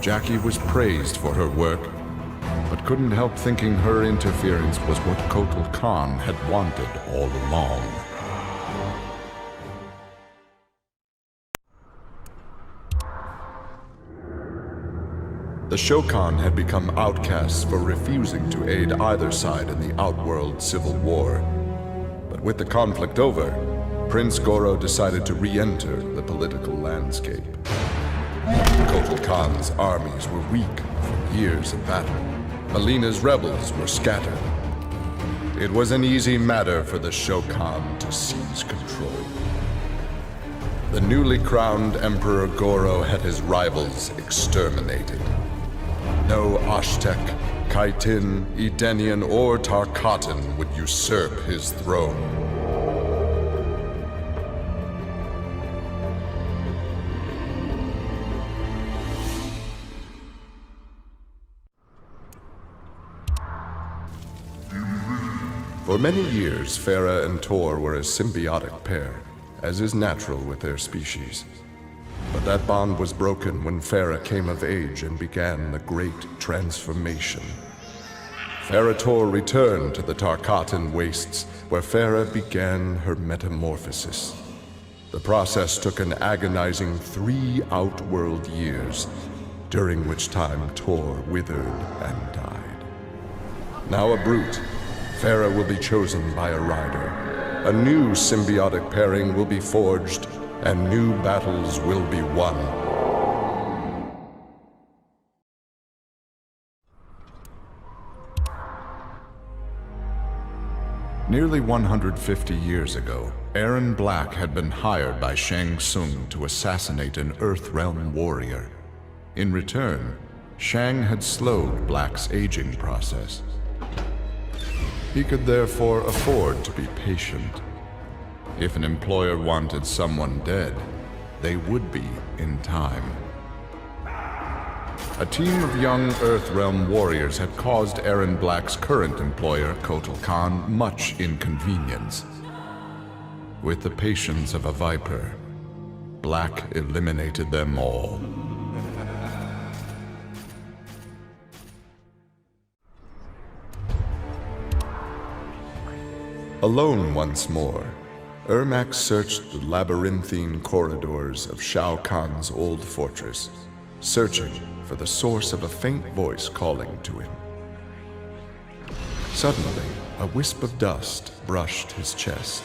Jackie was praised for her work, but couldn't help thinking her interference was what Kotal Khan had wanted all along. The Shokan had become outcasts for refusing to aid either side in the Outworld civil war. But with the conflict over, Prince Goro decided to re-enter the political landscape. Kotal Khan's armies were weak from years of battle. Melina's rebels were scattered. It was an easy matter for the Shokan to seize control. The newly crowned Emperor Goro had his rivals exterminated. No Ashtek, Kaitin, Edenian, or Tarkatan would usurp his throne. For many years, Farah and Tor were a symbiotic pair, as is natural with their species. But that bond was broken when Farah came of age and began the Great Transformation. Farah Tor returned to the Tarkatan wastes, where Farah began her metamorphosis. The process took an agonizing 3 Outworld years, during which time Tor withered and died. Now a brute, Farah will be chosen by a rider. A new symbiotic pairing will be forged, and new battles will be won. Nearly 150 years ago, Aaron Black had been hired by Shang Tsung to assassinate an Earthrealm warrior. In return, Shang had slowed Black's aging process. He could therefore afford to be patient. If an employer wanted someone dead, they would be in time. A team of young Earthrealm warriors had caused Aaron Black's current employer, Kotal Khan, much inconvenience. With the patience of a viper, Black eliminated them all. Alone once more, Ermac searched the labyrinthine corridors of Shao Kahn's old fortress, searching for the source of a faint voice calling to him. Suddenly, a wisp of dust brushed his chest,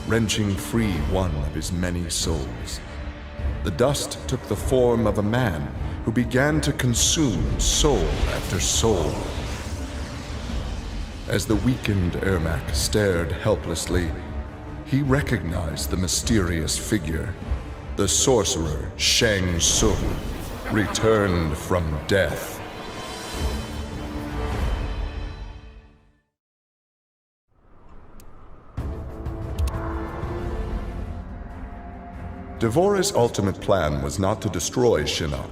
wrenching free one of his many souls. The dust took the form of a man who began to consume soul after soul. As the weakened Ermac stared helplessly, he recognized the mysterious figure, the sorcerer Shang Tsung, returned from death. Devora's ultimate plan was not to destroy Shinnok,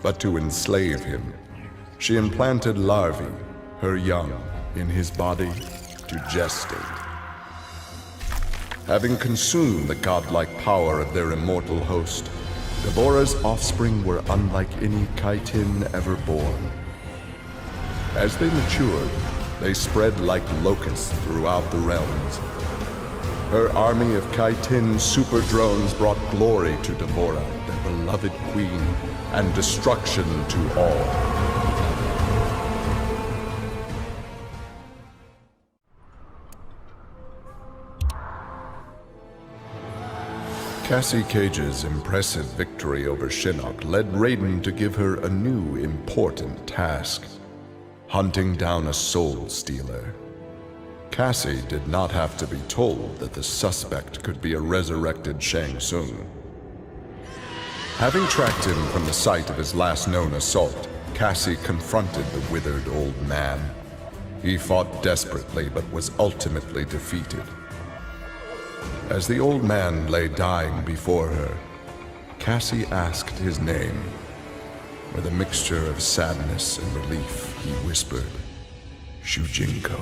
but to enslave him. She implanted larvae, her young, in his body to gestate. Having consumed the godlike power of their immortal host, Devora's offspring were unlike any Kaitin ever born. As they matured, they spread like locusts throughout the realms. Her army of Kaitin super drones brought glory to Devora, their beloved queen, and destruction to all. Cassie Cage's impressive victory over Shinnok led Raiden to give her a new important task: hunting down a soul stealer. Cassie did not have to be told that the suspect could be a resurrected Shang Tsung. Having tracked him from the site of his last known assault, Cassie confronted the withered old man. He fought desperately but was ultimately defeated. As the old man lay dying before her, Cassie asked his name. With a mixture of sadness and relief, he whispered, "Shujinko."